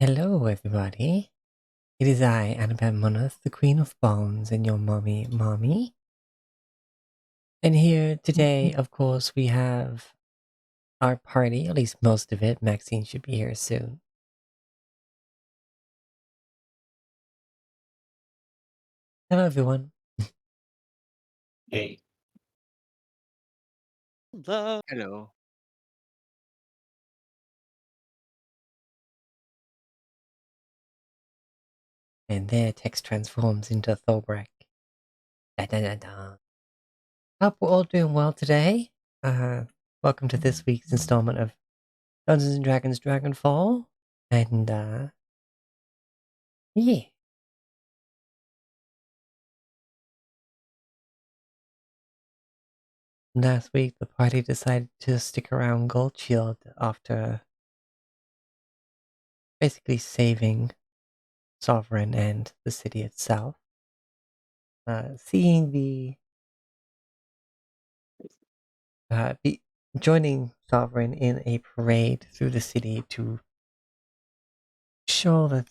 Hello, everybody. It is I, Annabeth Moneth, the Queen of Bones, and your mommy. And here today, of course, we have our party, at least most of it. Maxine should be here soon. Hello, everyone. Hey. Hello. Hello. And their text transforms into Thorbrek. Da da da da. Hope we're all doing well today. Welcome to this week's installment of Dungeons and Dragons Dragonfall. And, yeah. Last week, the party decided to stick around Goldshield after basically saving Sovereign and the city itself. Seeing joining Sovereign in a parade through the city to show that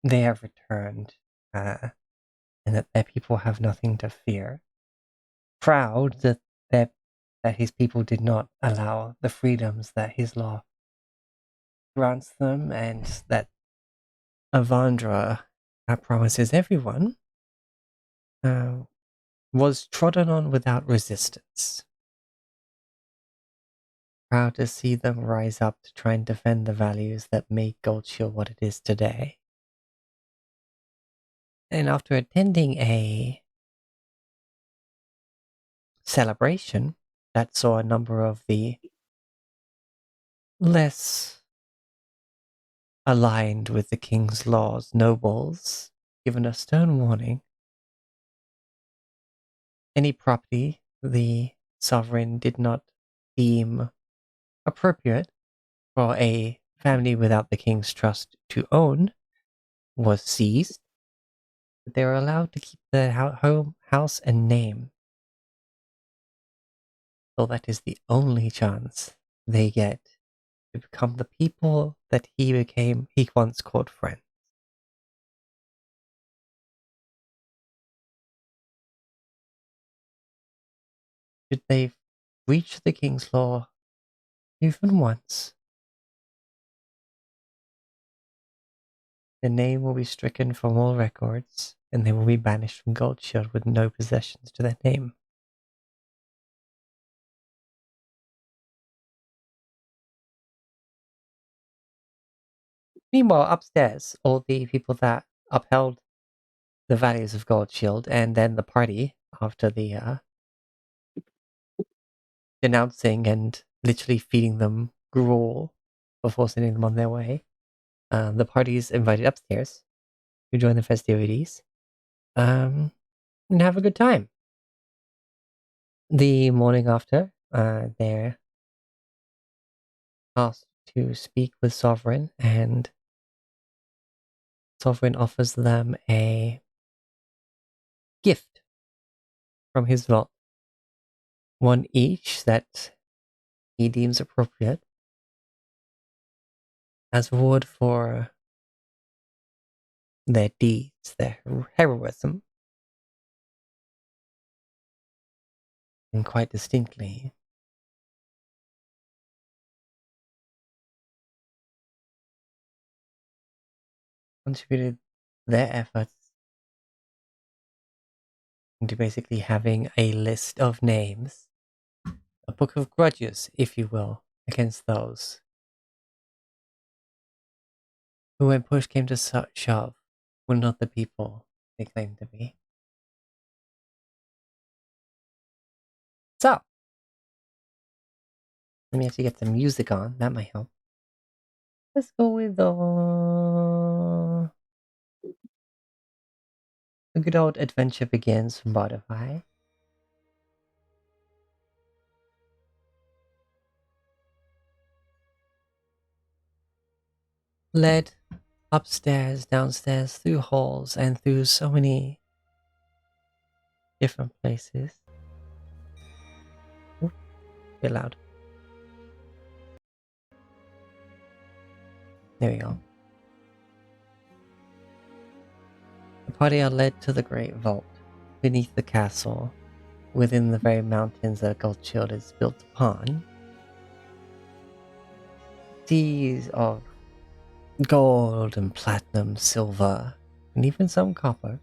they have returned and that their people have nothing to fear. Proud that his people did not allow the freedoms that his law grants them, and that Avandra promises everyone, was trodden on without resistance. Proud to see them rise up to try and defend the values that make Goldshield what it is today. And after attending a celebration that saw a number of the less aligned with the king's laws nobles given a stern warning, any property the sovereign did not deem appropriate for a family without the king's trust to own was seized. But they were allowed to keep their home, house, and name. So that is the only chance they get to become the people that he once called friends. Should they breach the king's law even once, their name will be stricken from all records, and they will be banished from Goldshield with no possessions to their name. Meanwhile, upstairs, all the people that upheld the values of Goldshield, and then the party, after the denouncing and literally feeding them gruel before sending them on their way, the party is invited upstairs to join the festivities and have a good time. The morning after, they're asked to speak with Sovereign, and Sovereign offers them a gift from his vault, one each that he deems appropriate, as reward for their deeds, their heroism. And quite distinctly, contributed their efforts into basically having a list of names, a book of grudges, if you will, against those who, when push came to shove, were not the people they claimed to be. So, let me actually get some music on, that might help. Let's go with the good old Adventure Begins from Spotify. Led upstairs, downstairs, through halls, and through so many different places. Ooh, bit loud. There we go. party are led to the Great Vault, beneath the castle, within the very mountains that Guldshield is built upon. These are gold and platinum, silver, and even some copper.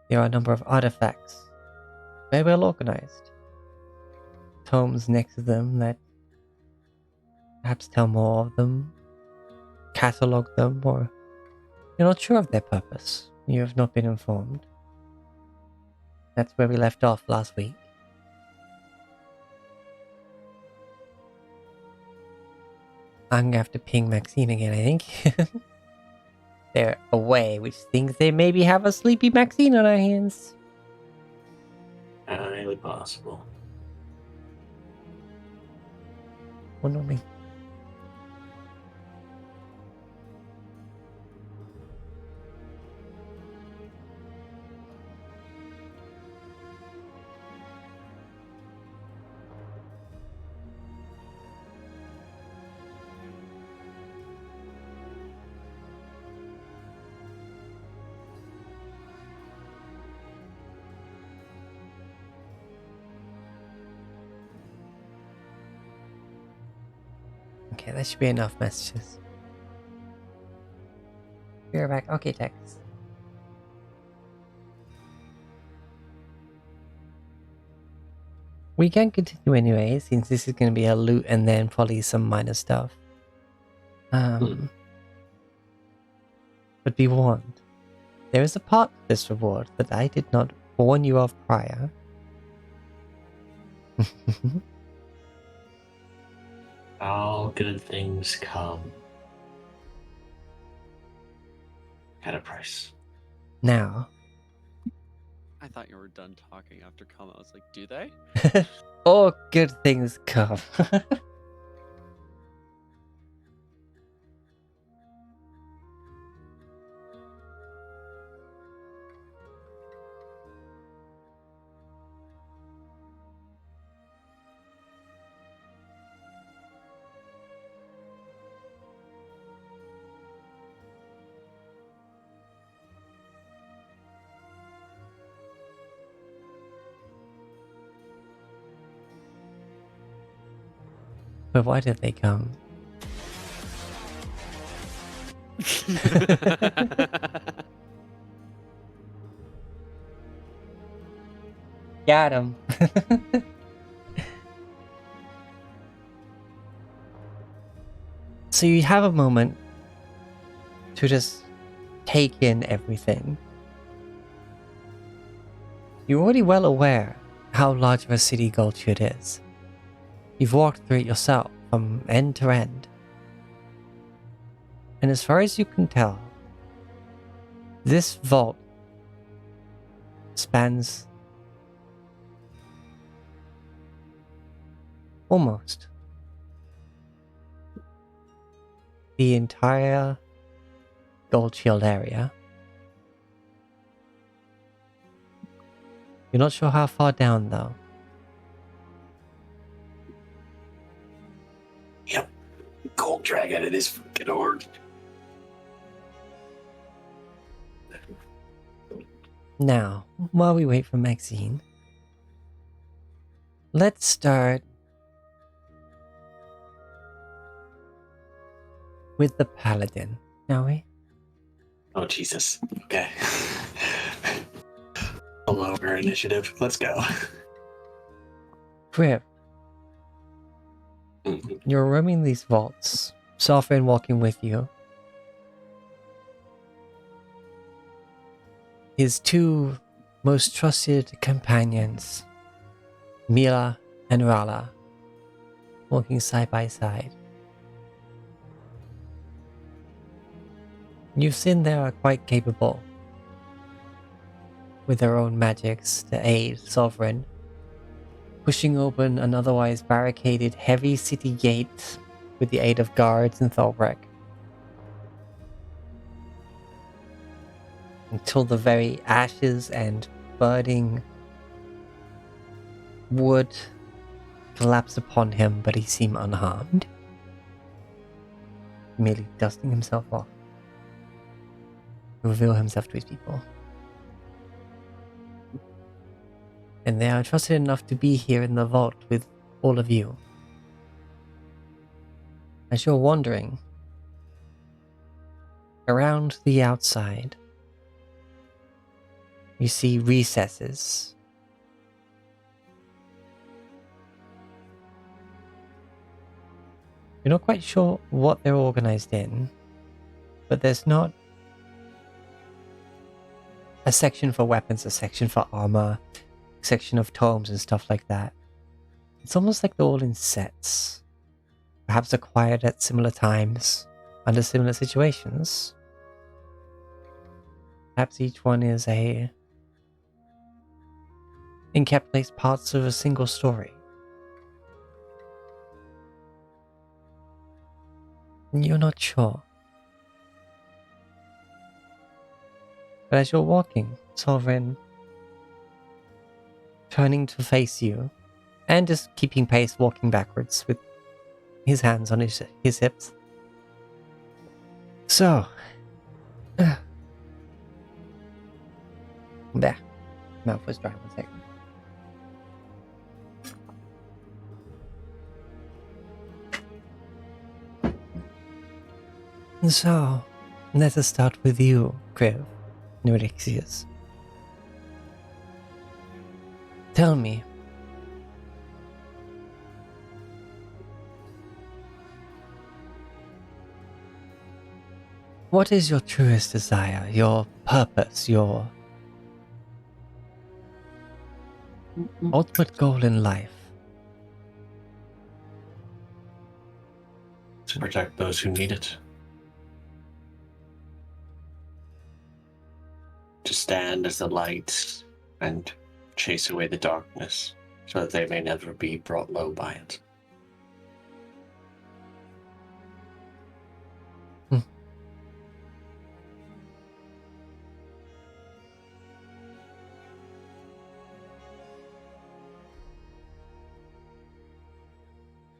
There are a number of artifacts, very well organized. Tomes next to them that perhaps tell more of them, catalog them, or you're not sure of their purpose. You have not been informed. That's where we left off last week. I'm gonna have to ping Maxine again, I think. They're away, which thinks they maybe have a sleepy Maxine on our hands. Highly possible. One on me. Okay, that should be enough messages. We're back. Okay, text. We can continue anyway, since this is going to be a loot and then probably some minor stuff. But be warned. There is a part of this reward that I did not warn you of prior. All good things come at a price. Now. I thought you were done talking after come. I was like, do they? All good things come. But why did they come? Got him. So you have a moment to just take in everything. You're already well aware how large of a city Guldshield is. You've walked through it yourself, from end to end. And as far as you can tell, this vault spans almost the entire Guldshield area. You're not sure how far down though. Yep. Cold drag out of this fucking org. Now, while we wait for Maxine, let's start with the Paladin, shall we? Oh, Jesus. Okay. Hello, our initiative. Let's go. Crip, Mhm. you're roaming these vaults, Sovereign walking with you. His two most trusted companions, Mila and Rala, walking side by side. You've seen they are quite capable with their own magics to aid Sovereign, pushing open an otherwise barricaded heavy city gate with the aid of guards and Thalbrek. Until the very ashes and burning wood collapsed upon him, but he seemed unharmed, merely dusting himself off. to reveal himself to his people. And they are trusted enough to be here in the vault with all of you. As you're wandering around the outside, you see recesses. You're not quite sure what they're organized in, but there's not a section for weapons, a section for armor, a section of tomes and stuff like that. It's almost like they're all in sets, perhaps acquired at similar times, under similar situations. Perhaps each one is encapsulates parts of a single story. And you're not sure. But as you're walking, Sovereign, turning to face you, and just keeping pace, walking backwards with his hands on his hips. So, there. Mouth was dry, 1 second. So, let us start with you, Kriv, Neurixius. Tell me, what is your truest desire, your purpose, your ultimate goal in life? To protect those who need it. To stand as the light and chase away the darkness so that they may never be brought low by it.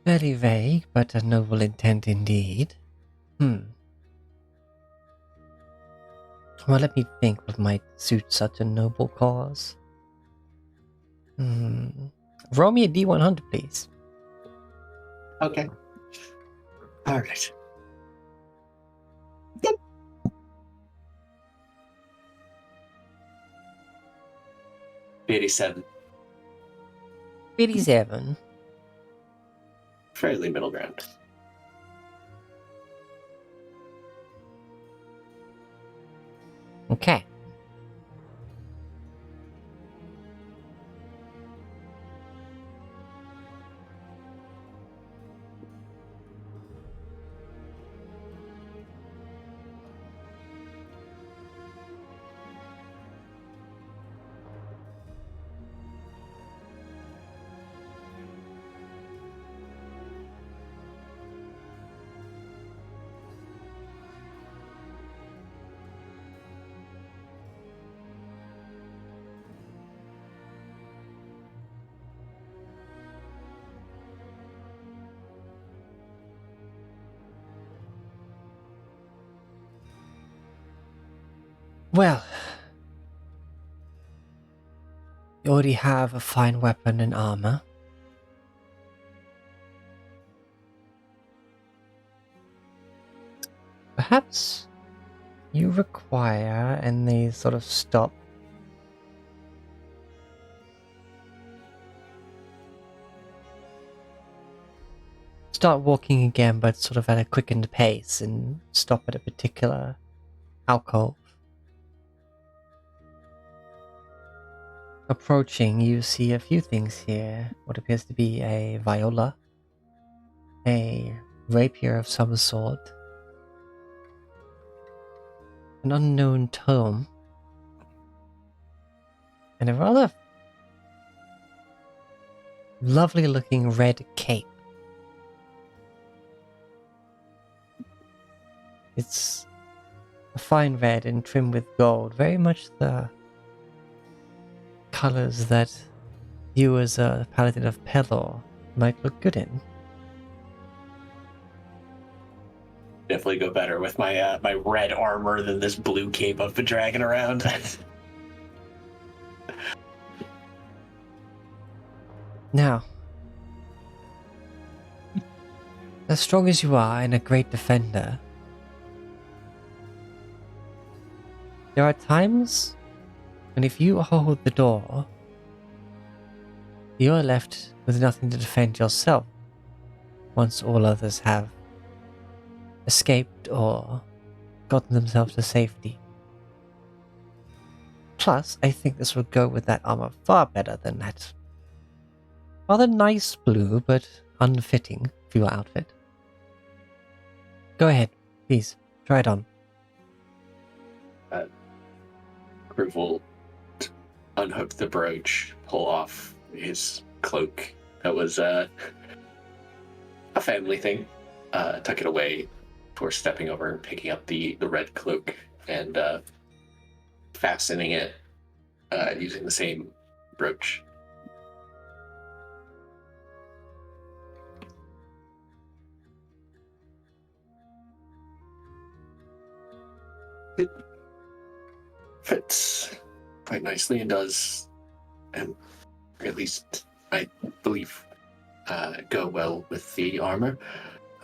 Very vague, but a noble intent indeed. Well, let me think what might suit such a noble cause. Roll me a D100, please. Okay. All right. $87. 87. Fairly middle ground. Okay. Well, you already have a fine weapon and armor. Perhaps you require, and they sort of stop. Start walking again, but sort of at a quickened pace, and stop at a particular alcove. Approaching, you see a few things here. What appears to be a viola, a rapier of some sort, an unknown tome, and a rather lovely looking red cape. It's a fine red and trimmed with gold, very much the colors that you as a paladin of Pelor might look good in. definitely go better with my my red armor than this blue cape I've been dragging around. Now, as strong as you are and a great defender, there are times when if you hold the door, you are left with nothing to defend yourself once all others have escaped or gotten themselves to safety. Plus, I think this would go with that armor far better than that rather nice blue but unfitting for your outfit. Go ahead, please, try it on. Groove will unhook the brooch, pull off his cloak. That was a family thing. Tuck it away before stepping over and picking up the red cloak and fastening it using the same brooch. It fits quite nicely and does, and at least I believe, go well with the armor.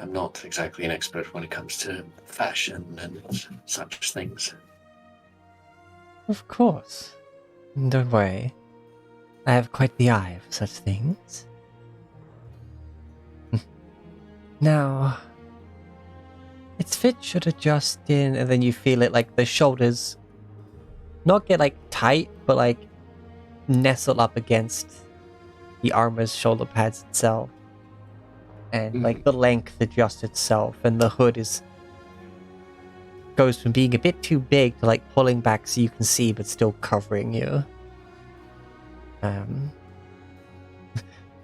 I'm not exactly an expert when it comes to fashion and such things. Of course. Don't worry. I have quite the eye for such things. Now, its fit should adjust in, and then you feel it like the shoulders not get like tight, but like nestle up against the armor's shoulder pads itself. And like the length adjusts itself, and the hood goes from being a bit too big to like pulling back so you can see but still covering you.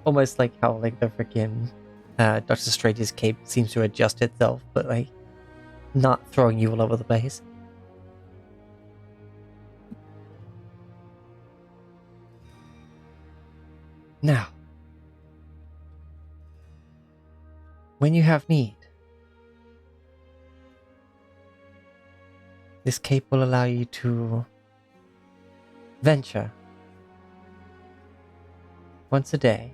Almost like how like the freaking Doctor Strange's cape seems to adjust itself, but like not throwing you all over the place. Now, when you have need, this cape will allow you to venture once a day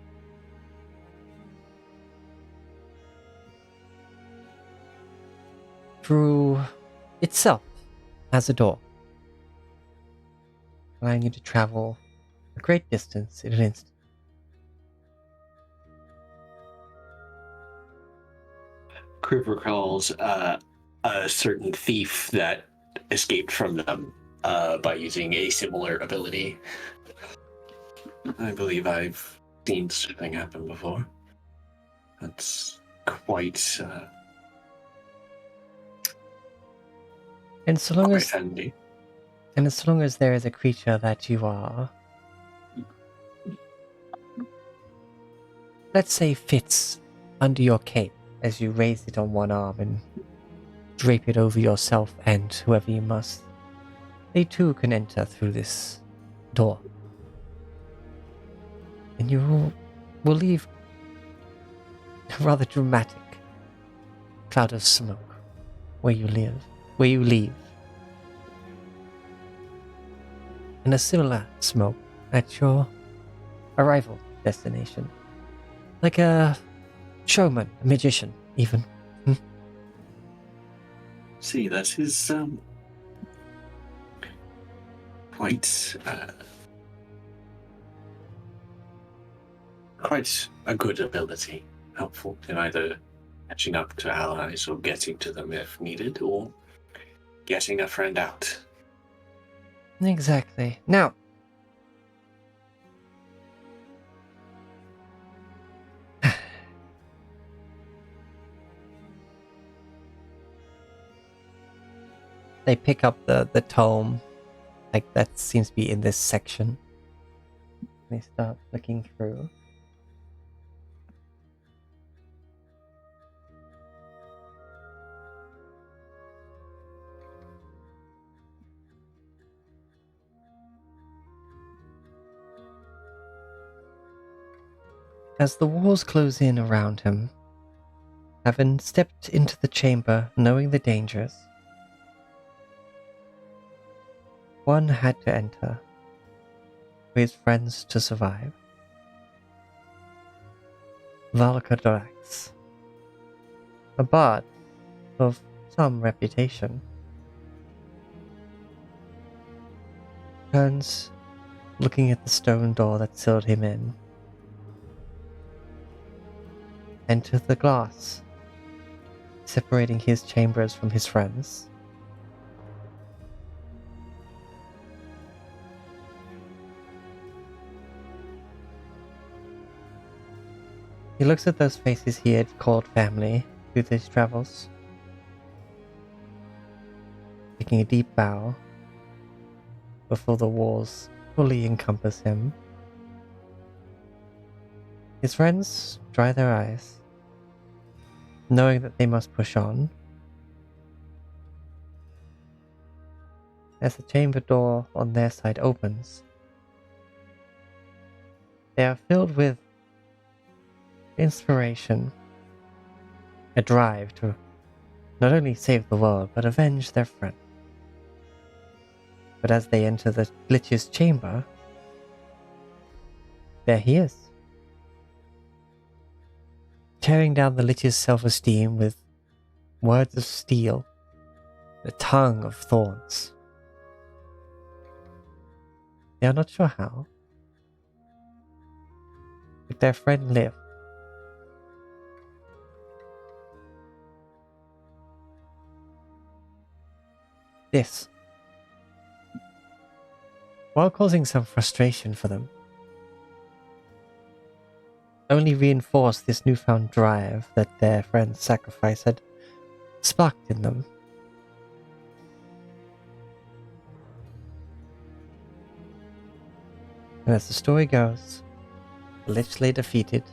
through itself as a door, allowing you to travel a great distance in an instant. Kriv recalls a certain thief that escaped from them by using a similar ability. I believe I've seen something happen before. That's quite And so long as handy. And as long as there is a creature that you are, let's say, fits under your cape as you raise it on one arm and drape it over yourself and whoever you must, they too can enter through this door. And you will leave a rather dramatic cloud of smoke where you leave. And a similar smoke at your arrival destination. Like a showman, a magician, even. See, that is quite a good ability. Helpful in either catching up to allies or getting to them if needed, or getting a friend out. Exactly. Now, they pick up the tome, like that seems to be in this section. They start looking through. As the walls close in around him, Having stepped into the chamber, knowing the dangers, one had to enter for his friends to survive. Valkadorax, a bard of some reputation, turns, looking at the stone door that sealed him in, enters the glass, separating his chambers from his friends. He looks at those faces he had called family through his travels, taking a deep bow before the walls fully encompass him. His friends dry their eyes, knowing that they must push on. As the chamber door on their side opens, they are filled with inspiration, a drive to not only save the world, but avenge their friend. But as they enter the Lich's chamber, there he is, tearing down the Lich's self-esteem with words of steel, a tongue of thorns. They are not sure how, but their friend lived. This, while causing some frustration for them, only reinforced this newfound drive that their friend's sacrifice had sparked in them. And as the story goes, the Lich lay defeated.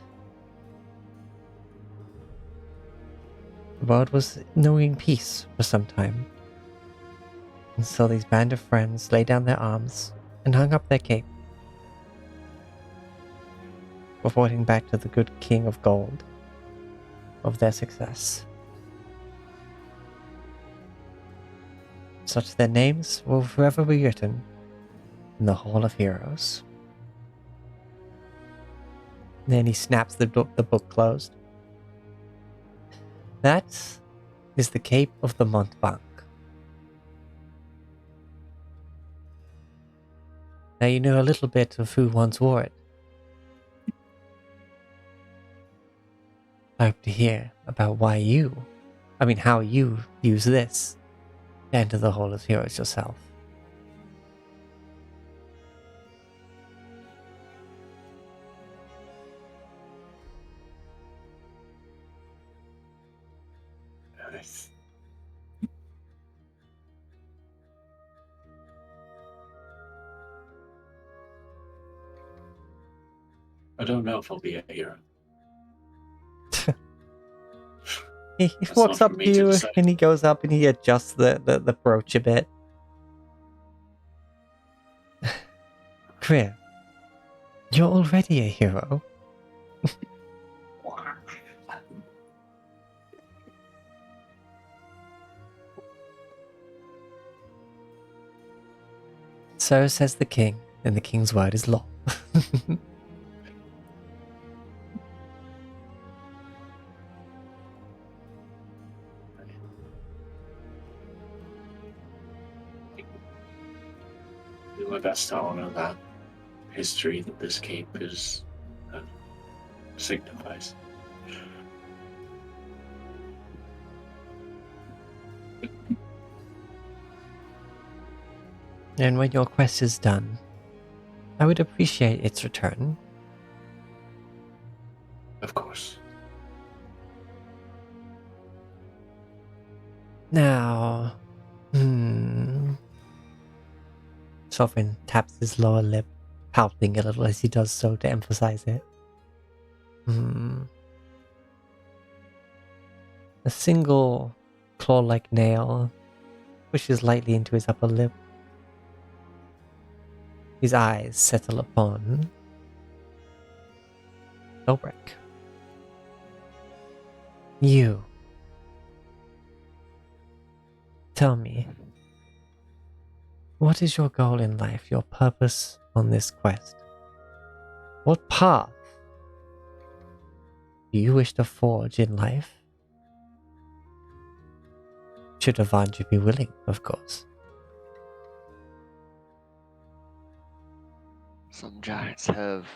The world was knowing peace for some time. And so these band of friends laid down their arms and hung up their cape, reporting back to the good King of Gold of their success. Such their names will forever be written in the Hall of Heroes. Then he snaps the book closed. That is the Cape of the Montbank. Now you know a little bit of who once wore it. I hope to hear about how you use this to enter the Hall of Heroes yourself. Nice. I don't know if I'll be a hero. He That's walks not up for to me to you decide. and he goes up and he adjusts the brooch a bit. Kriya, you're already a hero. So says the king, and the king's word is law. Do my best to honor that history that this cape is signifies. And when your quest is done, I would appreciate its return. Of course. Now, Sovereign taps his lower lip, pouting a little as he does so to emphasize it. A single claw-like nail pushes lightly into his upper lip. His eyes settle upon Dobrik. You. Tell me, what is your goal in life, your purpose on this quest? What path do you wish to forge in life? Should Avanju be willing, of course. Some giants have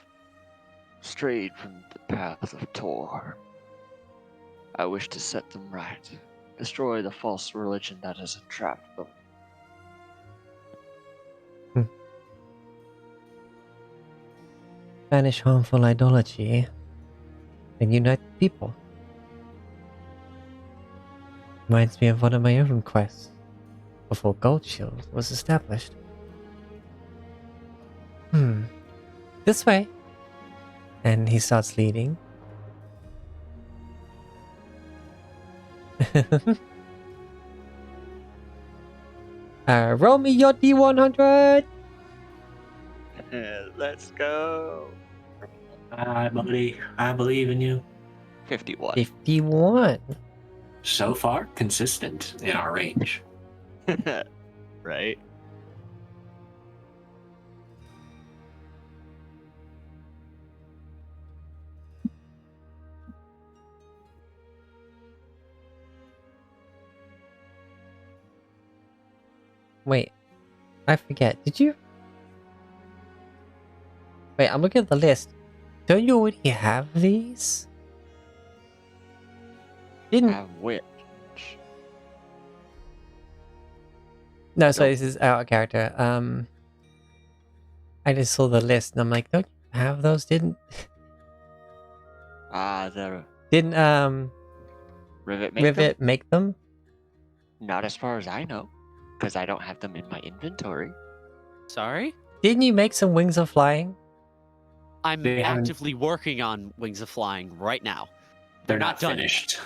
strayed from the path of Tor. I wish to set them right, destroy the false religion that has entrapped them. Banish harmful idolatry and unite the people. Reminds me of one of my own quests before Gold Shield was established. This way. And he starts leading. Roll me your D100! Let's go. Hi, buddy. I believe in you. 51. 51. So far, consistent in our range. Right? Wait, I forget. Did you? Wait, I'm looking at the list. Don't you already have these? Didn't? Have which? No, sorry, this is out of character. I just saw the list and I'm like, don't you have those? Didn't The Rivet make Rivet them? make them? Not as far as I know, because I don't have them in my inventory. Sorry? Didn't you make some Wings of Flying? I'm They haven't- actively working on Wings of Flying right now. They're not not done finished.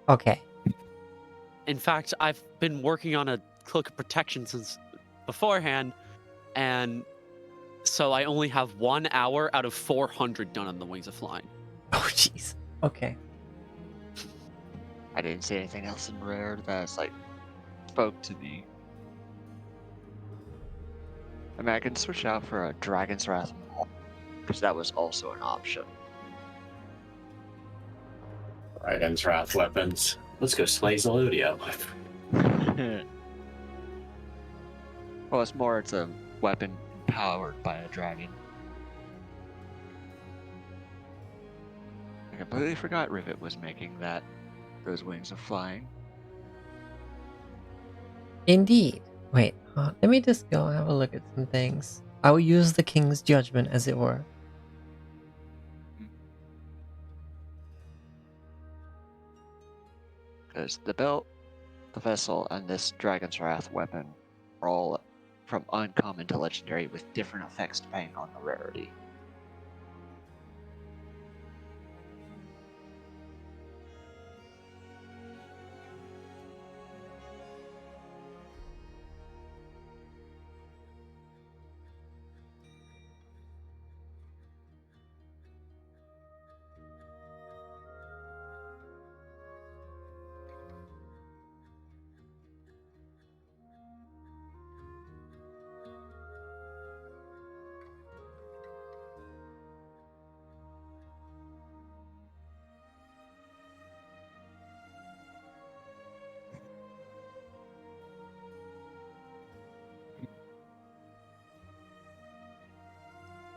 Okay. In fact, I've been working on a Cloak of Protection since beforehand, and so I only have 1 hour out of 400 done on the Wings of Flying. Oh, jeez. Okay. I didn't see anything else in rare that's like spoke to me. I mean, I can switch out for a Dragon's Wrath because that was also an option. Dragon's Wrath weapons. Let's go slay Zeludio. Well, it's a weapon powered by a dragon. I completely forgot Rivet was making those Wings of Flying. Indeed. Wait, let me just go have a look at some things. I will use the King's judgment, as it were. Because the belt, the vessel, and this Dragon's Wrath weapon are all from uncommon to legendary with different effects depending on the rarity.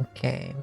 Okay.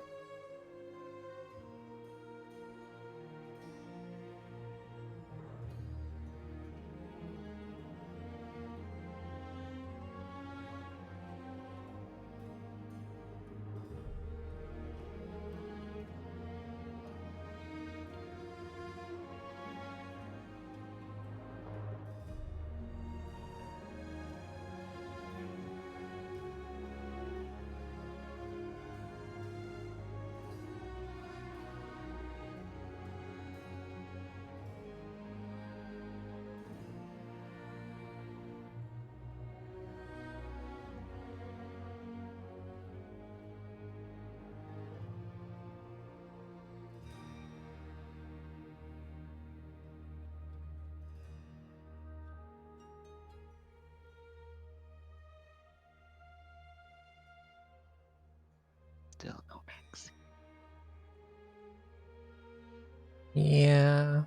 Yeah.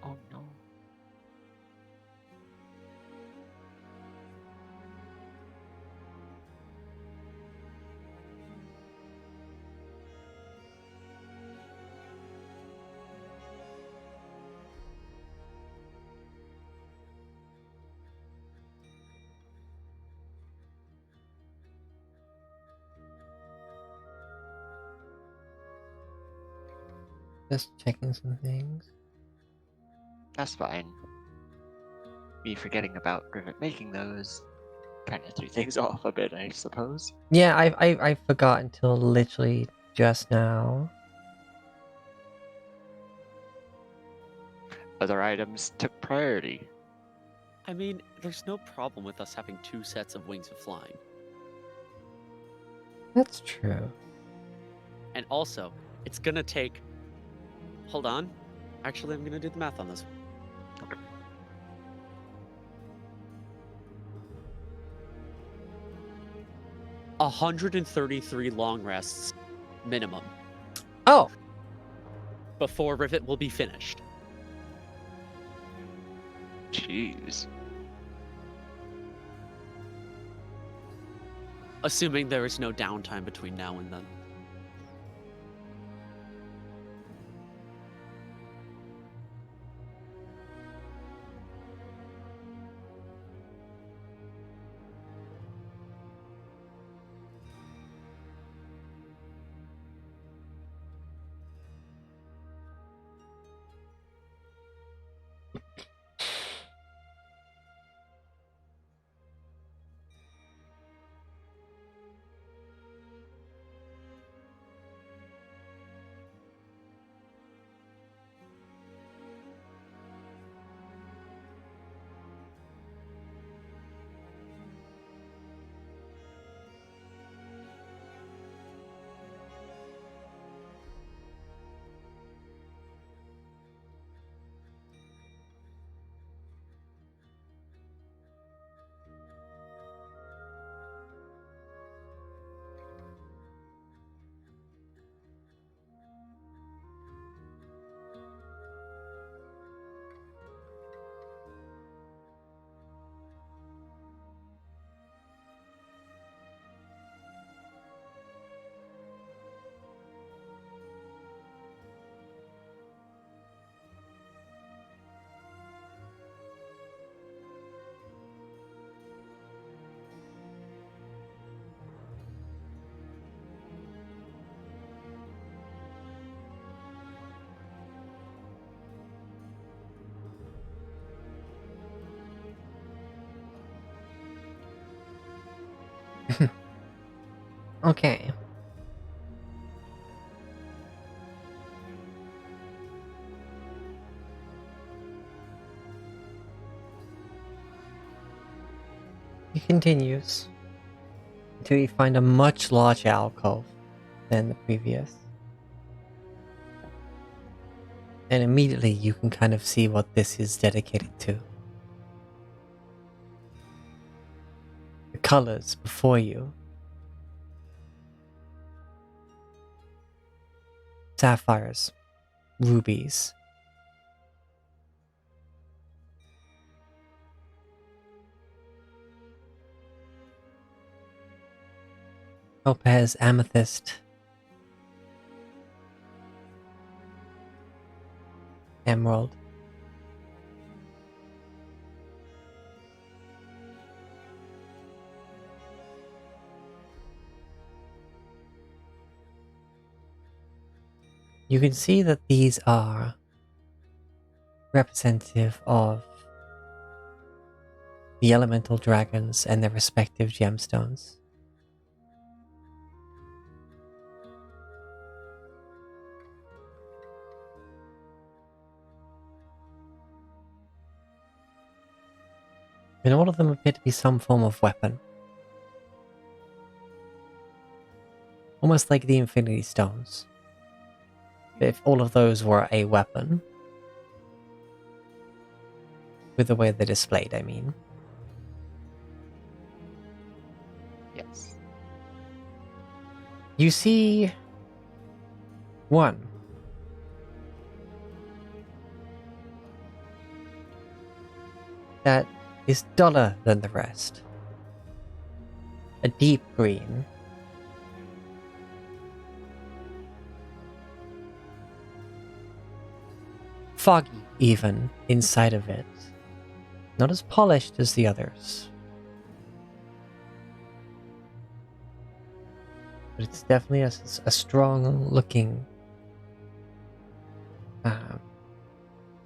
Oh no. Just checking some things. That's fine. Me forgetting about Rivet making those kind of threw things off a bit, I suppose. Yeah, I forgot until literally just now. Other items took priority. I mean, there's no problem with us having 2 sets of wings of flying. That's true. And also, it's gonna take. Hold on. Actually, I'm gonna do the math on this. 133 long rests minimum Oh, before Rivet will be finished. Jeez. Assuming there is no downtime between now and then. okay. He continues until you find a much larger alcove than the previous. And immediately you can kind of see what this is dedicated to. The colors before you. Sapphires, rubies, topaz, amethyst, emerald. You can see that these are representative of the elemental dragons and their respective gemstones. And all of them appear to be some form of weapon. Almost like the Infinity Stones. If all of those were a weapon, with the way they're displayed, I mean. Yes. You see one that is duller than the rest. A deep green. Foggy, even, inside of it. Not as polished as the others. But it's definitely a strong-looking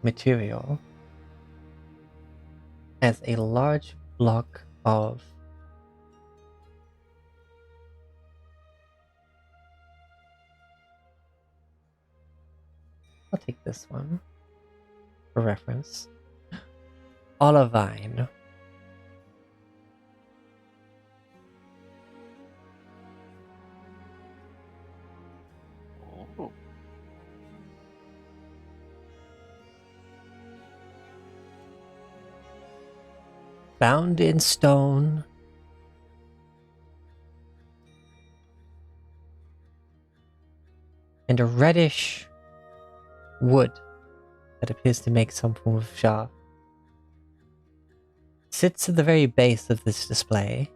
material. Has a large block of I'll take this one for reference. Olivine. Oh. Bound in stone. And a reddish wood that appears to make some form of shaft. Sits at the very base of this display.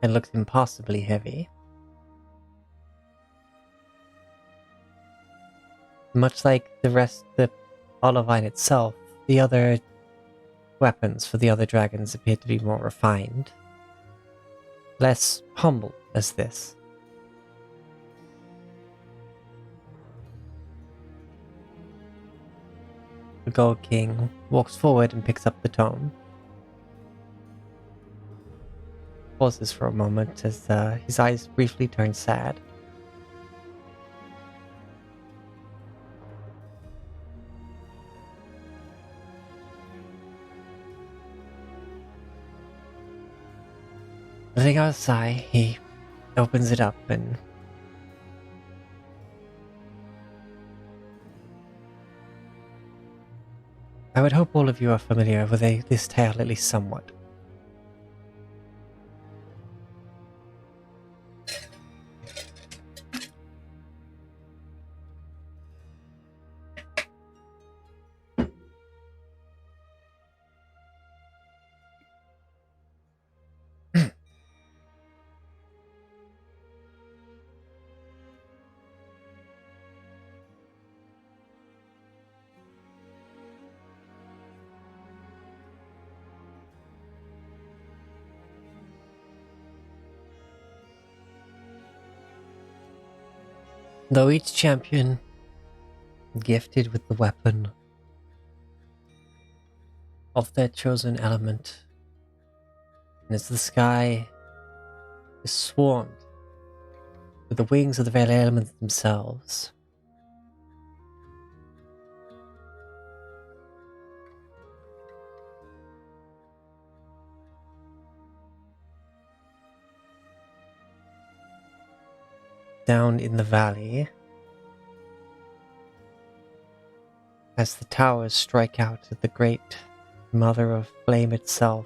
And looks impossibly heavy. Much like the olivine itself, the other weapons for the other dragons appear to be more refined. Less humble as this. The Gold King walks forward and picks up the tome. Pauses for a moment as his eyes briefly turn sad. Letting out a sigh, he opens it up and I would hope all of you are familiar with this tale at least somewhat. Though each champion gifted with the weapon of their chosen element, and as the sky is swarmed with the wings of the very elements themselves, down in the valley, as the towers strike out at the great mother of flame itself,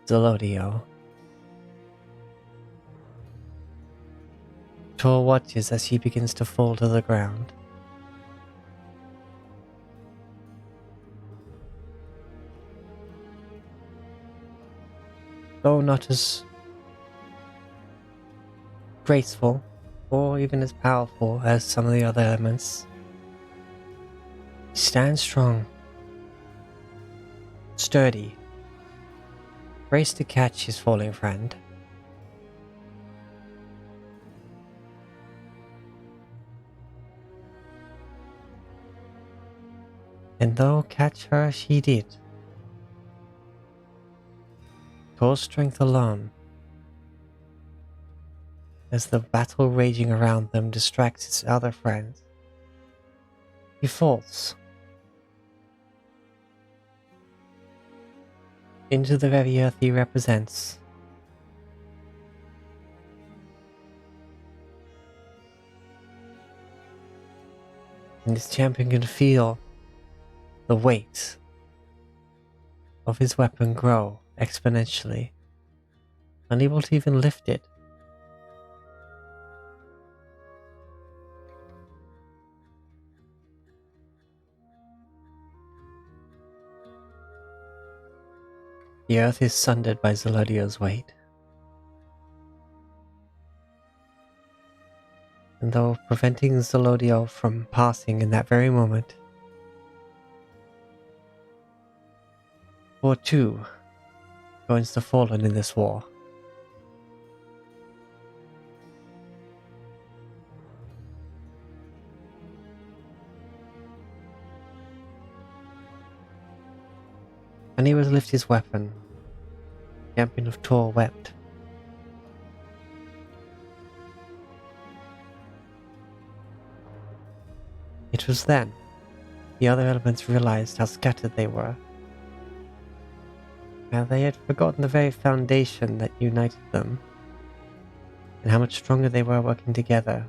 Zelodio. Tor watches as he begins to fall to the ground. Though not as graceful or even as powerful as some of the other elements, he stands strong, sturdy, braced to catch his falling friend. And though catch her she did, Tor's strength alone, as the battle raging around them distracts his other friends, he falls into the very earth he represents. And his champion can feel the weight of his weapon grow exponentially, unable to even lift it. The earth is sundered by Zelodia's weight. And though preventing Zelodio from passing in that very moment, War 2 joins the fallen in this war. Unable to lift his weapon, champion of Tor wept. It was then the other elements realized how scattered they were. How they had forgotten the very foundation that united them, and how much stronger they were working together,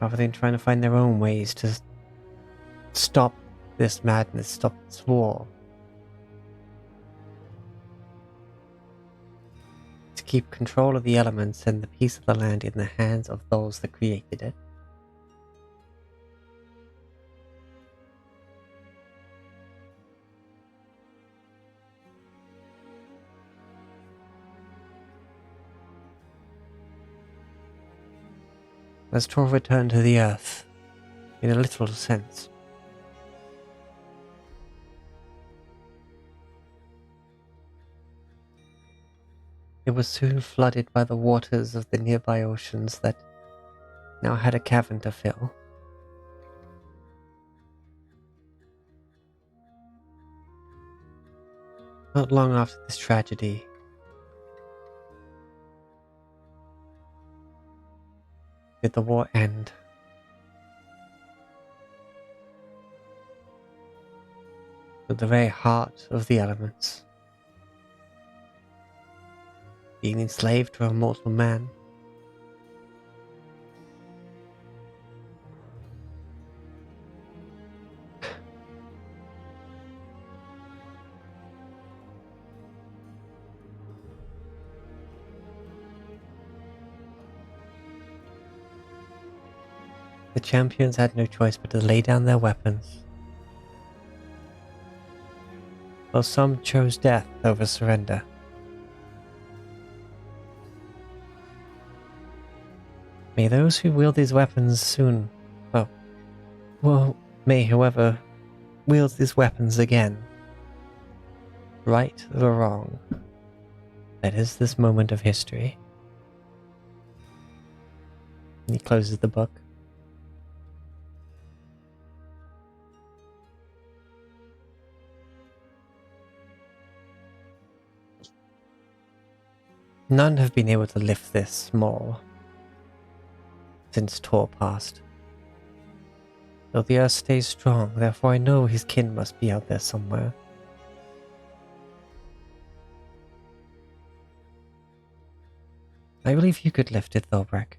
rather than trying to find their own ways to stop this madness, stop this war. To keep control of the elements and the piece of the land in the hands of those that created it. As Tor returned to the earth, in a literal sense, it was soon flooded by the waters of the nearby oceans that now had a cavern to fill. Not long after this tragedy, did the war end. With the very heart of the elements being enslaved to a mortal man. The champions had no choice but to lay down their weapons, while some chose death over surrender. May those who wield these weapons soon, may whoever wields these weapons again, right or wrong, that is this moment of history. And he closes the book. None have been able to lift this maul since Tor passed. Though the earth stays strong, therefore I know his kin must be out there somewhere. I believe you could lift it, Thorbrek.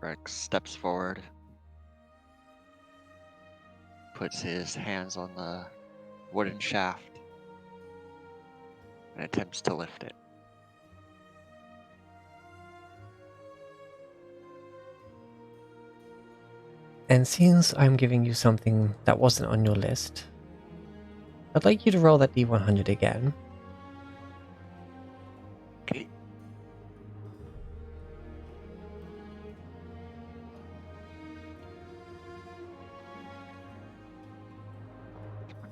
Rex steps forward, puts his hands on the wooden shaft, and attempts to lift it. And since I'm giving you something that wasn't on your list, I'd like you to roll that D100 again. Okay.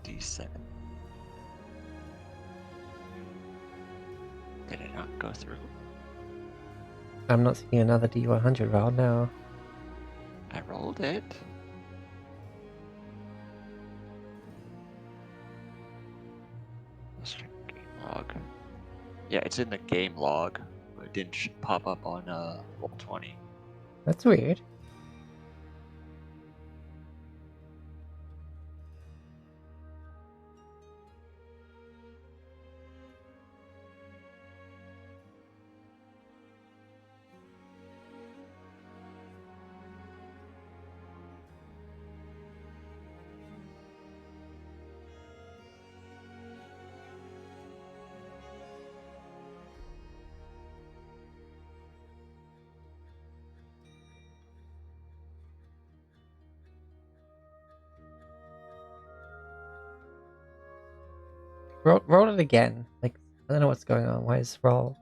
D7. Did it not go through? I'm not seeing another D100 roll now. I rolled it. Let's check game log. Yeah, it's in the game log, but it didn't pop up on Roll20. That's weird. roll it again. Like, I don't know what's going on. Why is roll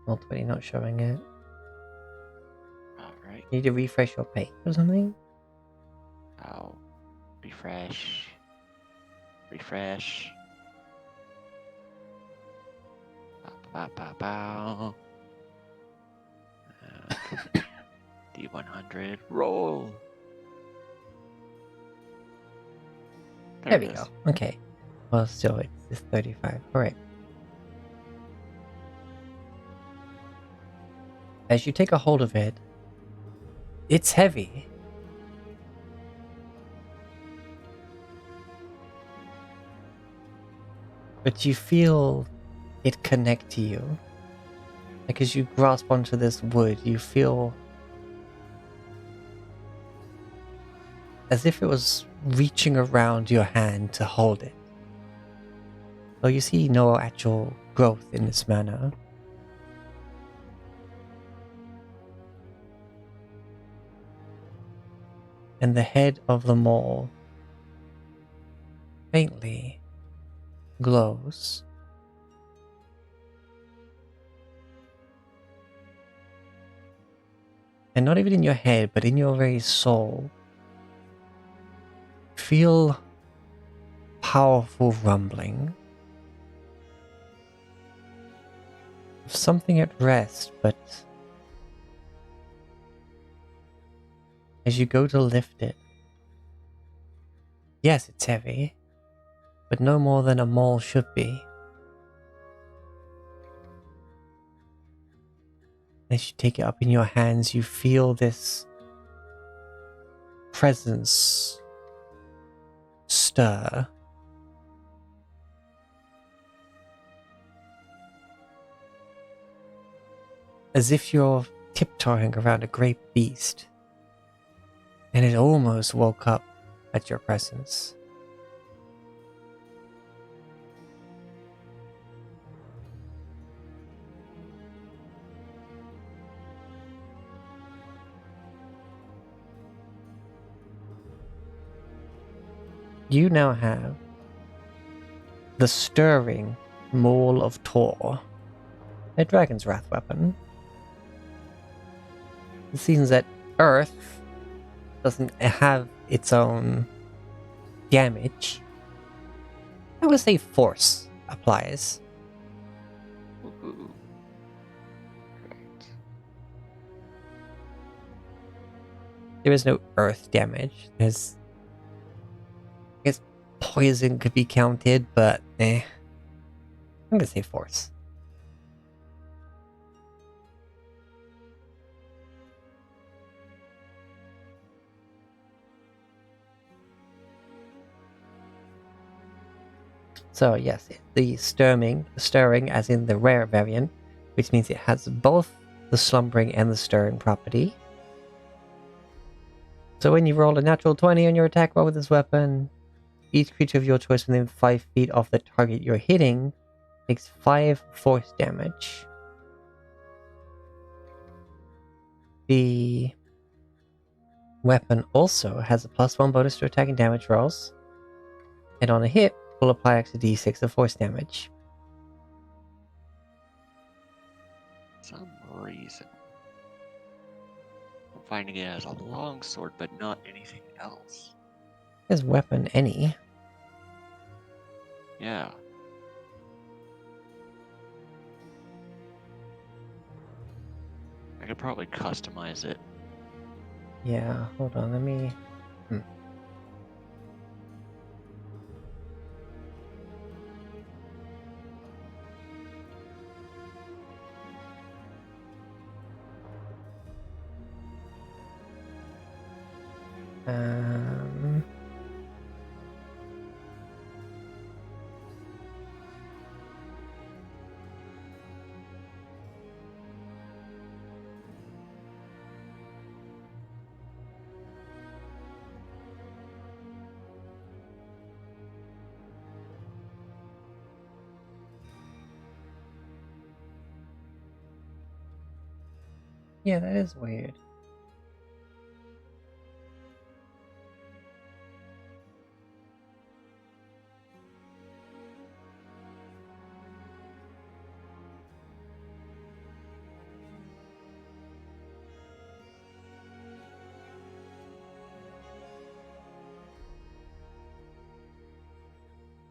20 not showing it? Alright. You need to refresh your page or something? I'll refresh. Refresh. Bow, bow, bow, bow. D100. Roll. There we it go. is. Okay. Well, still, it's 35. Alright. As you take a hold of it, it's heavy. But you feel it connect to you. Like as you grasp onto this wood, you feel as if it was reaching around your hand to hold it. Though you see no actual growth in this manner. And the head of the mole faintly glows. And not even in your head, but in your very soul, feel powerful rumbling. Something at rest, but as you go to lift it, yes, it's heavy, but no more than a mole should be. As you take it up in your hands, you feel this presence stir. As if you're tiptoeing around a great beast, and it almost woke up at your presence. You now have the stirring Maul of Tor, a Dragon's Wrath weapon. It seems that Earth doesn't have its own damage. I would say force applies. Ooh. Right. There is no earth damage. There's, I guess, poison could be counted, but I'm gonna say force. So yes, the stirring as in the rare variant, which means it has both the slumbering and the stirring property. So when you roll a natural 20 on your attack roll with this weapon, each creature of your choice within 5 feet of the target you're hitting takes 5 force damage. The weapon also has a +1 bonus to attack and damage rolls, and on a hit, will apply extra d6 of force damage. For some reason, I'm finding it as a longsword, but not anything else. Is weapon any? Yeah. I could probably customize it. Yeah, hold on, let me... Um... Yeah, that is weird.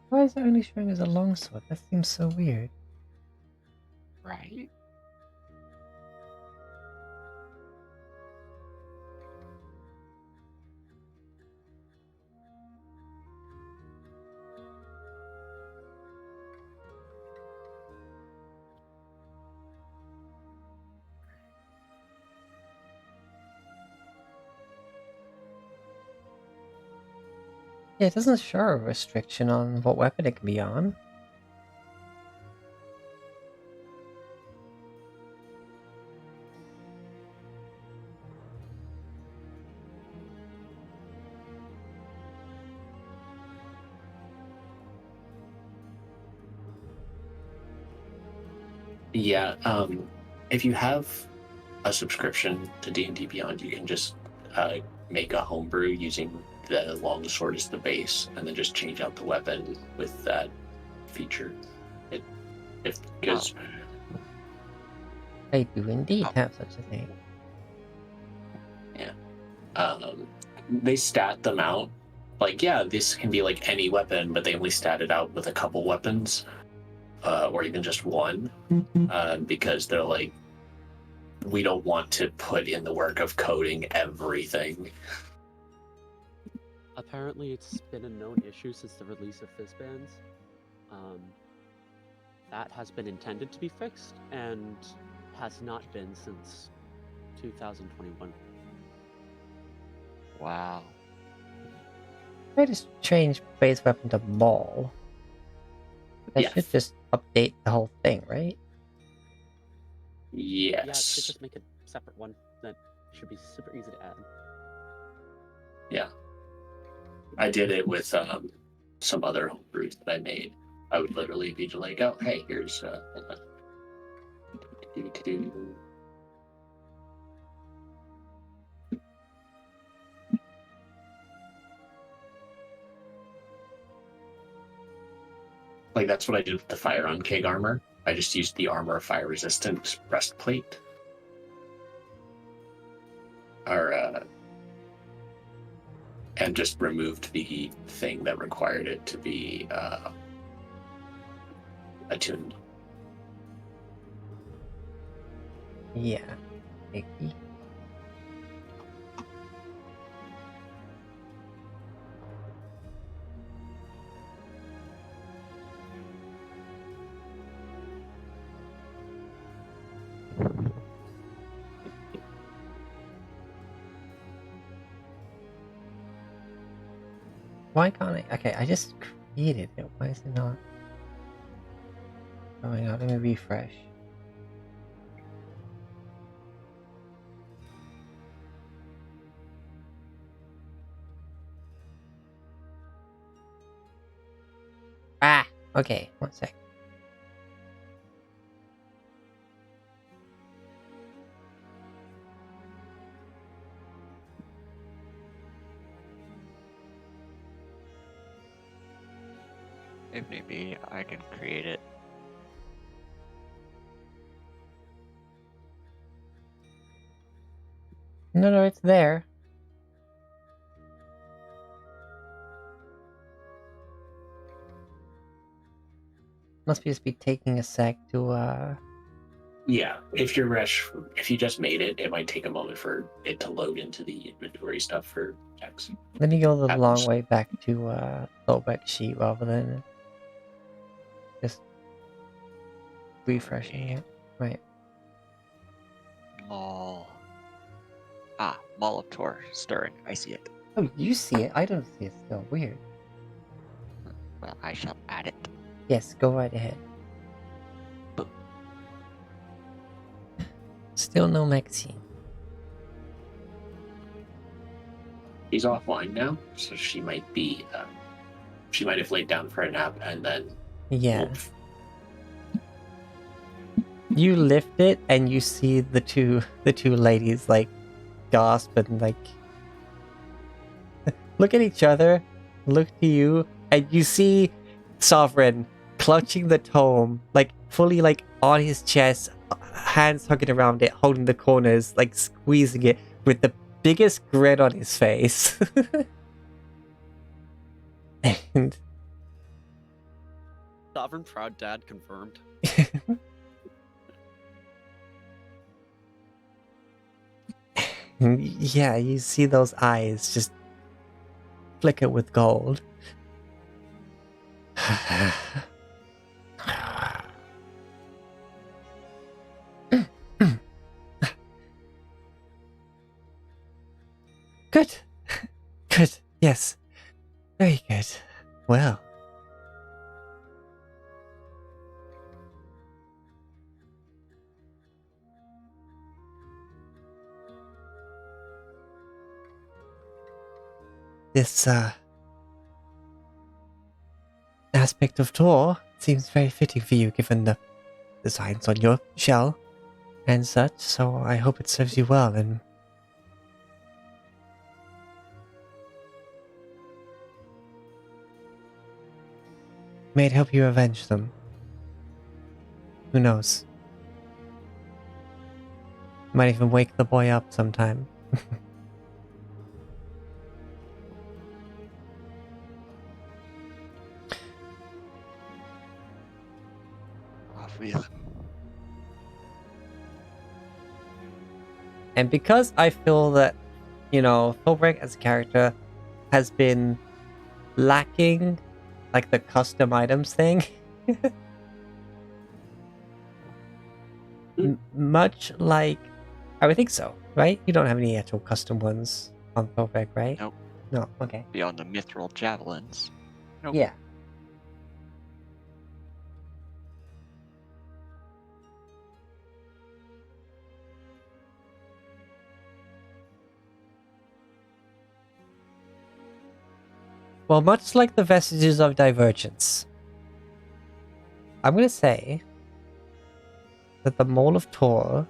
Why is it only showing as a longsword? That seems so weird. Right? Yeah, it doesn't show a restriction on what weapon it can be on. Yeah, if you have a subscription to D&D Beyond, you can just make a homebrew using the longsword as the base, and then just change out the weapon with that feature. Because I do indeed have such a thing. they stat them out. Like, yeah, this can be like any weapon, but they only stat it out with a couple weapons, or even just one, because they're like, we don't want to put in the work of coding everything. Apparently, it's been a known issue since the release of Fizzbands. That has been intended to be fixed, and has not been since 2021. Wow. I just change base weapon to ball. That Yeah. should just update the whole thing, right? Yeah, it should Yes. just make a separate one that should be super easy to add. Yeah. I did it with some other homebrews that I made. I would literally be like, oh, hey, here's like, that's what I did with the Fire on Keg armor. I just used the armor of fire resistant breastplate. And just removed the thing that required it to be attuned. Yeah. Icky. Why can't I? Okay, I just created it. Why is it not going out? Let me refresh. Ah! Okay, one sec. If need be, I can create it. No, it's there. Must be just be taking a sec to Yeah, if you just made it, it might take a moment for it to load into the inventory stuff for checks. Let me go the Happens. long way back to throwback sheet rather than just refreshing it. Right. Maul. Ah, Maul of Tor. Stirring. I see it. Oh, you see it. I don't see it still. Weird. Well, I shall add it. Yes, go right ahead. Still no Maxine. She's offline now, so she might have laid down for a nap and then Yeah. You lift it and you see the two ladies like gasp and like look at each other, look to you, and you see Sovereign clutching the tome, like fully like on his chest, hands hugging around it, holding the corners, like squeezing it with the biggest grin on his face. And Sovereign Proud Dad confirmed. Yeah, you see those eyes just flicker with gold. Good. Good. Yes. Very good. Well. This, aspect of Tor seems very fitting for you given the designs on your shell and such, so I hope it serves you well and may it help you avenge them. Who knows? Might even wake the boy up sometime. And because I feel that, Thorbrek as a character has been lacking, like, the custom items thing. Much like... I would think so, right? You don't have any actual custom ones on Thorbrek, right? Nope. No, okay. Beyond the mithril javelins. Nope. Yeah. Well, much like the vestiges of divergence, I'm going to say that the Mole of Tor,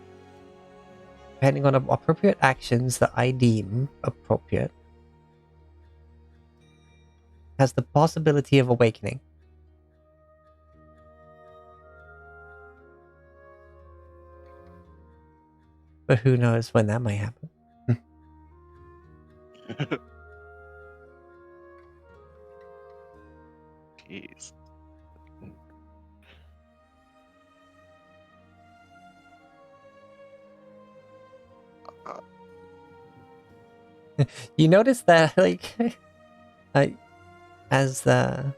depending on appropriate actions that I deem appropriate, has the possibility of awakening. But who knows when that might happen. Jeez. You notice that, like, as the...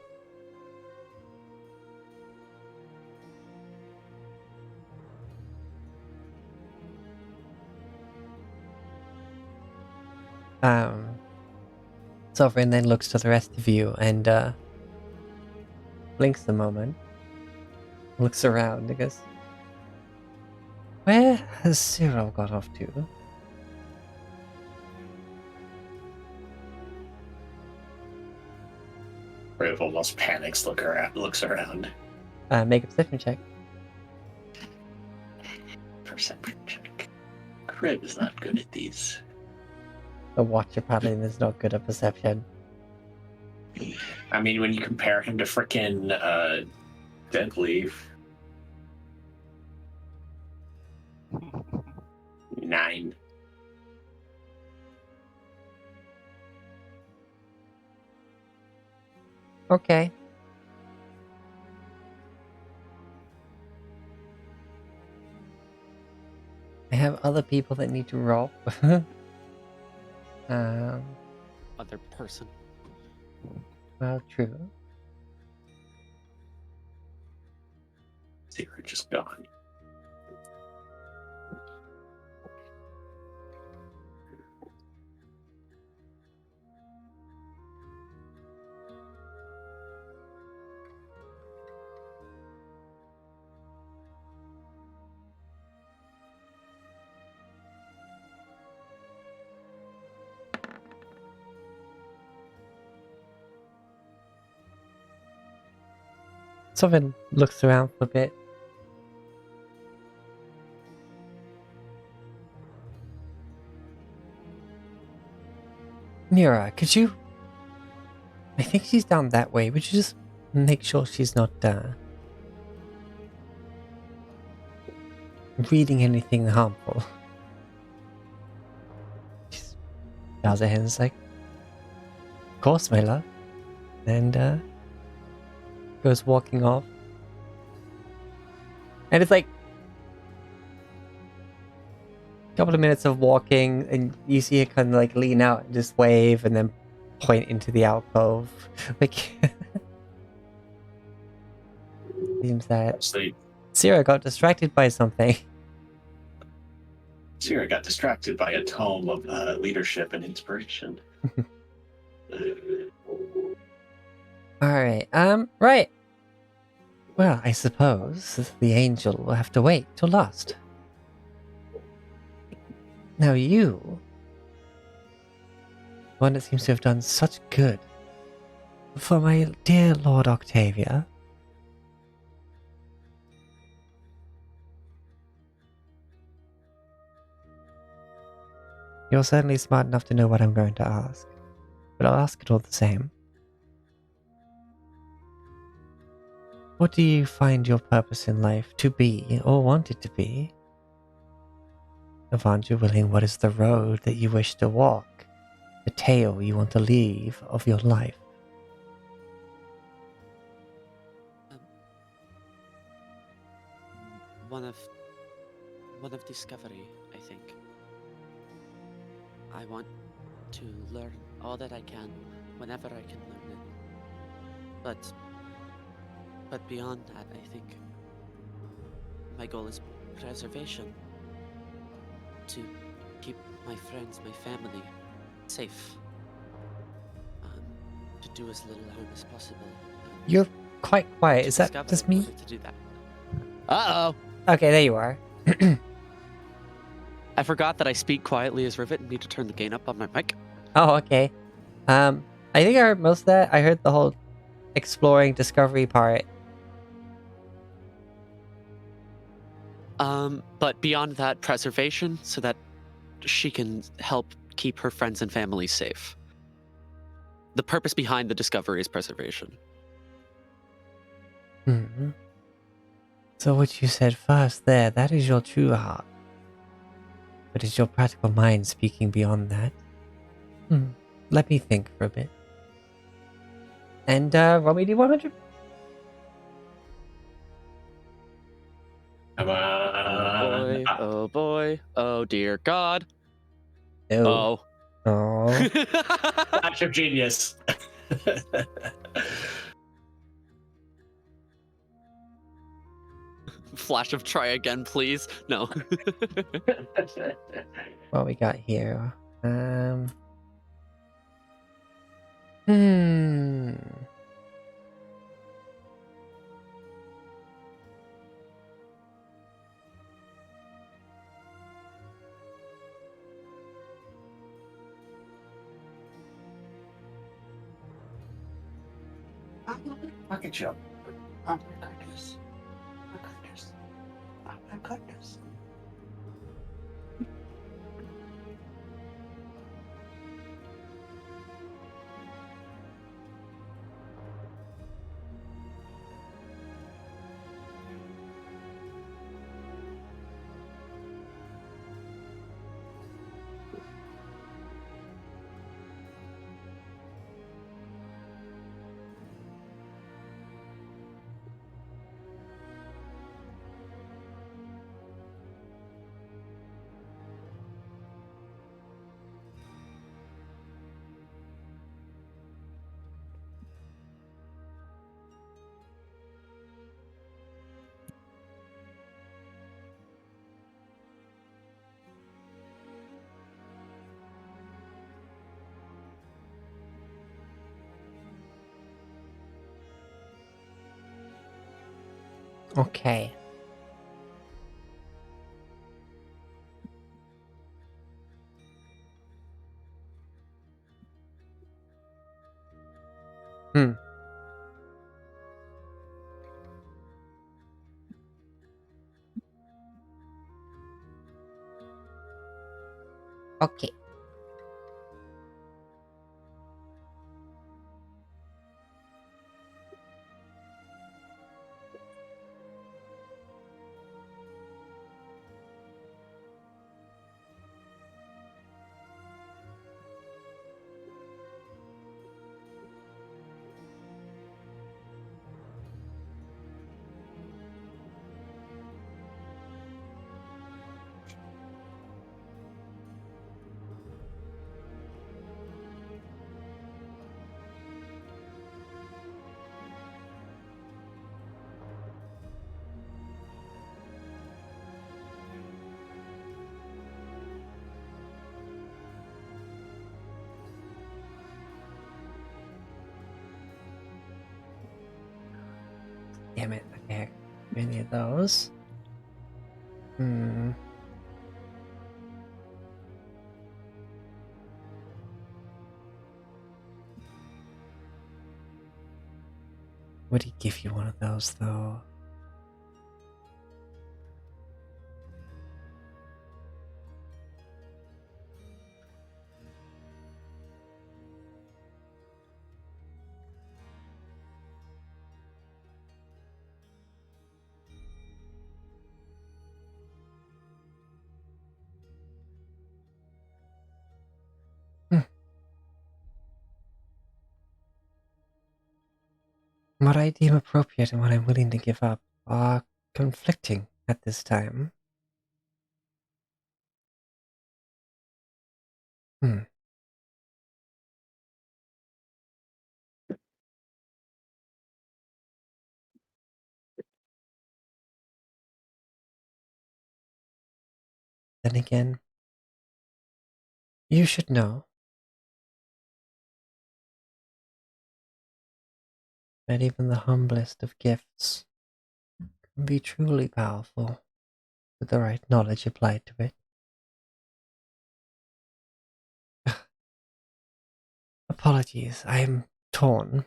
Sovereign then looks to the rest of you and, blinks a moment. Looks around and goes, where has Cyril got off to? Riv almost panics, looks around. Make a perception check. Perception check. Crib is not good at these. The Watcher Paladin is not good at perception. I mean, when you compare him to frickin' Deadleaf. 9. Okay. I have other people that need to roll. Other person. Well, true. Secret just gone. Sovereign looks around for a bit. Mira, could you... I think she's down that way. Would you just make sure she's not, reading anything harmful? Just bows her head and is like, of course, my love. And, goes walking off, And it's like a couple of minutes of walking, and you see it kind of like lean out and just wave, and then point into the alcove. Like, seems that Actually, Sierra got distracted by something. Sierra got distracted by a tome of leadership and inspiration. Alright, right. Well, I suppose the angel will have to wait till last. Now you, one that seems to have done such good for my dear Lord Octavia. You're certainly smart enough to know what I'm going to ask, but I'll ask it all the same. What do you find your purpose in life to be, or want it to be? If aren't you willing, what is the road that you wish to walk? The tale you want to leave of your life? One of discovery, I think. I want to learn all that I can whenever I can learn it. But beyond that, I think my goal is preservation. To keep my friends, my family safe. To do as little harm as possible. You're quite quiet. To Is that discover just in me? order to do that. Uh-oh! Okay, there you are. I forgot that I speak quietly as Rivet and need to turn the gain up on my mic. Oh, okay. I think I heard most of that. I heard the whole exploring discovery part. But beyond that, preservation, so that she can help keep her friends and family safe. The purpose behind the discovery is preservation. Hmm. So what you said first there, that is your true heart. But is your practical mind speaking beyond that? Let me think for a bit. And, roll me D100. Come Oh on. boy, oh boy, oh dear God. No. Oh. Oh. Flash of genius. Flash of try again, please. No. What we got here? Hmm. Look at you. Oh my goodness. Oh my goodness. Oh my goodness. Okay. Hmm. Okay. damn it. Okay, I can't do any of those. Would he give you one of those, though? What I deem appropriate and what I'm willing to give up are conflicting at this time. Hmm. Then again, you should know that even the humblest of gifts can be truly powerful with the right knowledge applied to it. Apologies, I am torn.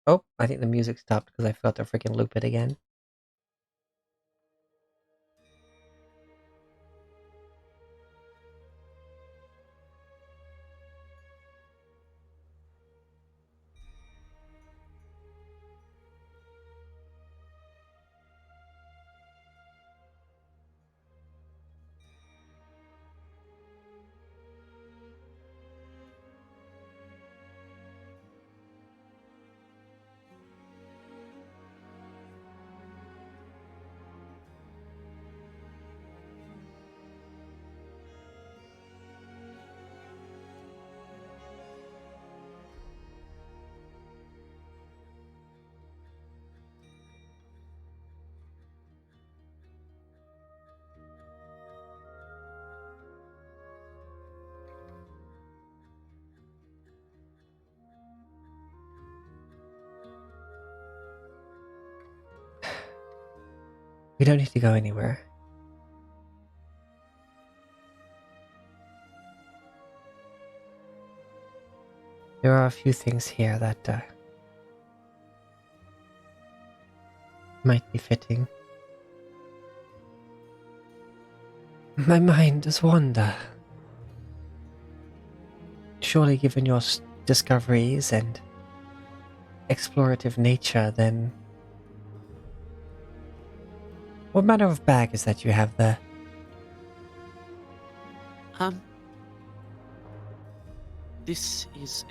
Oh, I think the music stopped because I forgot to freaking loop it again. We don't need to go anywhere. There are a few things here that might be fitting. My mind does wander. Surely, given your discoveries and explorative nature, then what manner of bag is that you have there? This is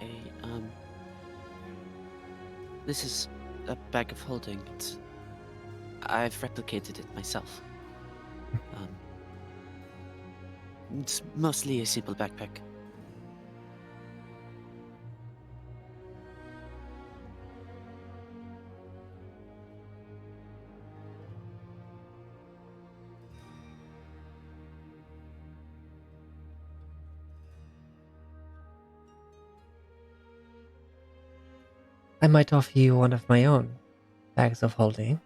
this is a bag of holding. I've replicated it myself. It's mostly a simple backpack. I might offer you one of my own bags of holding.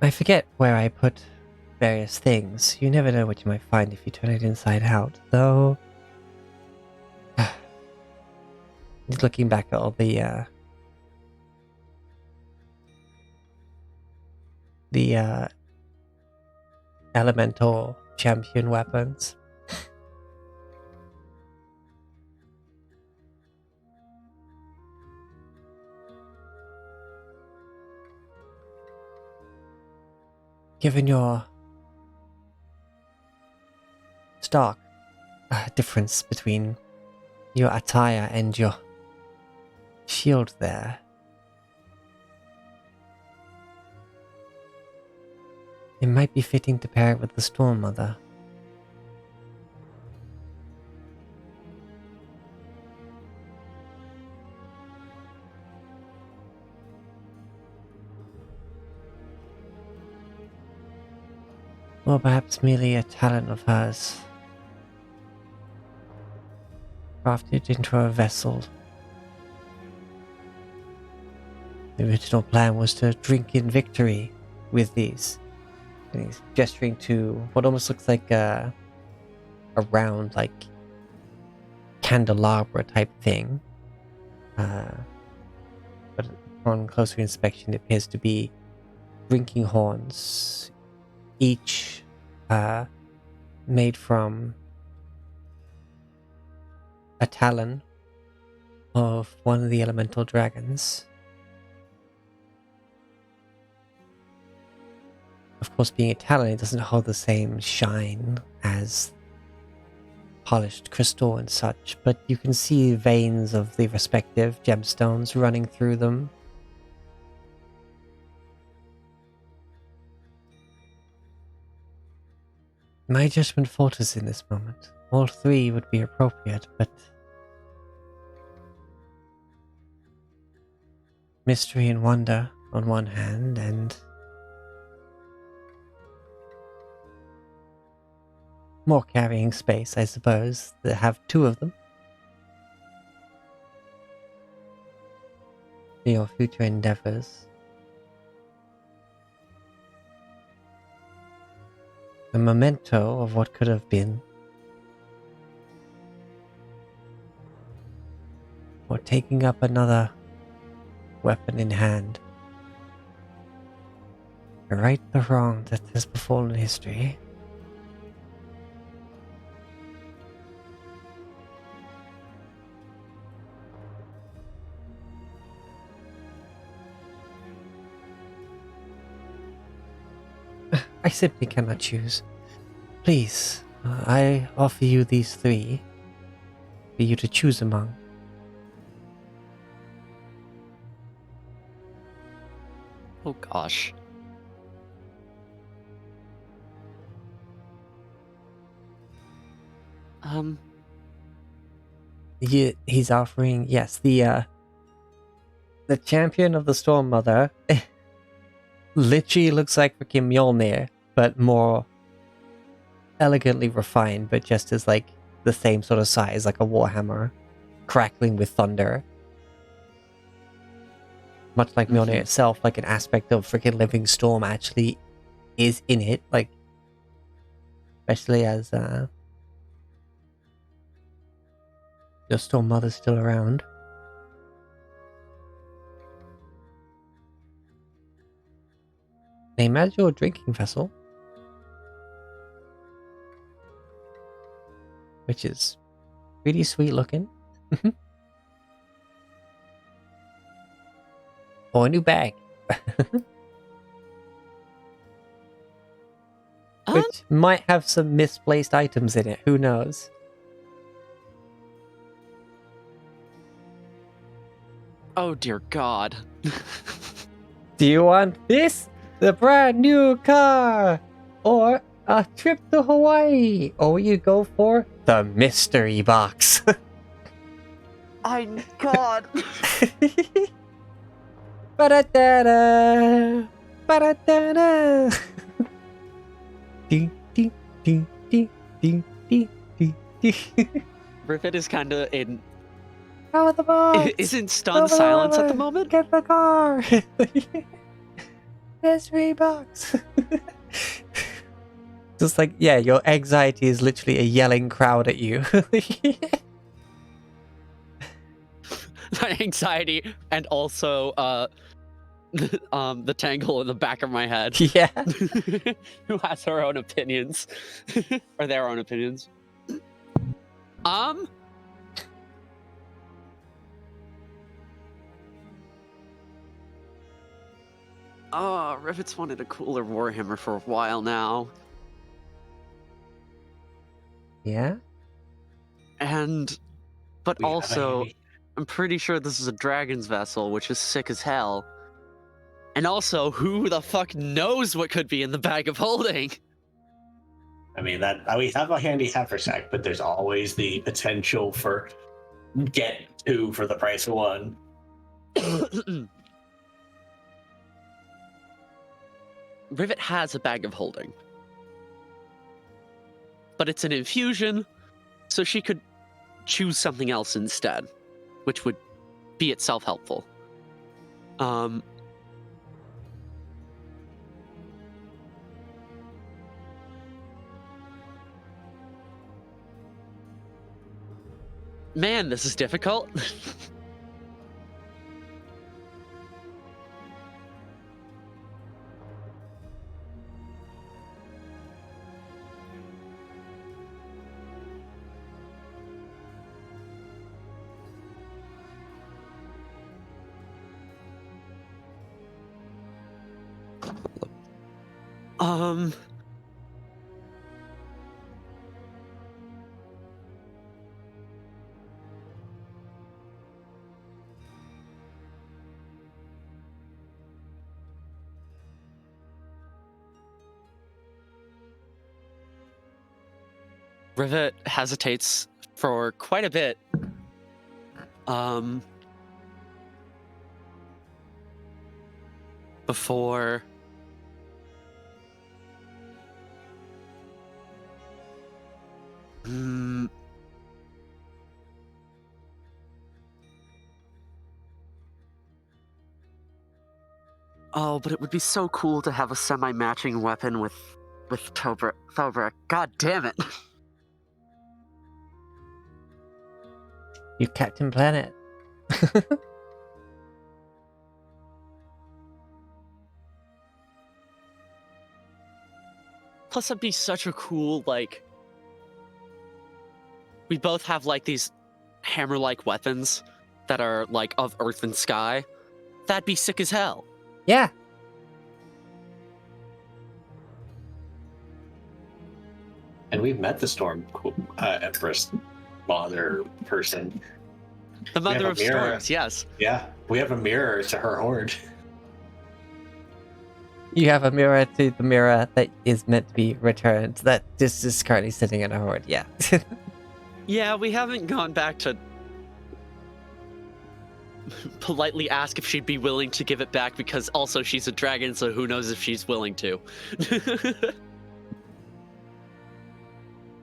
I forget where I put various things. You never know what you might find if you turn it inside out, though. Just looking back at all the elemental champion weapons. Given your stark difference between your attire and your shield there, it might be fitting to pair it with the Storm Mother. Or perhaps merely a talent of hers. Crafted into a vessel. The original plan was to drink in victory with these. And he's gesturing to what almost looks like a round, like, candelabra type thing. But upon closer inspection, it appears to be drinking horns, each made from a talon of one of the elemental dragons. Of course, being a talon, it doesn't hold the same shine as polished crystal and such, but you can see veins of the respective gemstones running through them. My judgment falters in this moment. All three would be appropriate, but mystery and wonder on one hand, and more carrying space, I suppose, to have two of them. For your future endeavors. A memento of what could have been. Or taking up another weapon in hand. To right the wrong that has befallen history. I simply cannot choose. Please, I offer you these three for you to choose among. Oh gosh. He's offering, yes, the champion of the Storm Mother literally looks like freaking Mjolnir, but more elegantly refined, but just as like the same sort of size, like a warhammer, crackling with thunder. Much like Mjolnir itself, like an aspect of freaking Living Storm actually is in it, like especially as your Storm Mother's still around. Name as your drinking vessel, which is pretty sweet looking. Or a new bag. Which might have some misplaced items in it, who knows? Oh dear God. Do you want this? The brand new car? Or a trip to Hawaii? Or you go for the mystery box? I'm God. Ba-da-da-da! Ba-da-da-da! Ding, ding, ding, ding, ding, ding, ding, ding. Rivet is kind of in. Out of the box! Isn't stunned silence at the moment? Get the car! Mystery box! Just like, yeah, your anxiety is literally a yelling crowd at you. My anxiety and also the tangle in the back of my head. Yeah. Who has her own opinions. Or their own opinions. Oh, Rivet's wanted a cooler Warhammer for a while now. Yeah? But We have a also, handy- I'm pretty sure this is a dragon's vessel, which is sick as hell. And also, who the fuck knows what could be in the bag of holding? I mean, that we have a handy haversack, but there's always the potential for get two for the price of one. Rivet has a bag of holding. but it's an infusion, so she could choose something else instead, which would be itself helpful. Man, this is difficult. Rivet hesitates for quite a bit. Before Oh, but it would be so cool to have a semi-matching weapon with Tobrak. God damn it. You Captain Planet. Plus, that'd be such a cool, like... We both have, like, these hammer-like weapons that are, like, of earth and sky. That'd be sick as hell. Yeah. And we've met the Storm Empress mother person. The We have Mother a of mirror. Storms, yes. Yeah, we have a mirror to her horde. You have a mirror to the mirror that is meant to be returned. That this is currently sitting in a horde. Yeah. Yeah, we haven't gone back to politely ask if she'd be willing to give it back, because also she's a dragon, so who knows if she's willing to.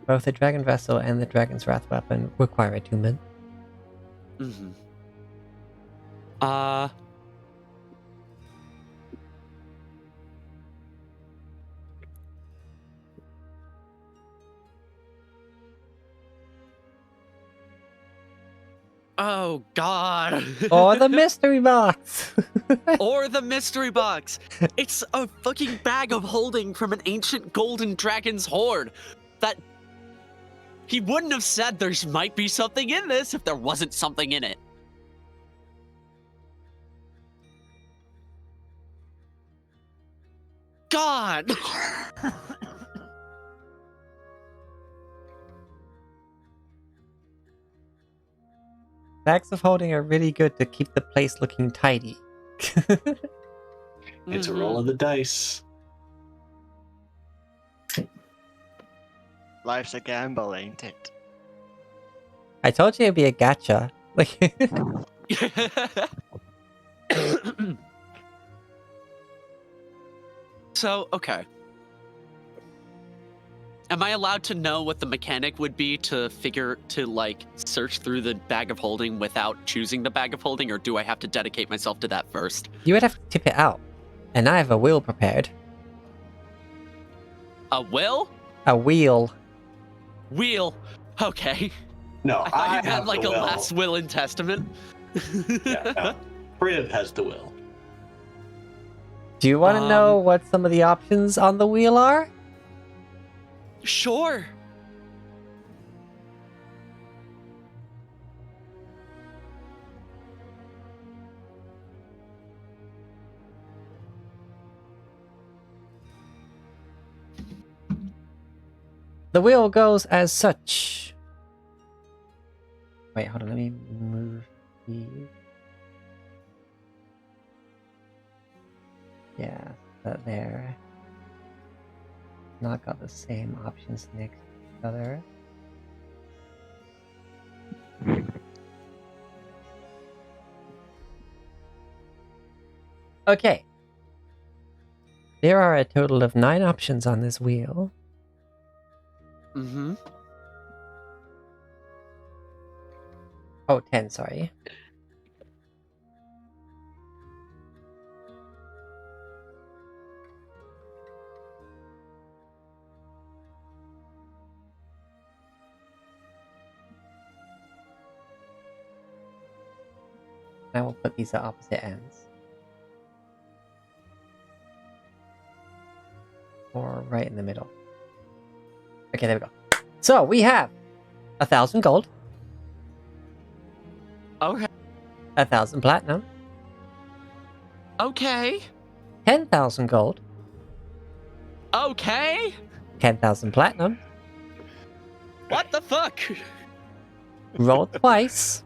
Both the Dragon Vessel and the Dragon's Wrath weapon require attunement. Mm-hmm. Oh, God. Or the mystery box! Or the mystery box. It's a fucking bag of holding from an ancient golden dragon's hoard. That... He wouldn't have said there might be something in this if there wasn't something in it. God! Bags of holding are really good to keep the place looking tidy. It's a roll of the dice. Life's a gamble, ain't it? I told you it'd be a gacha. Like, So, okay. Am I allowed to know what the mechanic would be to like, search through the bag of holding without choosing the bag of holding, or do I have to dedicate myself to that first? you would have to tip it out. And I have a wheel prepared. A will? A wheel. Wheel. Okay. No, I thought you had have like the a will. last will and testament. Yeah, no. Priv has the will. Do you want to know what some of the options on the wheel are? Sure. The wheel goes as such. Wait, hold on, let me move these. Yeah, that there. Not got the same options next to each other. Okay. There are a total of 9 options on this wheel. Mm-hmm. Oh, 10, sorry. Now we'll put these at opposite ends. Or right in the middle. Okay, there we go. So we have 1,000 gold, Okay. 1,000 platinum, Okay. 10,000 gold, Okay. 10,000 platinum, What the fuck? roll twice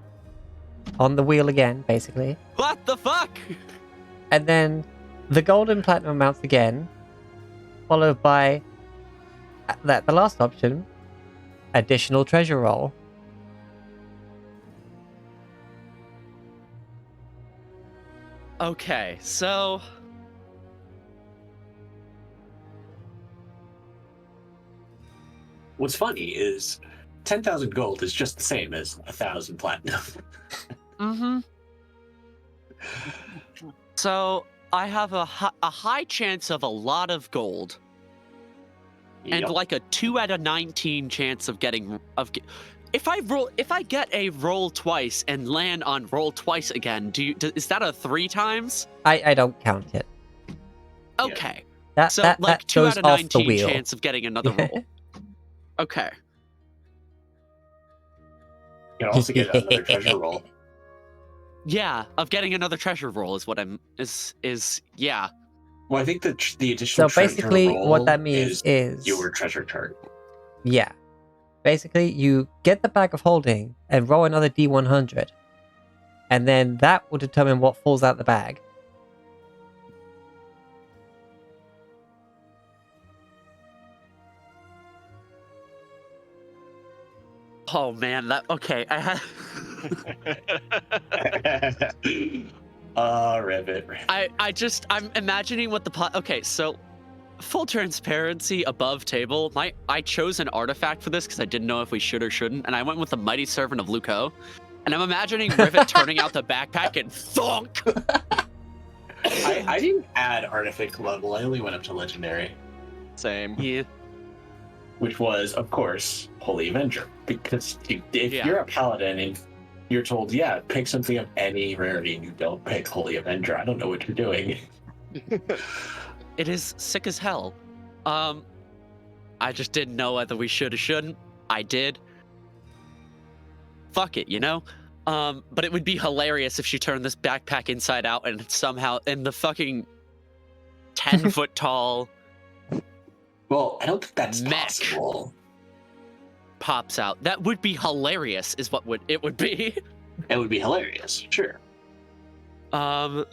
on the wheel again, basically. What the fuck? And then the gold and platinum amounts again, followed by the last option, additional treasure roll. Okay, so What's funny is 10,000 gold is just the same as 1,000 platinum. mm-hmm. So I have a high chance of a lot of gold and Yep. like a 2 out of 19 chance of getting if I get a roll twice and land on roll twice again, is that a 3 times? I don't count it. Okay. That, So that, like that 2 goes out of off the 19 wheel. chance of getting another roll. Okay. You can also get another treasure roll. Yeah, of getting another treasure roll is what yeah. Well, I think the additional So basically, treasure roll what that means is your treasure chart. Yeah. Basically, you get the bag of holding and roll another D100. And then that will determine what falls out the bag. Oh man, okay. I had Rivet. I'm imagining what the okay, so full transparency above table. I chose an artifact for this because I didn't know if we should or shouldn't, and I went with the Mighty Servant of Luco. And I'm imagining Rivet turning out the backpack and thunk. I didn't add artifact level. I only went up to legendary, Same. Yeah. which was, of course, Holy Avenger. Because if Yeah. you're a paladin and you're told, yeah, pick something of any rarity, and you don't pick Holy Avenger, I don't know what you're doing. It is sick as hell. I just didn't know whether we should or shouldn't. I did. Fuck it, you know? But it would be hilarious if she turned this backpack inside out and somehow in the fucking 10-foot tall Well, I don't think that's Mech. possible. pops out. That would be hilarious, is what it would be. It would be hilarious, sure. Turn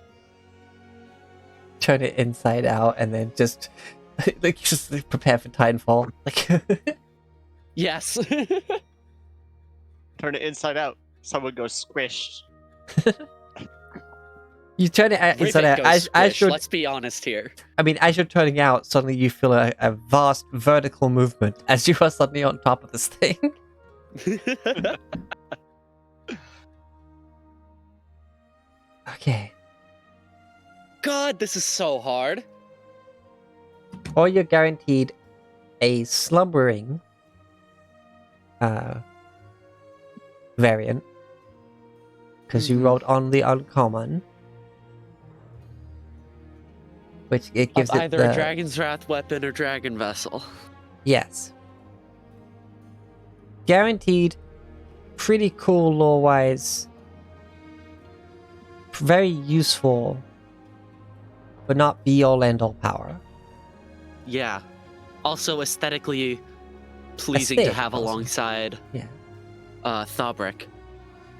it inside out and then just prepare for Titanfall. Yes. Turn it inside out. Someone goes squish. You turn it inside Rivet out. goes As squish, you're, let's be honest here. I mean, as you're turning out, suddenly you feel a vast vertical movement as you are suddenly on top of this thing. Okay. God, this is so hard. Or you're guaranteed a slumbering variant. Because you Mhm. rolled on the uncommon. Which it gives Of it either the... a Dragon's Wrath weapon or Dragon Vessel. Yes. Guaranteed pretty cool lore-wise. Very useful. But not be-all end-all power. Yeah. Also aesthetically pleasing to Aesthetic have also. alongside Yeah. Thabric.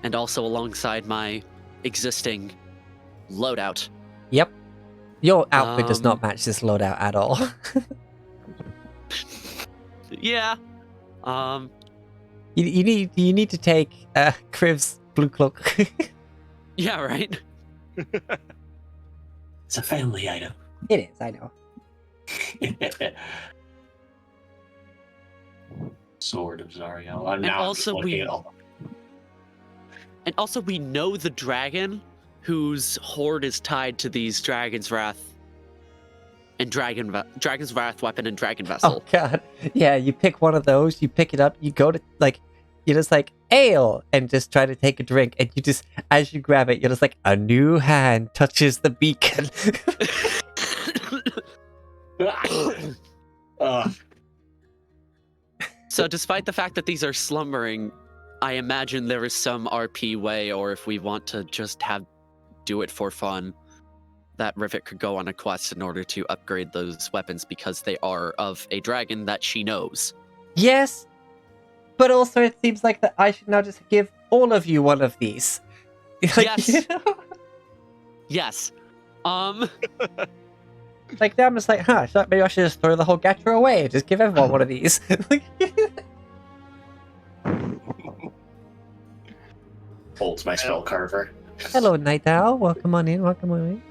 And also alongside my existing loadout. Yep. Your outfit does Um, not match this loadout at all. Yeah. you need to take Kriv's blue cloak. Yeah, right? It's a family item. It is, I know. Sword of Zariel. I'm And now also just looking we- at all. And also, we know the dragon whose horde is tied to these Dragon's Wrath and Dragon's Wrath weapon and Dragon Vessel. Oh god. Yeah, you pick one of those, you pick it up, you go to like you're just like ale and just try to take a drink and you just as you grab it, you're just like a new hand touches the beacon. So despite the fact that these are slumbering, I imagine there is some RP way, or if we want to just do it for fun, that Rivet could go on a quest in order to upgrade those weapons because they are of a dragon that she knows. Yes. But also it seems like that I should now just give all of you one of these. Yes. You know? Yes. Like now I'm just like, huh, so maybe I should just throw the whole gacha away and just give everyone one of these. Holds my spell carver. Hello, Night Owl. Welcome on in. Welcome on in.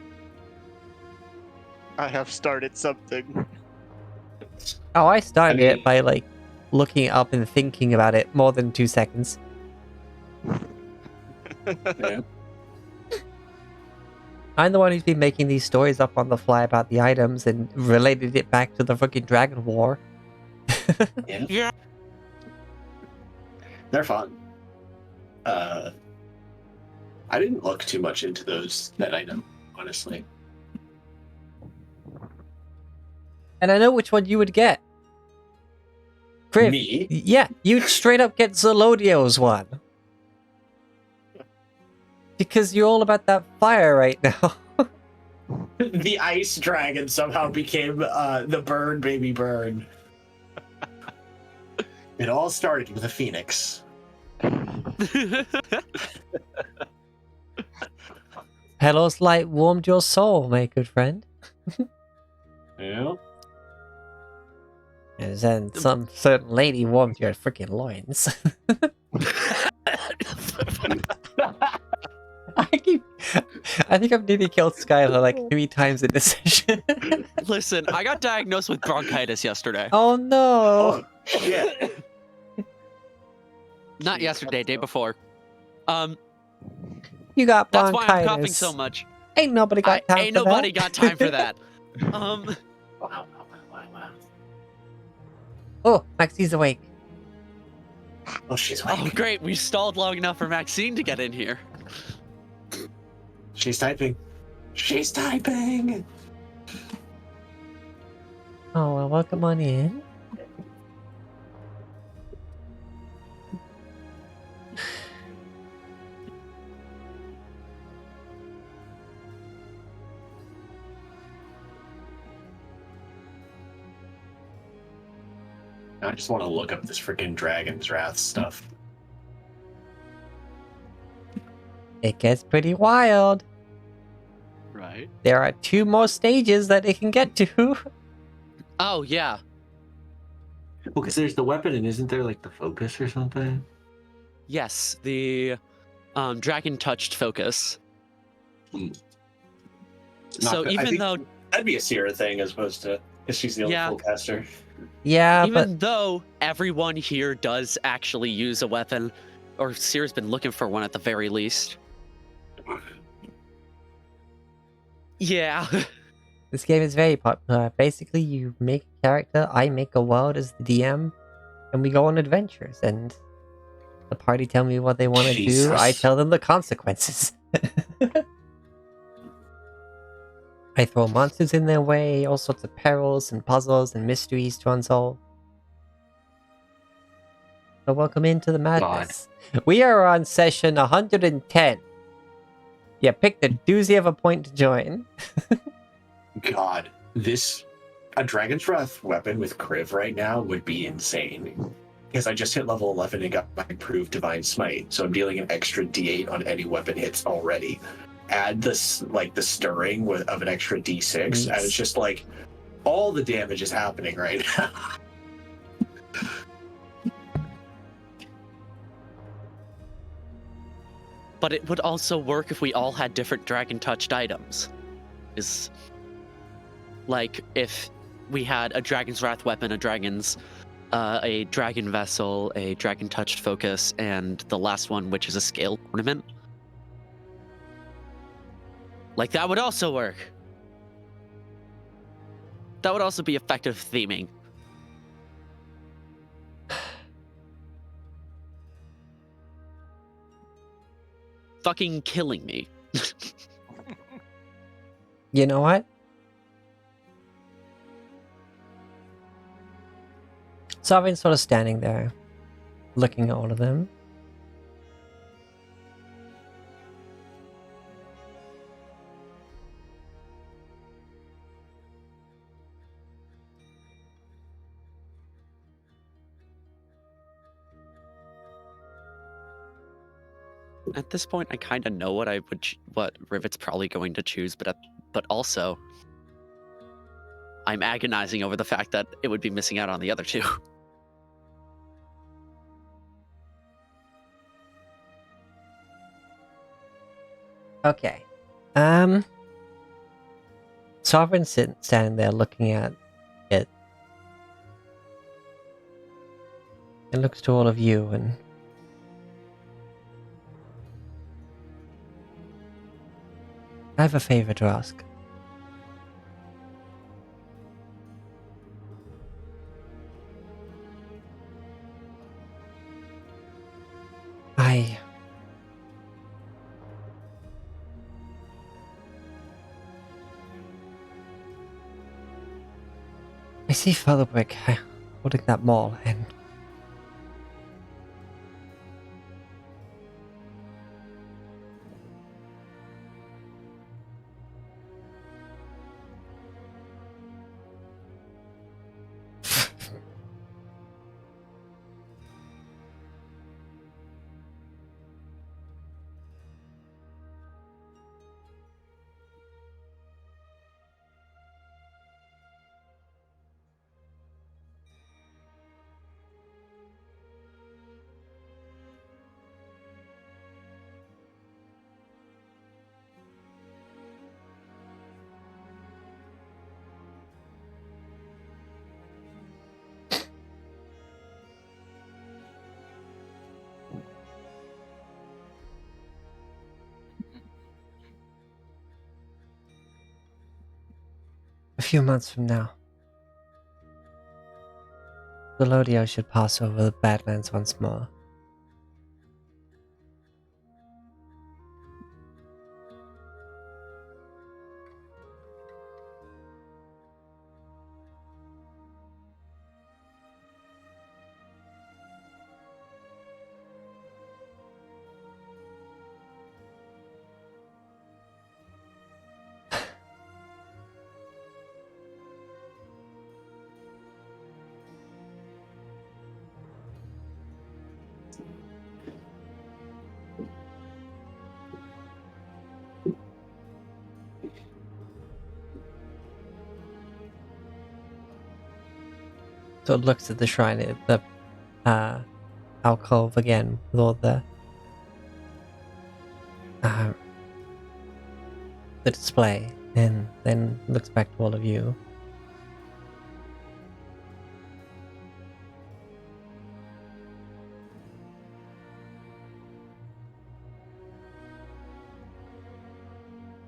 I have started something. Oh, I started I mean- it by like looking it up and thinking about it more than 2 seconds. Yeah. I'm the one who's been making these stories up on the fly about the items and related it back to the fucking Dragon War. Yeah. Yeah. They're fun. I didn't look too much into those that I know, honestly. And I know which one you would get. Kriv, Me? yeah, you'd straight up get Zelodio's one. Because you're all about that fire right now. The ice dragon somehow became the burn baby burn. It all started with a phoenix. Hello's light warmed your soul, my good friend. Yeah. And then some certain lady warmed your freaking loins. I think I've nearly killed Skylar like 3 times in this session. Listen, I got diagnosed with bronchitis yesterday. Oh no! Oh, shit. Not yesterday, day before. You got That's bronchitis. why I'm coughing so much. Ain't nobody got time Ain't for nobody that. got time for that. Wow. Oh, Maxine's awake. Oh, she's awake. Oh, great. We stalled long enough for Maxine to get in here. She's typing. She's typing. Oh, well, welcome on in. I just want to look up this freaking Dragon's Wrath stuff. It gets pretty wild. Right. There are 2 more stages that it can get to. Oh, yeah. Well, because there's the weapon, and isn't there like the focus or something? Yes, the dragon touched focus. So I even think though that'd be a Sierra thing as opposed to because she's the only Yeah. full caster. Yeah, even though everyone here does actually use a weapon, or Seer's been looking for one at the very least. Yeah. but this game is very popular. Basically, you make a character, I make a world as the DM, and we go on adventures, and the party tell me what they want to do, I Jesus. tell them the consequences. I throw monsters in their way, all sorts of perils and puzzles and mysteries to unsolve. So welcome into the madness. We are on session 110. Yeah, pick the doozy of a point to join. God, a Dragon's Wrath weapon with Kriv right now would be insane. Because I just hit level 11 and got my improved Divine Smite, so I'm dealing an extra D8 on any weapon hits already. Add this, like the stirring of an extra D6, and Yes. it's just like all the damage is happening right now. But it would also work if we all had different dragon touched items. Is like if we had a dragon's wrath weapon, a dragon's a dragon vessel, a dragon touched focus, and the last one, which is a scale ornament. Like, that would also work. That would also be effective theming. Fucking killing me. You know what? So I've been sort of standing there, looking at all of them. At this point, I kind of know what what Rivet's probably going to choose, but also, I'm agonizing over the fact that it would be missing out on the other two. Okay. So I've been standing there looking at it. It looks to all of you and I have a favor to ask. I see Father Brick holding that maul and a few months from now, the Lodio should pass over the Badlands once more. So it looks at the shrine, the alcove again with all the display, and then looks back to all of you.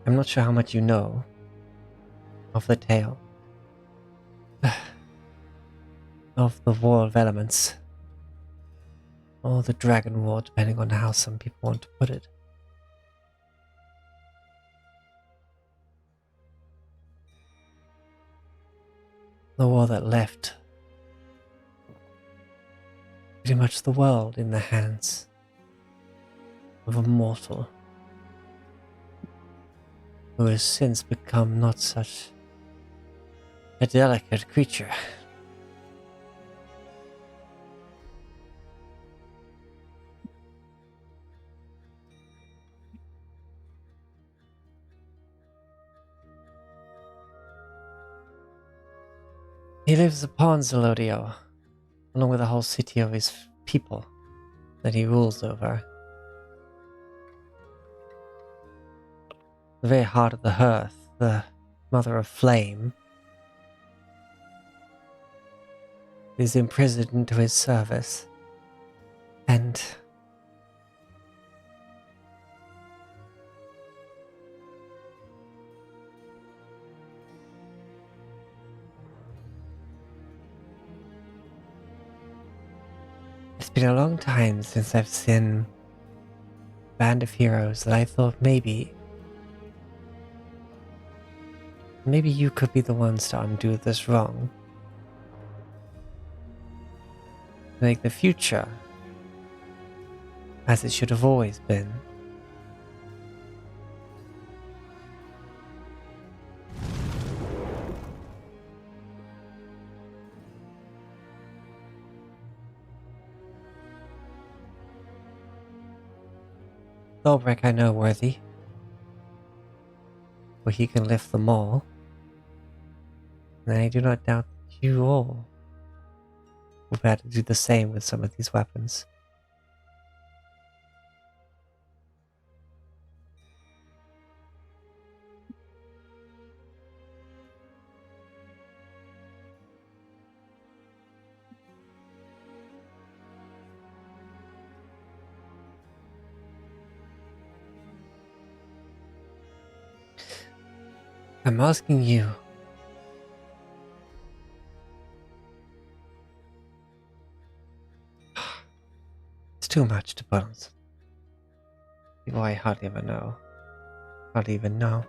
I'm not sure how much you know of the tale of the War of Elements, or the Dragon War, depending on how some people want to put it. The war that left pretty much the world in the hands of a mortal who has since become not such a delicate creature. He lives upon Zelodio, along with the whole city of his people that he rules over. The very heart of the hearth, the mother of flame. is imprisoned to his service. And it's been a long time since I've seen a band of heroes that I thought maybe you could be the ones to undo this wrong. Make the future as it should have always been. Thorbrek I know worthy, for he can lift them all, and I do not doubt that you all will be able to do the same with some of these weapons. I'm asking you. It's too much to balance. People I hardly ever know. Hardly even know.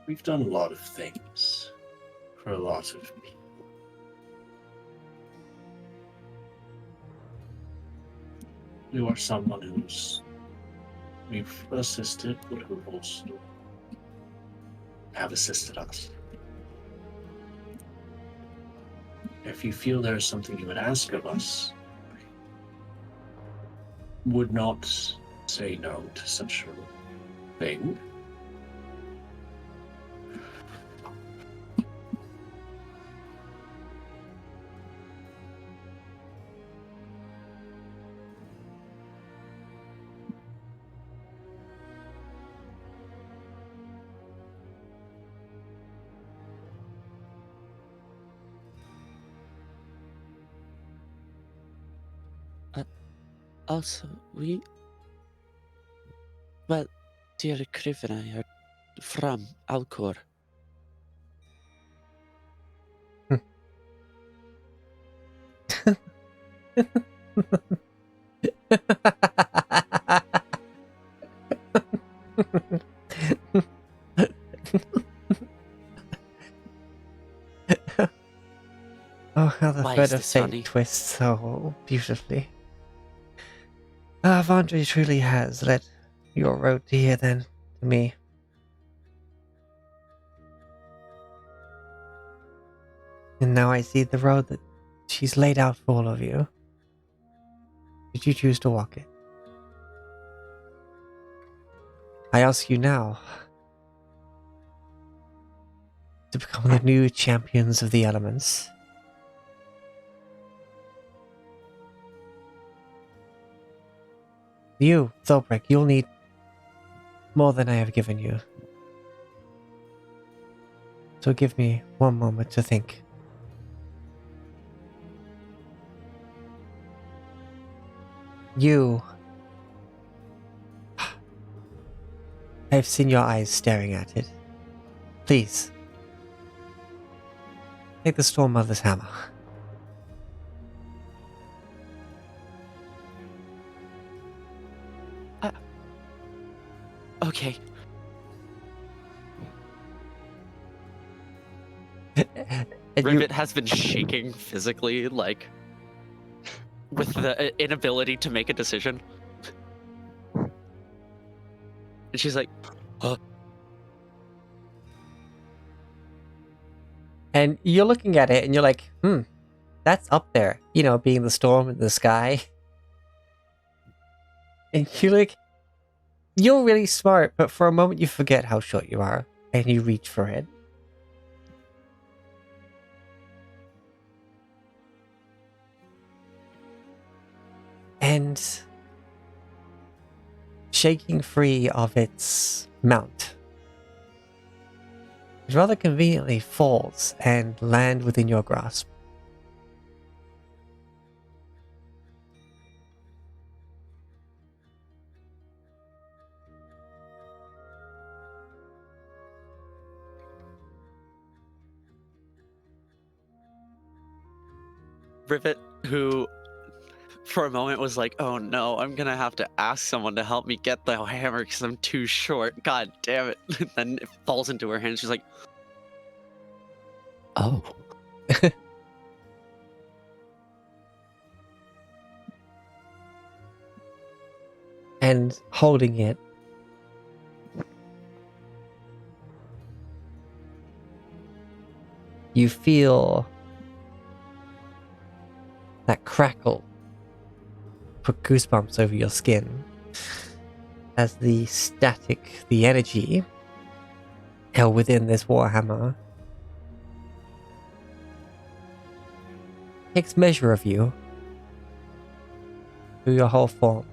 We've done a lot of things for a lot of people. You are someone we've assisted, but who also have assisted us. If you feel there is something you would ask of us, would not say no to such a thing. Also, well, dear Criven, I are from Alcor. Oh, how the Why thread is of this fate funny? twists so beautifully. Ah, Vondre truly has led your road to here then, to me. And now I see the road that she's laid out for all of you. Did you choose to walk it? I ask you now to become the new champions of the elements. You, Thorbrek, you'll need more than I have given you. So give me one moment to think. You... I've seen your eyes staring at it. Please. Take the Storm Mother's hammer. Okay. And Rivet has been shaking physically, like, with the inability to make a decision. And she's like, And you're looking at it and you're like, that's up there. You know, being the storm in the sky. And you're like, You're really smart, but for a moment you forget how short you are, and you reach for it. And shaking free of its mount, it rather conveniently falls and land within your grasp. Rivet, who for a moment was like, oh no, I'm gonna have to ask someone to help me get the hammer because I'm too short. God damn it. And then it falls into her hand. She's like, oh. And holding it, you feel that crackle put goosebumps over your skin as the static, the energy held within this warhammer takes measure of you through your whole form.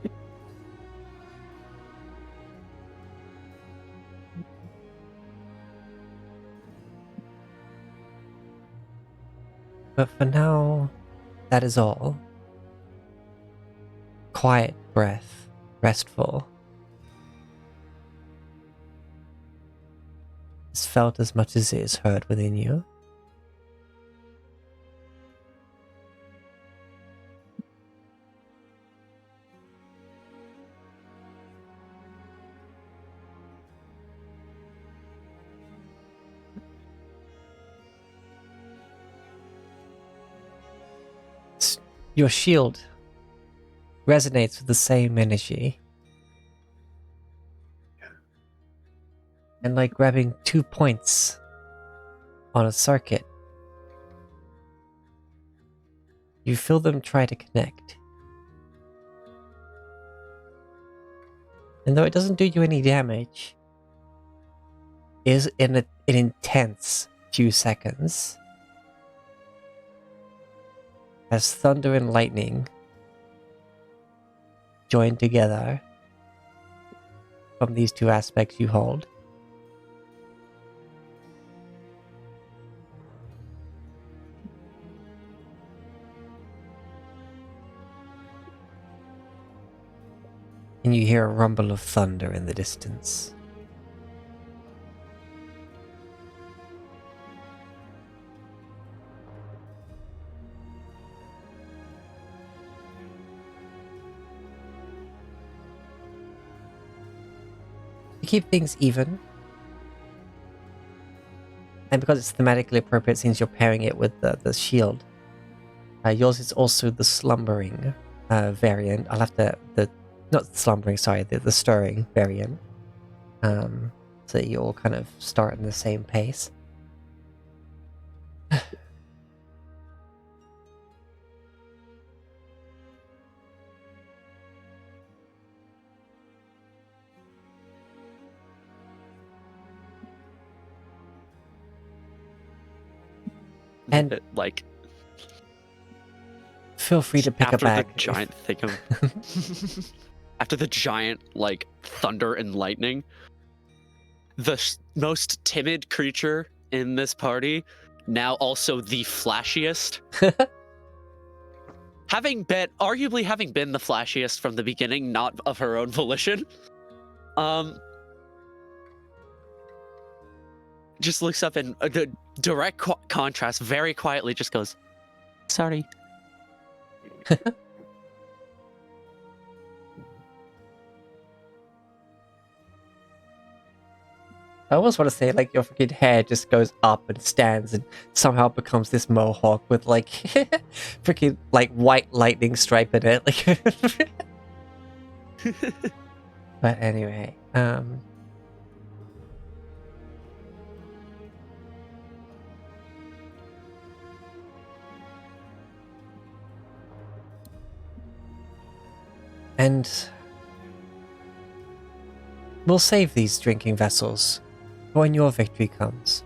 But for now, that is all. Quiet breath, restful. It's felt as much as it is heard within you. Your shield resonates with the same energy. And like grabbing 2 points on a circuit, you feel them try to connect. And though it doesn't do you any damage, it is in an intense few seconds. As thunder and lightning join together from these two aspects you hold. And you hear a rumble of thunder in the distance. To keep things even, and because it's thematically appropriate since you're pairing it with the shield, yours is also the slumbering variant. I'll have not slumbering, sorry, the stirring variant. So you all kind of start in the same pace. And Rivet, like, feel free to pick a after bag. the giant thing of after the giant like thunder and lightning, the most timid creature in this party, now also the flashiest, arguably having been the flashiest from the beginning, not of her own volition, just looks up and the direct contrast, very quietly, just goes, "Sorry." I almost want to say, like, your freaking hair just goes up and stands and somehow becomes this mohawk with, like, freaking, like, white lightning stripe in it. Like, but anyway, and We'll save these drinking vessels for when your victory comes.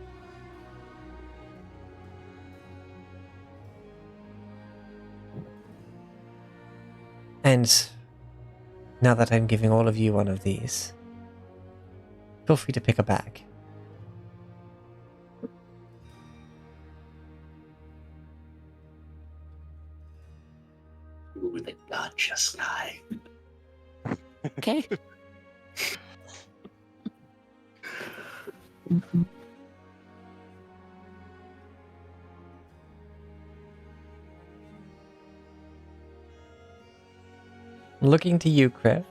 And now that I'm giving all of you one of these, feel free to pick a bag. Ooh, the gotcha sky. Okay. Looking to you, Criff.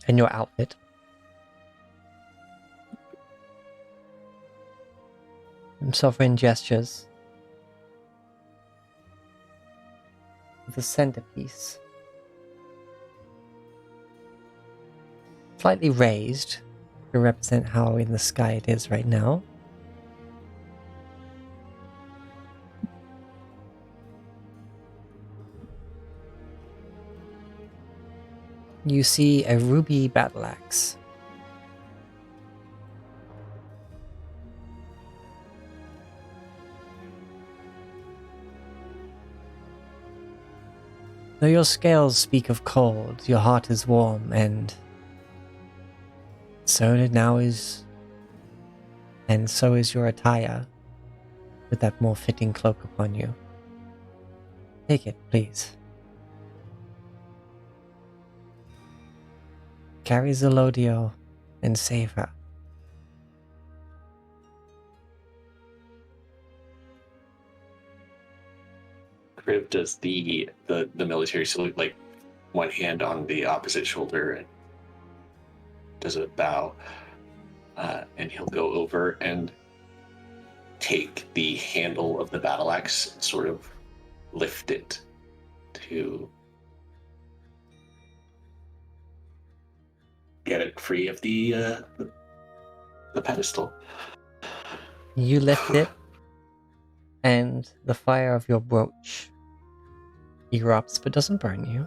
And your outfit. Some sovereign gestures. The centerpiece. Slightly raised to represent how in the sky it is right now. You see a ruby battle axe. Though your scales speak of cold, your heart is warm, and so is your attire, with that more fitting cloak upon you. Take it, please. Carry Zelodio and save her. Kriv does the military salute, like one hand on the opposite shoulder, and does a bow, and he'll go over and take the handle of the battle axe and sort of lift it to get it free of the pedestal. You lift it, and the fire of your brooch erupts but doesn't burn you.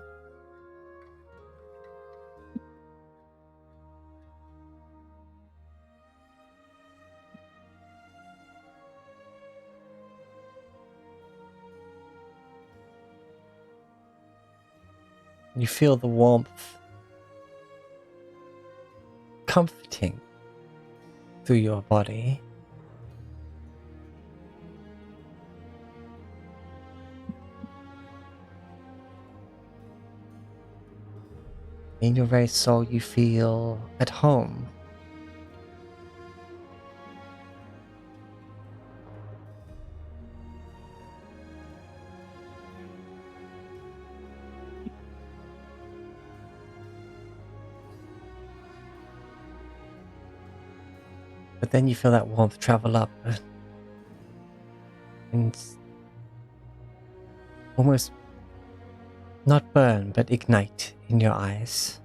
You feel the warmth comforting through your body. In your very soul, you feel at home. But then you feel that warmth travel up and almost not burn, but ignite in your eyes.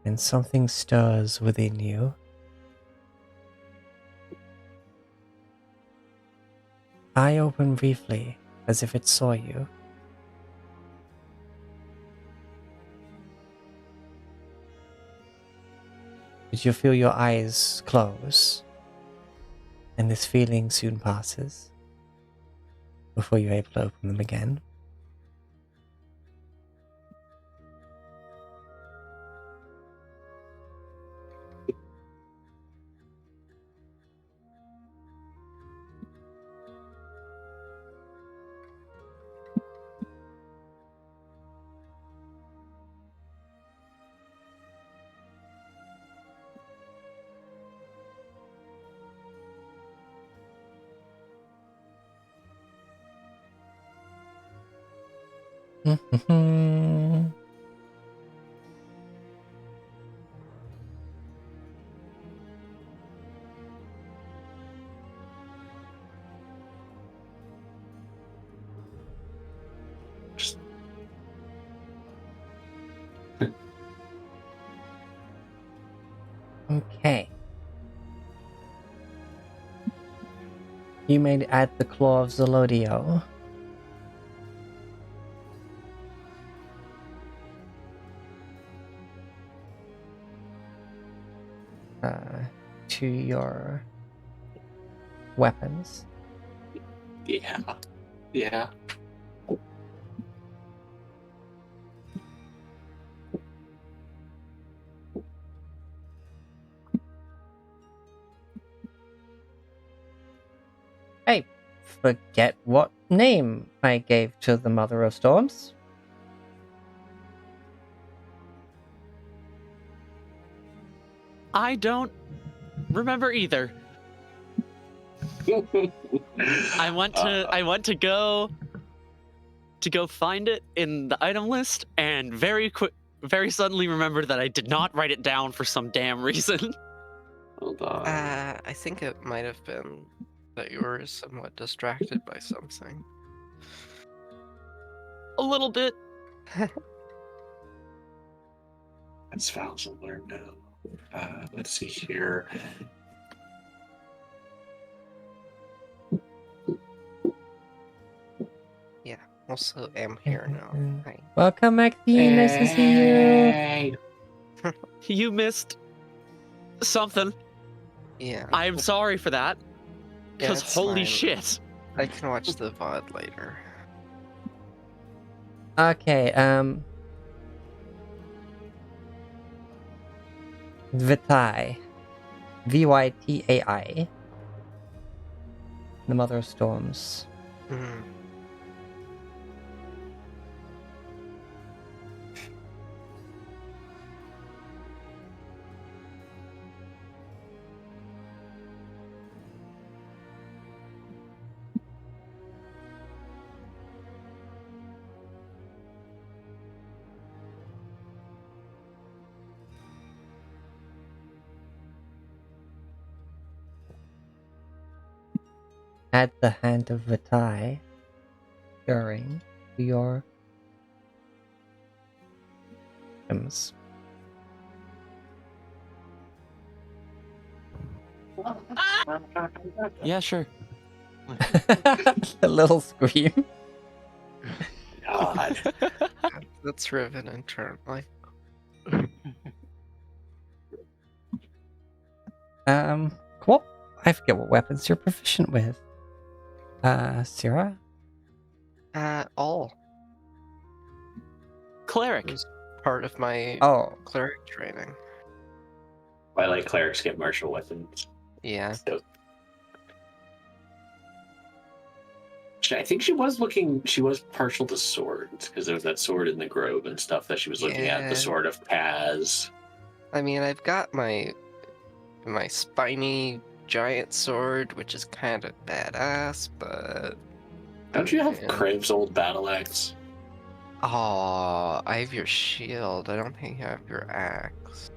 And something stirs within you. Eye open briefly, as if it saw you. But you feel your eyes close, and this feeling soon passes before you're able to open them again. Just Okay. You made it at the Claw of Zelodio. To your weapons. yeah, yeah. I forget what name I gave to the Mother of Storms. I don't remember either. I want to go find it in the item list, and very suddenly remembered that I did not write it down for some damn reason. Hold on. I think it might have been that you were somewhat distracted by something. A little bit. That's Val's alert now. Let's see here. Also, am here now. Hi. Welcome, Maxine. Nice to see you. Hey! You missed something. Yeah. I'm sorry for that. Yeah, Because it's holy fine. shit. I can watch the VOD later. Okay, Vitai. Vytai. The Mother of Storms. Mm. Add the hand of Vitai during your items. Yeah, sure. A little scream. God. That's Riven internally. Cool. I forget what weapons you're proficient with. Syrah? All. Cleric. It was part of my Oh, cleric training. Twilight clerics get martial weapons. Yeah. So. I think she was partial to swords, because there was that sword in the grove and stuff that she was looking at, the Yeah. sword of Paz. I mean, I've got my spiny giant sword, which is kind of badass, but Don't you have Yeah. Kriv's old battle axe? oh, I have your shield. I don't think you have your axe.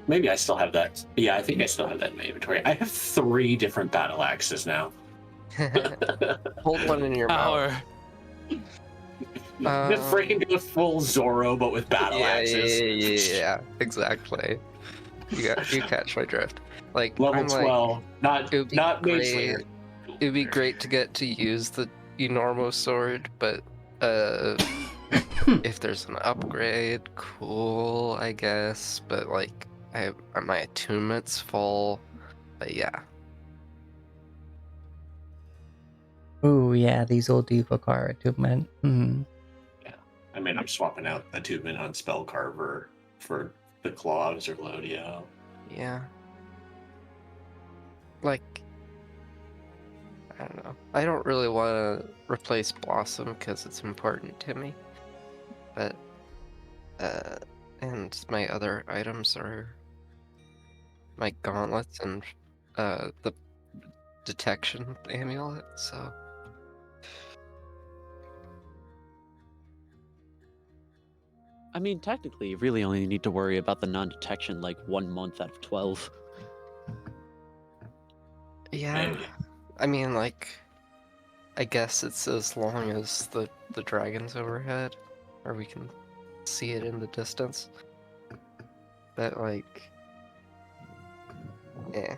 Maybe I still have that. Yeah, I think I still have that in my inventory. I have 3 different battle axes now. Hold one in your mouth. Power. The freaking go full Zorro, but with battle axes. Yeah, exactly. You catch my drift. Like Level I'm 12. it would be not Mage great. Slayer. It would be great to get to use the Enormo sword, but if there's an upgrade, cool, I guess. But like, my attunement's full. But yeah, ooh, yeah, these all do require attunement. I mean, I'm swapping out attunement on Spellcarver for the Claws or Lodio. yeah. Like, I don't know. I don't really want to replace Blossom because it's important to me. But, and my other items are my gauntlets and the detection amulet. So I mean, technically, you really only need to worry about the non-detection like 1 month out of 12. yeah, Maybe. I mean, like, I guess it's as long as the dragon's overhead, or we can see it in the distance. But like, yeah.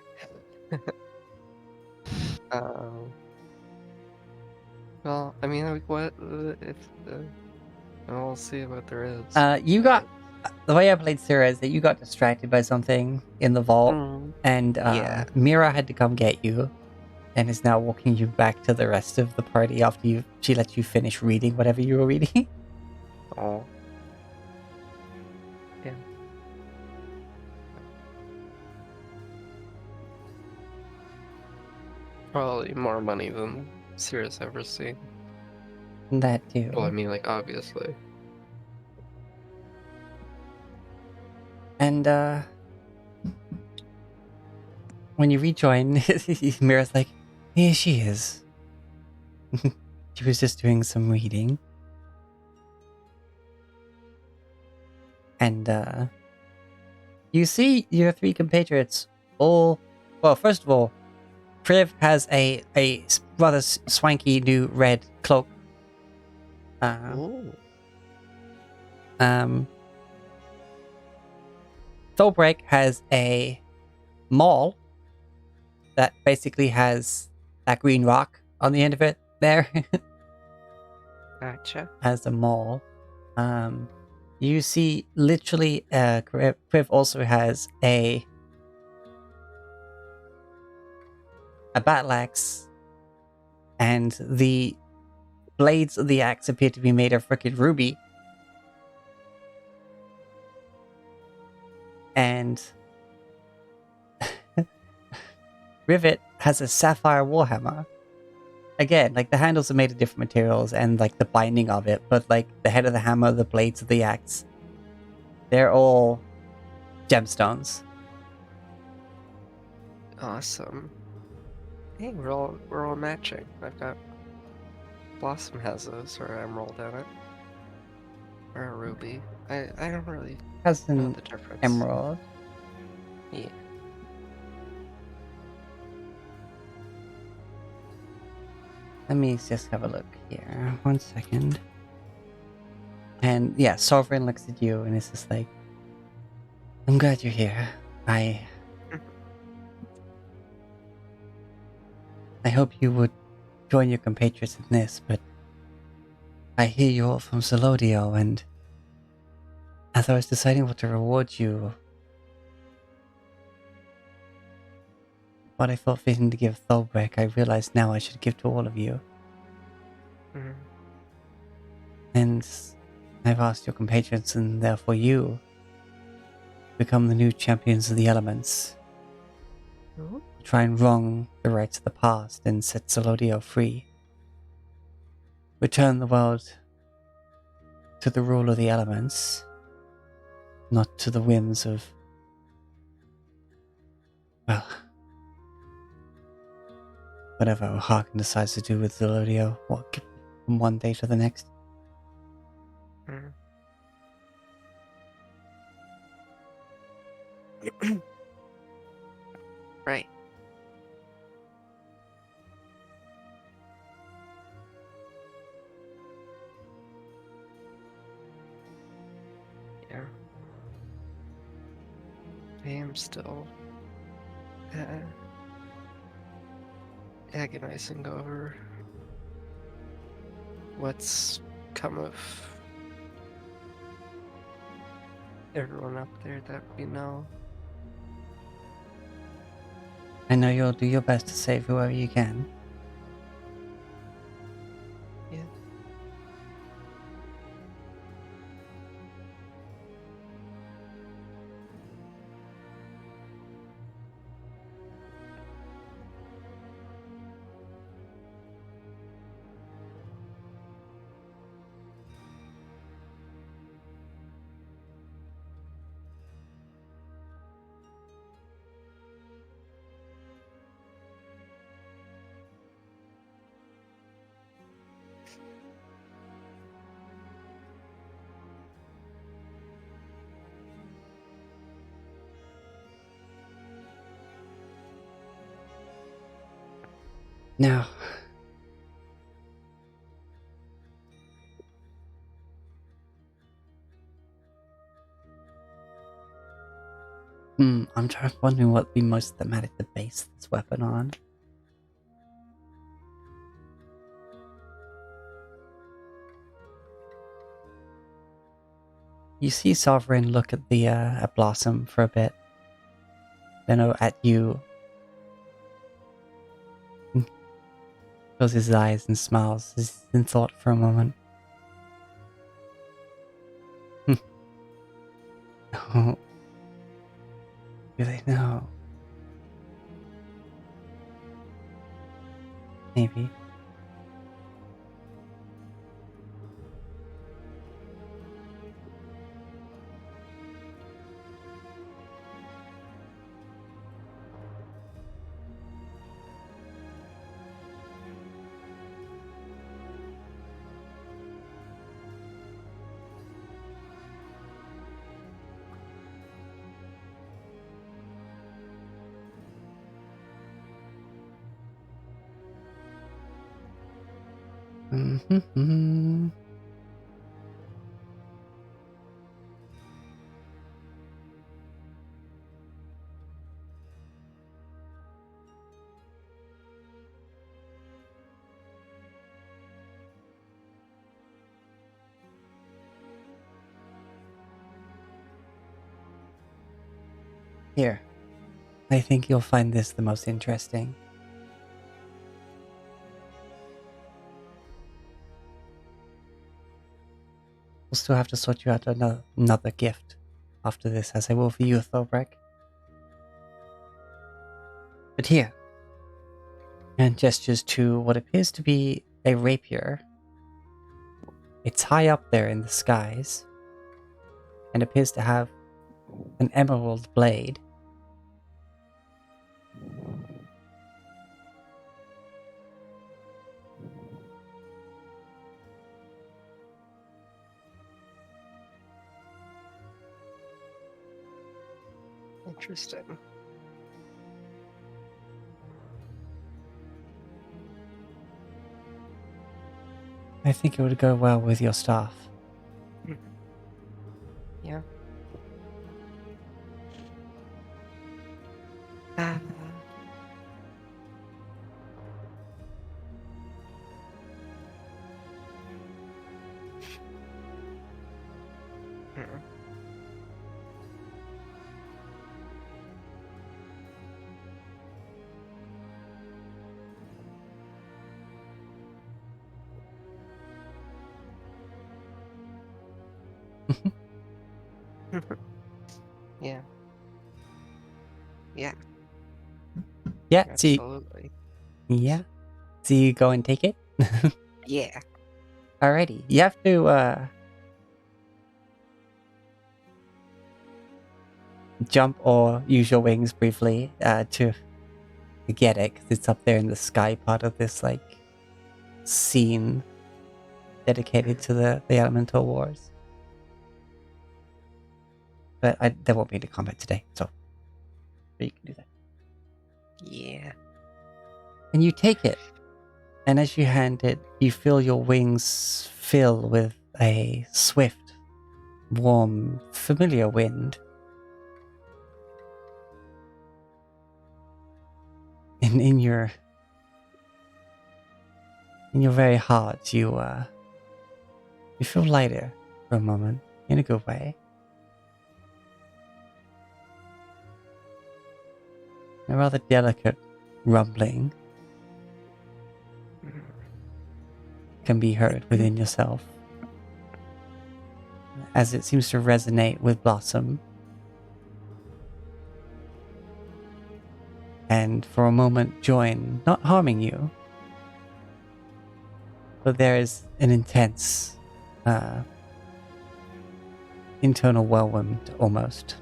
um. Well, I mean, like, what if? We'll see what there is. You got the way I played Sarah is that you got distracted by something in the vault, and Yeah. Mira had to come get you, and is now walking you back to the rest of the party after she let you finish reading whatever you were reading. Oh. Yeah. Probably more money than Sirius ever seen. That too. Well, I mean, like, obviously. And when you rejoin, Mira's like, here she is. She was just doing some reading. And you see your three compatriots all... Well, first of all, Priv has a rather swanky new red cloak. Thorbrek has a maul that basically has that green rock on the end of it there. Gotcha. As a maul. You see literally Priv also has a battle axe, and the blades of the axe appear to be made of frickin' ruby. And Rivet has a sapphire warhammer. Again, like the handles are made of different materials and like the binding of it, but like the head of the hammer, the blades of the axe, they're all gemstones. Awesome. Hey, we're all matching. I've got Blossom has those, or emerald in it, or a ruby. I don't really Has know an the difference. emerald. Yeah. Let me just have a look here. 1 second. And yeah, Sovereign looks at you and is just like, I'm glad you're here. I hope you would join your compatriots in this, but I hear you're all from Zelodio, and as I was deciding what to reward you, what I thought fitting to give Thorbrek, I realized now I should give to all of you. Mhm. And I've asked your compatriots, and therefore you, become the new champions of the elements. Oh. Try and wrong the rights of the past and set Zelodio free. Return the world to the rule of the elements, not to the whims of, well, whatever Harkin decides to do with Zelodio from one day to the next. Mhm. Right. Yeah. I am still agonizing over what's come of everyone up there that we know. I know you'll do your best to save whoever you can. Yeah. Now, I'm wondering what would be most thematic to base this weapon on. You see Sovereign look at the at Blossom for a bit, then at you. Closes his eyes and smiles, is in thought for a moment. Oh, do they know? Maybe. Mm-hmm. Here, I think you'll find this the most interesting. We'll still have to sort you out another gift after this, as I will for you, Thorbrek. But here, and gestures to what appears to be a rapier. It's high up there in the skies, and appears to have an emerald blade. Interesting. I think it would go well with your staff. Yeah. Uh, mm. Yeah. Yeah, Yeah, absolutely. so you go and take it? Yeah. Alrighty, you have to jump or use your wings briefly to get it, because it's up there in the sky part of this like scene dedicated to the Elemental Wars. But there won't be any combat today, so you can do that. Yeah. And you take it, and as you hand it, you feel your wings fill with a swift, warm, familiar wind. And in your very heart, you feel lighter for a moment, in a good way. A rather delicate rumbling can be heard within yourself, as it seems to resonate with Blossom. And for a moment join, not harming you, but there is an intense internal whirlwind almost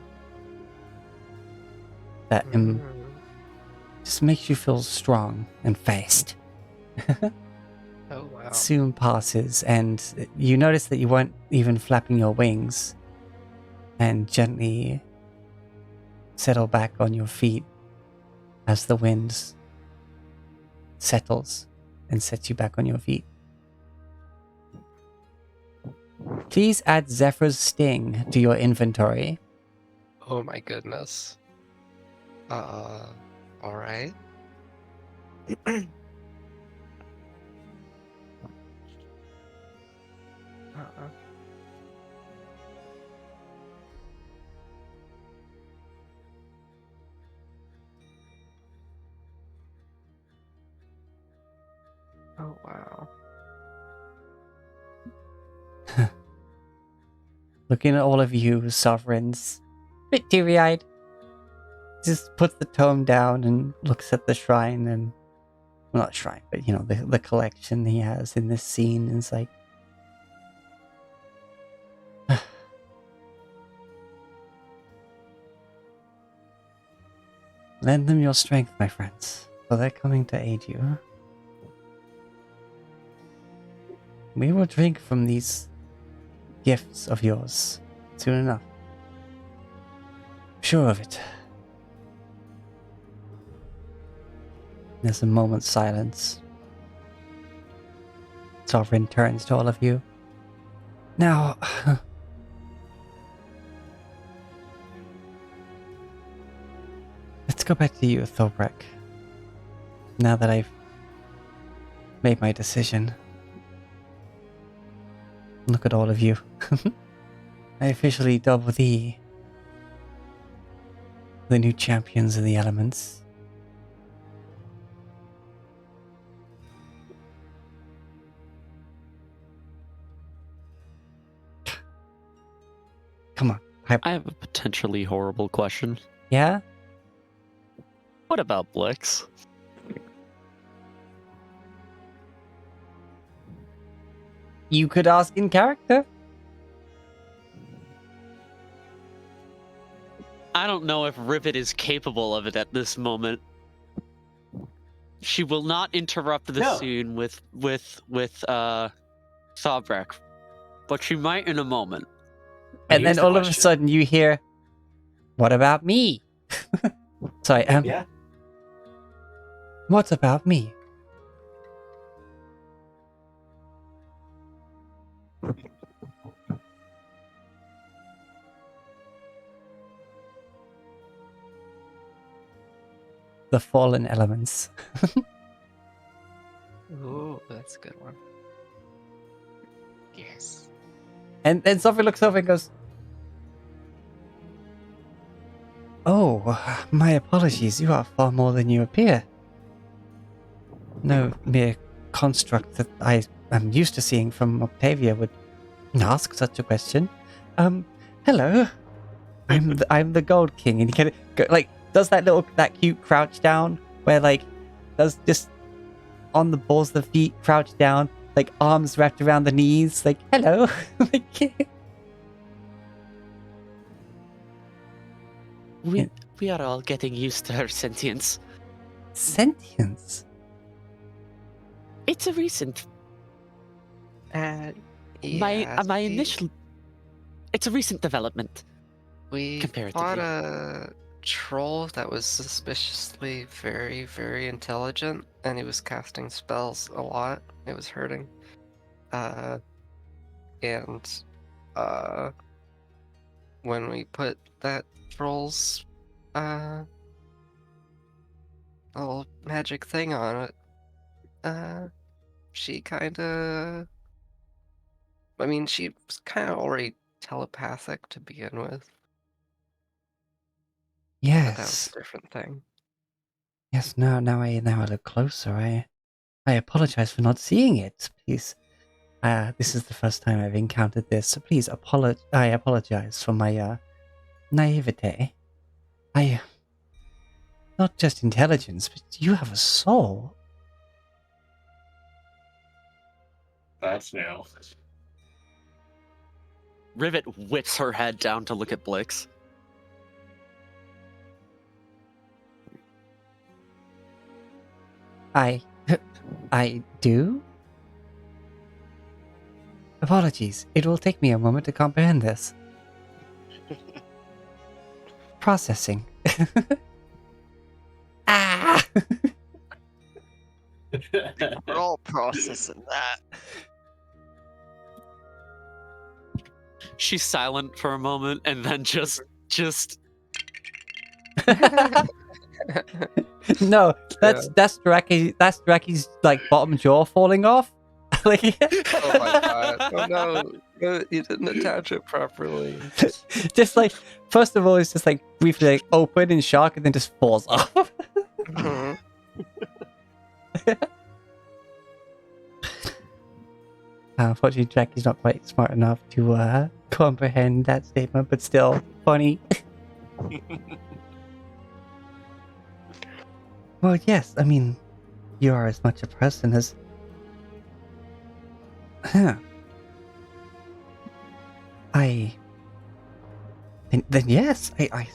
that just makes you feel strong and fast. Oh, wow. Soon passes, and you notice that you weren't even flapping your wings, and gently settle back on your feet as the wind settles and sets you back on your feet. Please add Zephyr's Sting to your inventory. Oh my goodness. Alright. Uh-uh. Oh, wow. Looking at all of you, sovereigns, a bit teary-eyed. Just puts the tome down and looks at the shrine and, well, not shrine, but you know, the collection he has in this scene, and it's like, lend them your strength, my friends, for they're coming to aid you. We will drink from these gifts of yours soon enough. Sure of it. There's a moment's silence. Sovereign turns to all of you. Now, let's go back to you, Thorbrek. Now that I've made my decision. Look at all of you. I officially double the new champions of the elements. Come on. I have a potentially horrible question. Yeah? What about Blix? You could ask in character. I don't know if Rivet is capable of it at this moment. She will not interrupt the No. scene with Thobrek, but she might in a moment. And Here's then the all of a question. sudden you hear, what about me? Sorry, Yeah. what about me? The fallen elements. Ooh, that's a good one. Yes. And then Sophie looks over and goes, oh, my apologies, you are far more than you appear. No mere construct that I am used to seeing from Octavia would ask such a question. Hello. I'm the Gold King, and he kind of like does that cute crouch down where like does just on the balls of the feet crouch down, like arms wrapped around the knees, like hello. Like, We are all getting used to her sentience. sentience. It's a recent. Yeah, My initial. It's a recent development. We comparatively. fought a troll that was suspiciously very, very intelligent, and he was casting spells a lot. It was hurting. When we put that troll's little magic thing on it, she kinda. I mean, she was kind of already telepathic to begin with, but that was Yes. a different thing. Yes, now I look closer. I apologize for not seeing it. Please, this is the first time I've encountered this, so please I apologize for my naivete. Not just intelligence, but you have a soul. That's new. Rivet whips her head down to look at Blix. I do? Apologies. It will take me a moment to comprehend this. Processing. Ah! We're all processing that. She's silent for a moment and then just No, that's Draki's like bottom jaw falling off. Like, Oh my god. Oh no. No, you didn't attach it properly. just like first of all, it's just like briefly like open in shock and then just falls off. Mhm. Unfortunately, Draki's not quite smart enough to comprehend that statement, but still funny. Well, yes, I mean, you are as much a person as. Huh. Then yes, I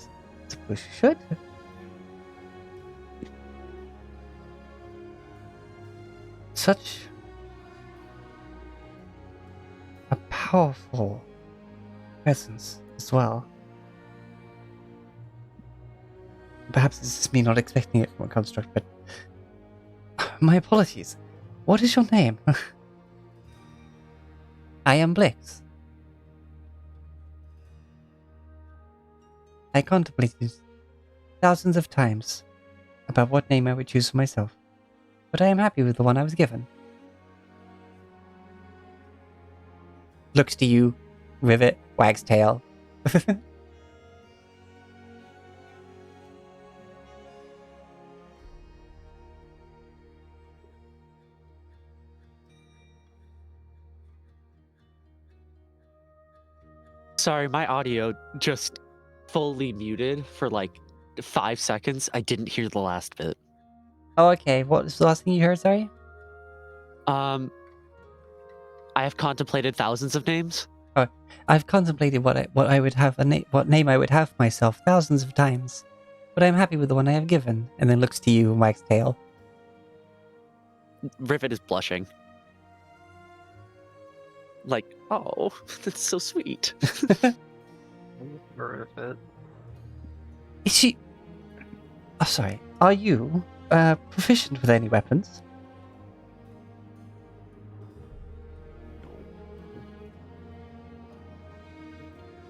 suppose you should. Such a powerful presence as well. Perhaps this is me not expecting it from a construct, but my apologies. What is your name? I am Blix. I contemplated thousands of times about what name I would choose for myself, but I am happy with the one I was given. Looks to you, Rivet, wags tail. Sorry, my audio just fully muted for like 5 seconds. I didn't hear the last bit. Oh, okay. What was the last thing you heard? Sorry. I have contemplated thousands of names. I've contemplated what I would have what name I would have myself thousands of times, but I'm happy with the one I have given. And then looks to you and wags tail. Rivet is blushing. Like, oh, that's so sweet. Rivet. Is she? Oh, sorry. Are you proficient with any weapons?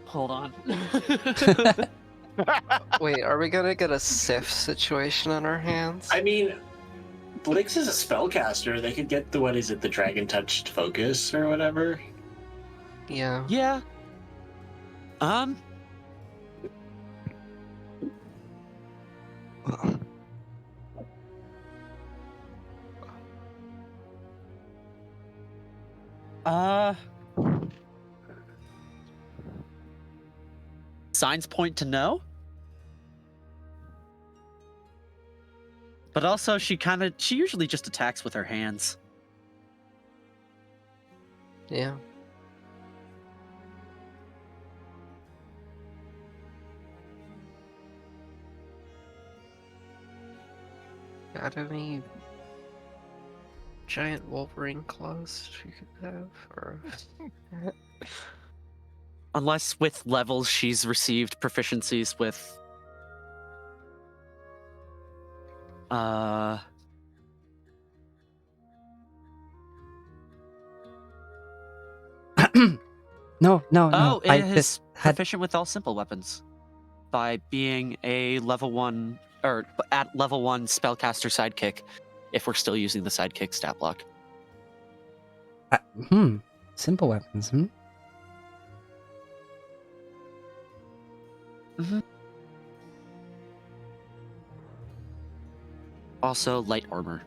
Hold on. Wait, are we gonna get a Sif situation on our hands? I mean, Blix is a spellcaster. They could get the, what is it, the Dragon Touched Focus or whatever? Yeah. Yeah. Signs point to no. But also, she usually just attacks with her hands. Yeah. Got any giant Wolverine claws she could have? Or Unless with levels she's received proficiencies with. No. Oh, I it is just had. proficient with all simple weapons by being a level 1 or at level 1 spellcaster sidekick. If we're still using the sidekick stat block. Simple weapons. Also, light armor.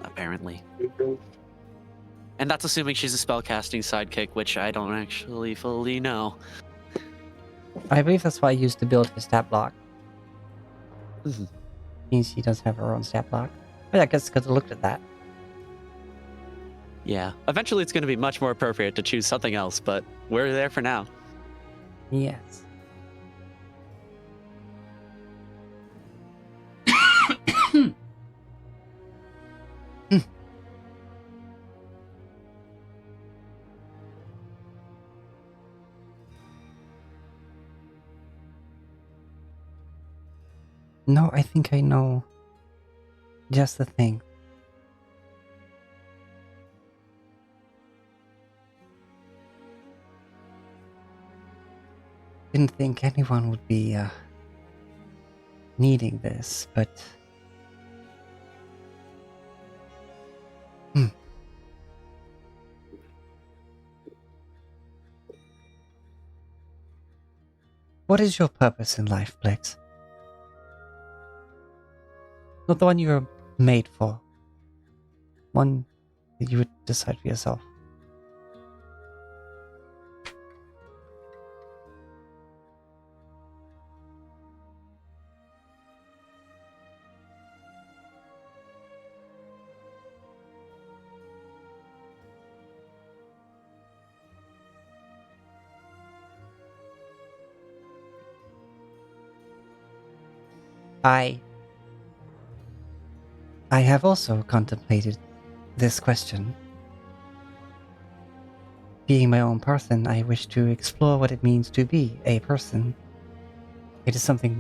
Apparently. And that's assuming she's a spellcasting sidekick, which I don't actually fully know. I believe that's why I used to build her stat block. Mhm. Means she does have her own stat block. But I guess because I looked at that. Yeah. Eventually it's going to be much more appropriate to choose something else, but we're there for now. Yes. No, I think I know just the thing. Didn't think anyone would be needing this, but what is your purpose in life, Blix? Not the one you were made for. One that you would decide for yourself. I have also contemplated this question. Being my own person, I wish to explore what it means to be a person. It is something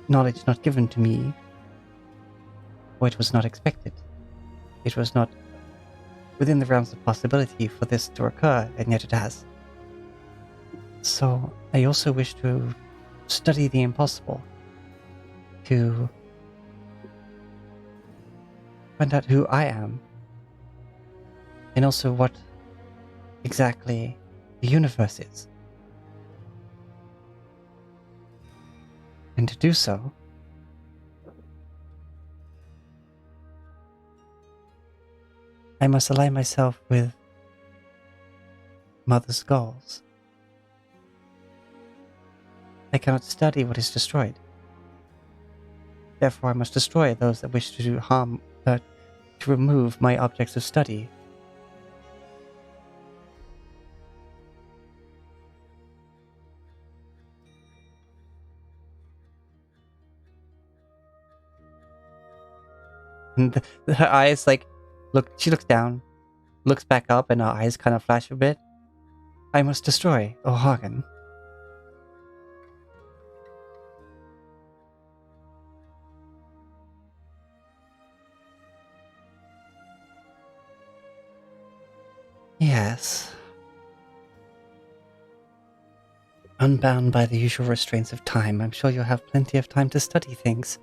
knowledge not given to me, or it was not expected. It was not within the realms of possibility for this to occur, and yet it has. So I also wish to study the impossible, to find out who I am, and also what exactly the universe is. And to do so, I must align myself with Mother's goals. I cannot study what is destroyed. Therefore, I must destroy those that wish to do harm, to remove my objects of study. And her eyes, she looks down, looks back up, and her eyes kind of flash a bit. I must destroy O'Hagan. Yes. Unbound by the usual restraints of time, I'm sure you'll have plenty of time to study things.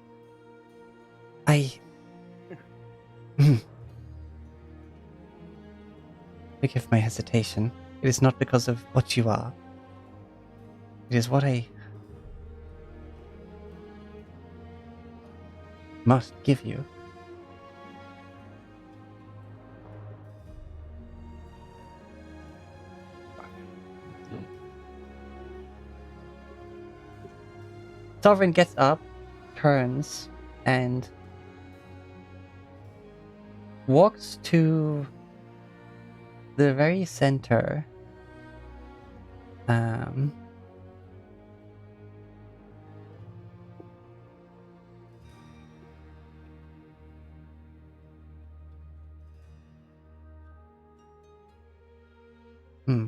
Forgive my hesitation. It is not because of what you are. It is what I must give you. Sovereign gets up, turns, and walks to the very center.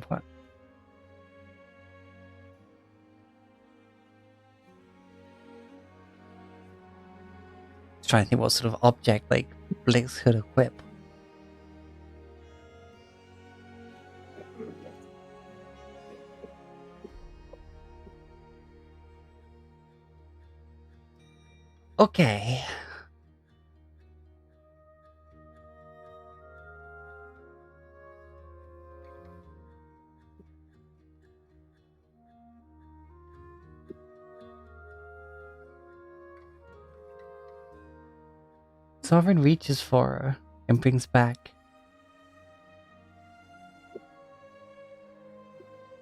What? Trying to think what sort of object Blix could equip. Okay. Sovereign reaches for her and brings back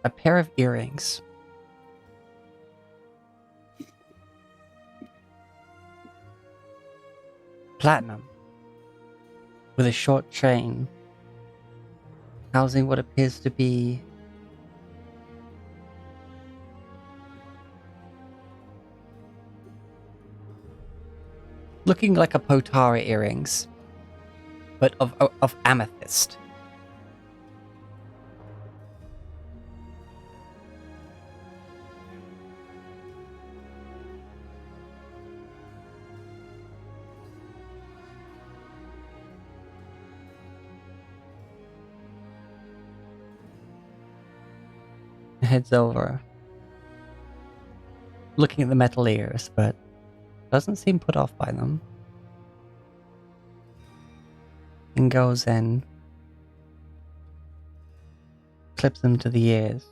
a pair of earrings. Platinum, with a short chain, housing what appears to be looking like a Potara earrings, but of amethyst. Heads over, looking at the metal ears, but doesn't seem put off by them, and goes and clips them to the ears.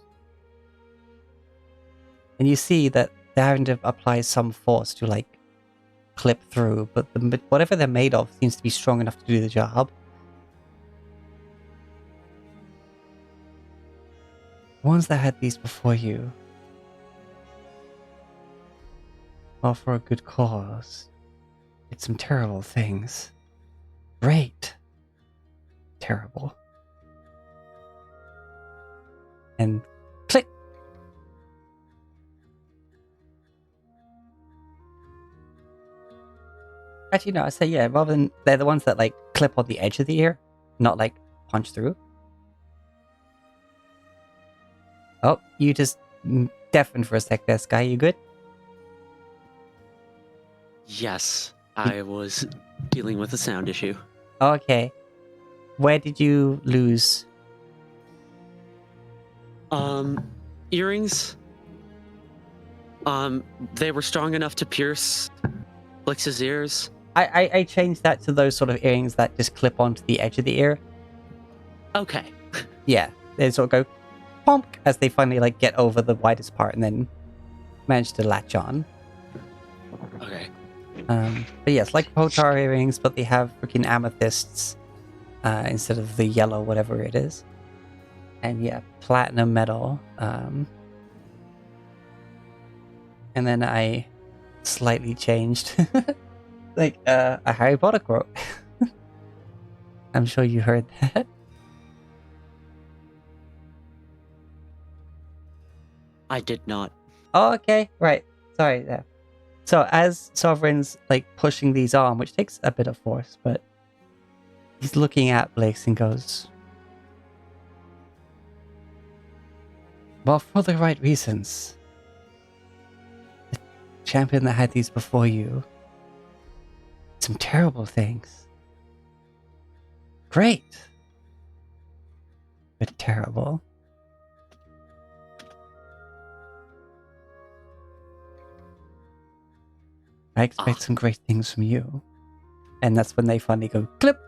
And you see that they're having to apply some force to, like, clip through, but whatever they're made of seems to be strong enough to do the job. The ones that had these before you, well, for a good cause, did some terrible things. Great. Terrible. And click! Actually, no, I say yeah, rather than, they're the ones that, like, clip on the edge of the ear, not, like, punch through. Oh, you just deafened for a sec there, Sky. You good? Yes, I was dealing with a sound issue. Okay. Where did you lose? Earrings. They were strong enough to pierce Blix's ears. I changed that to those sort of earrings that just clip onto the edge of the ear. Okay. Yeah, they sort of go bonk as they finally, like, get over the widest part and then manage to latch on. Okay. But yes, like Potar earrings, but they have freaking amethysts instead of the yellow, whatever it is. And yeah, platinum metal. And then I slightly changed, like a Harry Potter quote. I'm sure you heard that. I did not. Oh, okay, right. Sorry. Yeah. So as Sovereign's, like, pushing these on, which takes a bit of force, but he's looking at Blix and goes, well, for the right reasons. The champion that had these before you, some terrible things. Great. But terrible. I expect some great things from you. And that's when they finally go, clip!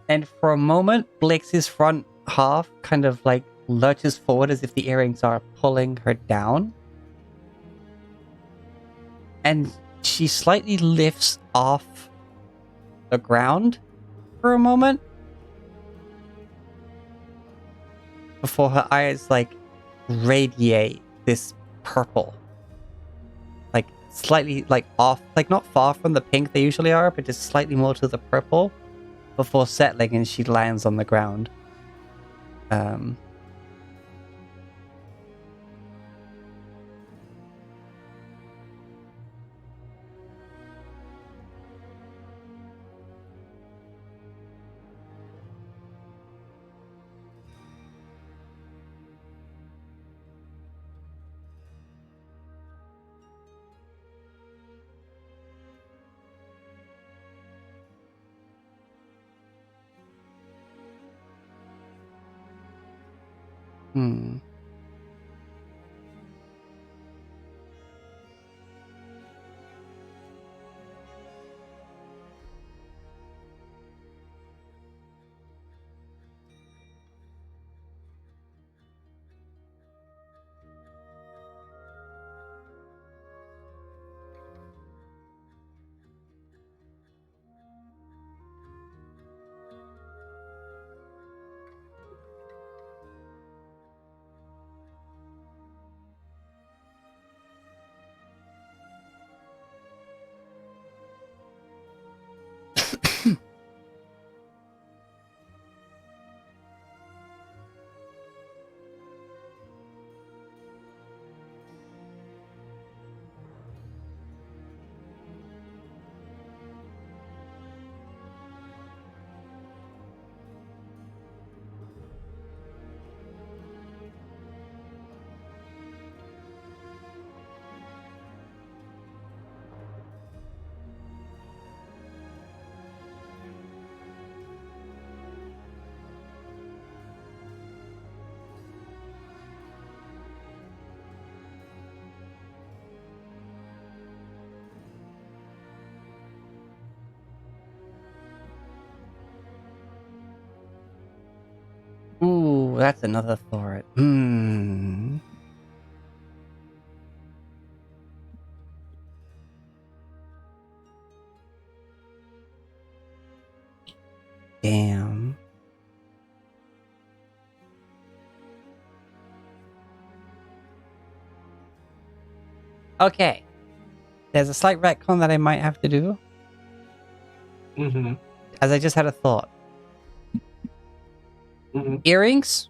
And for a moment, Blix's front half kind of, like, lurches forward as if the earrings are pulling her down. And she slightly lifts off the ground for a moment before her eyes, like, radiate this purple. Like, slightly, like, off, like, not far from the pink they usually are, but just slightly more to the purple before settling, and she lands on the ground. Hmm. Oh, that's another thought. Damn. Okay. There's a slight retcon that I might have to do, Mm-hmm. as I just had a thought. Mm-hmm. Earrings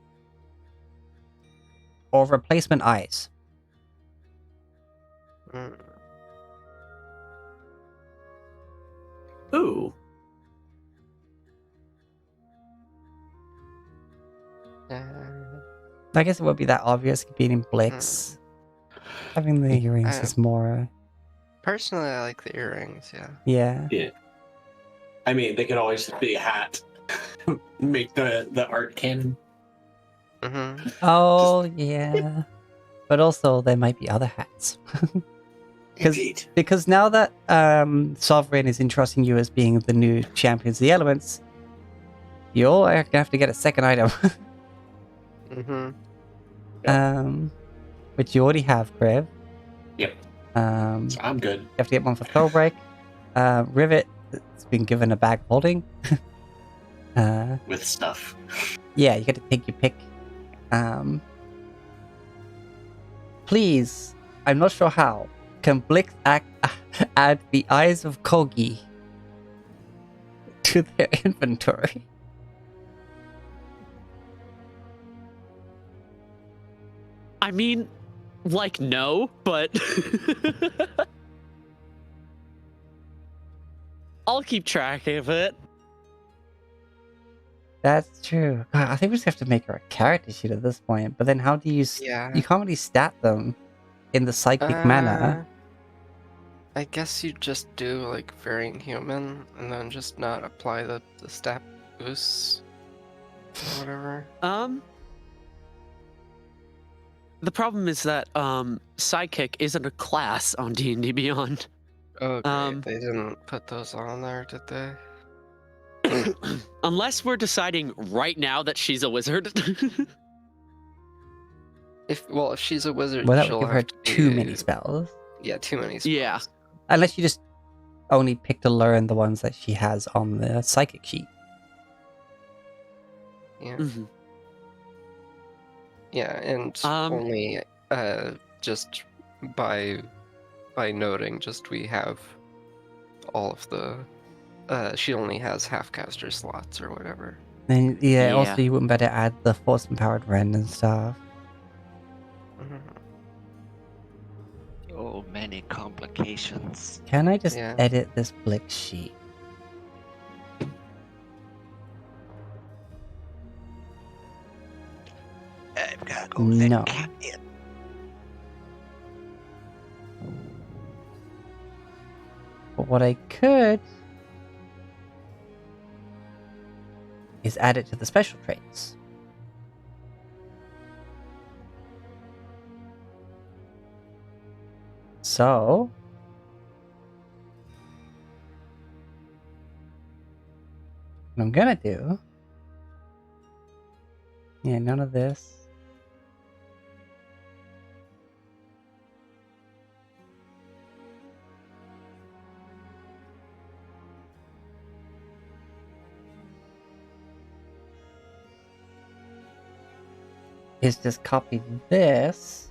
or replacement eyes? Mm. Ooh. Uh, I guess it would be that obvious being Blix. Having the earrings I- is more... Personally, I like the earrings. Yeah. Yeah. Yeah. I mean, they could always just be a hat. Make the art canon. Mm-hmm. Oh, yeah. But also, there might be other hats. Indeed. Because now that Sovereign is entrusting you as being the new Champions of the Elements, you're going to have to get a second item. Mm-hmm. Which you already have, Kriv. Yep. You So I'm good. have to get one for Throwbreak. Rivet has been given a bag of holding. With stuff. Yeah, you get to take your pick. Please, I'm not sure how. Can Blix add the eyes of Kogi to their inventory? I mean, like, no, but I'll keep track of it. That's true. God, I think we just have to make her a character sheet at this point. But then how do you... Yeah. You can't really stat them in the psychic manner. I guess you just do like varying human and then just not apply the stat boosts or whatever. The problem is that Sidekick isn't a class on D&D Beyond. Oh, great. They didn't put those on there, did they? Unless we're deciding right now that she's a wizard. If she's a wizard, Well, that would she'll give her have to too be- many spells. Yeah, too many spells. Yeah. Unless you just only pick to learn the ones that she has on the psychic sheet. Yeah. Mhm. Yeah, and only just by noting, just we have all of the she only has half caster slots or whatever. And yeah, Yeah. also you wouldn't better add the force empowered rend and stuff. Mhm. Oh, many complications. Can I just Yeah. edit this Blix sheet? I've got to go No. let Cap in. But what I could is add it to the special traits. So what I'm gonna do, yeah, none of this. Is just copy this.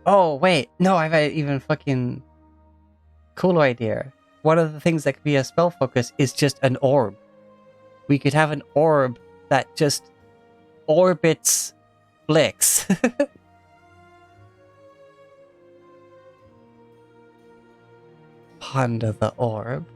Oh, wait. No, I've an even fucking cooler idea. One of the things that could be a spell focus is just an orb. We could have an orb that just orbits Blix. Ponder the orb.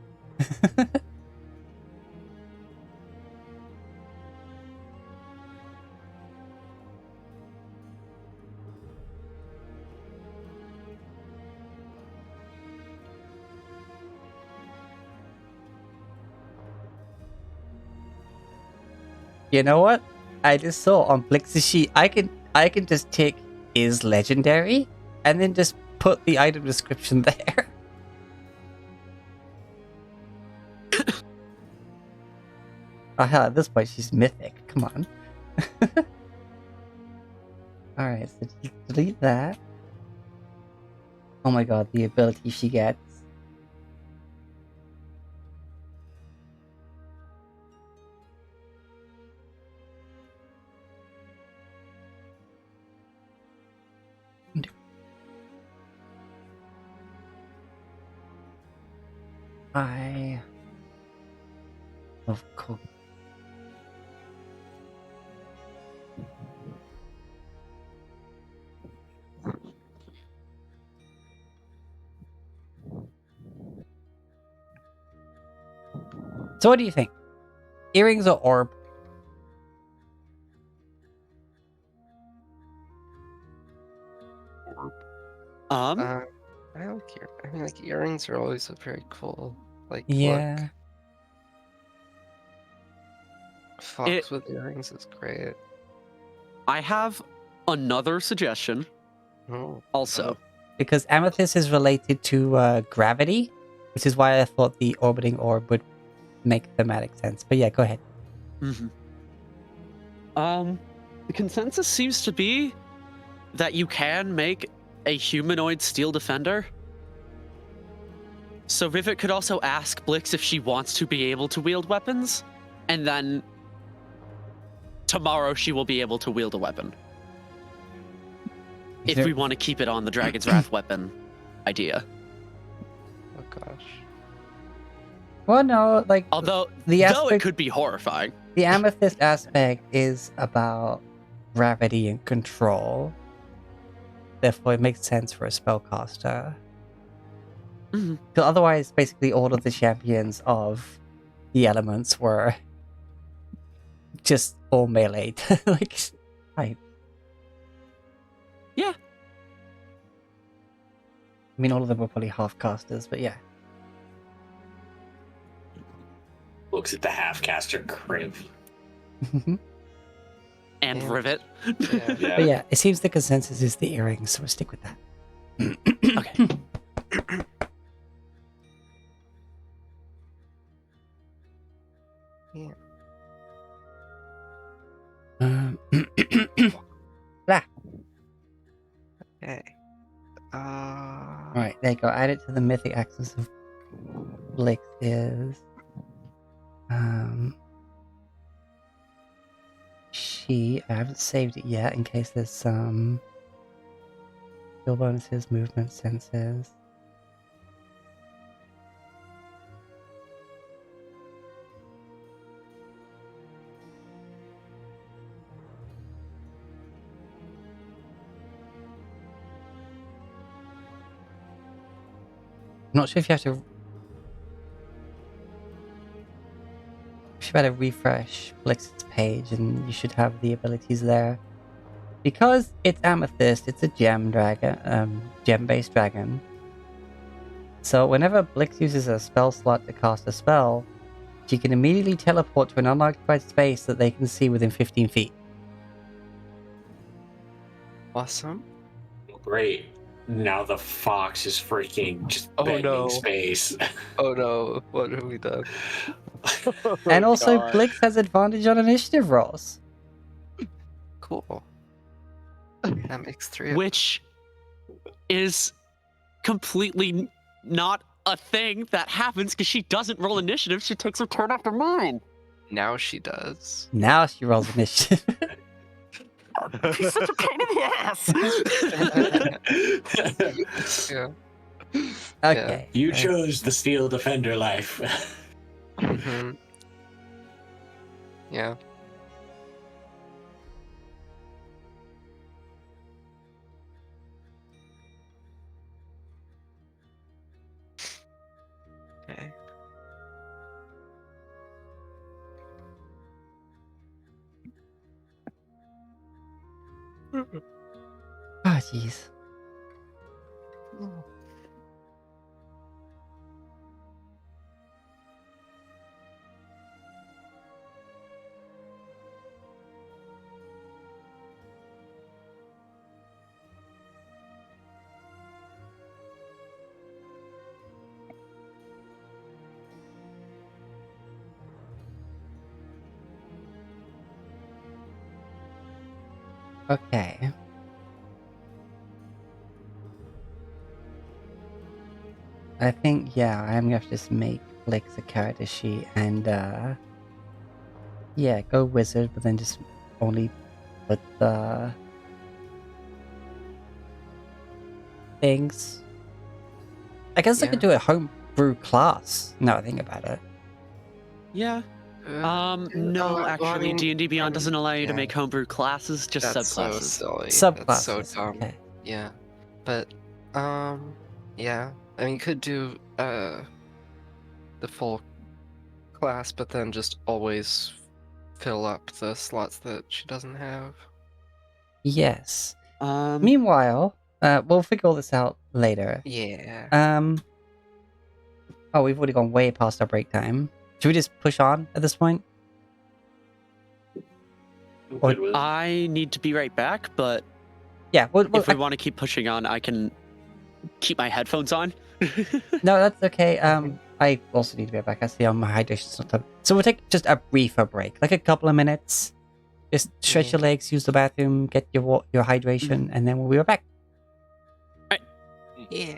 You know what? I just saw on Blix's sheet. I can just take is legendary and then just put the item description there. Hell, at this point she's mythic. Come on. Alright, so just delete that. Oh my god, the ability she gets. I love cook. So what do you think? Earrings or orb? I mean, like earrings are always a very cool like Yeah. look. Fox with earrings is great. I have another suggestion Oh, also. Because amethyst is related to gravity, which is why I thought the orbiting orb would make thematic sense. But yeah, go ahead. Mm-hmm. The consensus seems to be that you can make a humanoid steel defender. So Vivek could also ask Blix if she wants to be able to wield weapons, and then tomorrow she will be able to wield a weapon. If we want to keep it on the Dragon's Wrath weapon idea. oh gosh. Well, no, like Although the it aspect, could be horrifying. the amethyst aspect is about gravity and control. Therefore, it makes sense for a spellcaster. Mm-hmm. Because otherwise, basically, all of the champions of the elements were just all melee. Like, right. Yeah. I mean, all of them were probably half casters, but yeah. Looks at the half caster crib. And Yeah. Rivet. Yeah. But yeah, it seems the consensus is the earrings, so we'll stick with that. Okay. Yeah. Blah. Okay. Alright, there you go. Add it to the mythic axis of Blix is I haven't saved it yet in case there's some skill bonuses, movement senses. I'm not sure if you have to. You should better refresh Blix's page, and you should have the abilities there. Because it's Amethyst, it's a gem dragon, gem-based dragon. So whenever Blix uses a spell slot to cast a spell, she can immediately teleport to an unoccupied space that they can see within 15 feet. Awesome. Great. Now the fox is freaking just Oh, bending no. space. Oh no, what have we done? And also, God. Blix has advantage on initiative rolls. Cool. That makes 3 of Which is completely not a thing that happens because she doesn't roll initiative. She takes her turn after mine. Now she does. Now she rolls initiative. She's such a pain in the ass. Yeah. Okay. You chose the steel defender life. Mm-hmm. Yeah. Okay. Ah, jeez. Okay. I think, yeah, I'm gonna have to just make Blix a character sheet and, yeah, go wizard, but then just only put the things. I guess I could do a homebrew class, now I think about it. Yeah. Well, No, I actually, mean, D&D Beyond I mean, doesn't allow you to yeah. make homebrew classes, just That's so subclasses. silly. Subclasses, That's so dumb. okay. Yeah. But, yeah. I mean, you could do, the full class, but then just always fill up the slots that she doesn't have. Yes. Um, Meanwhile, we'll figure all this out later. Yeah. Oh, we've already gone way past our break time. Should we just push on at this point? I'm Or- good with it. I need to be right back, but Yeah, if we want to keep pushing on, I can keep my headphones on. no, that's okay. I also need to be back. I see on my hydration sometime. So we'll take just a briefer break, like a couple of minutes. Just stretch your legs, use the bathroom, get your hydration, and then we'll be right back. Yeah.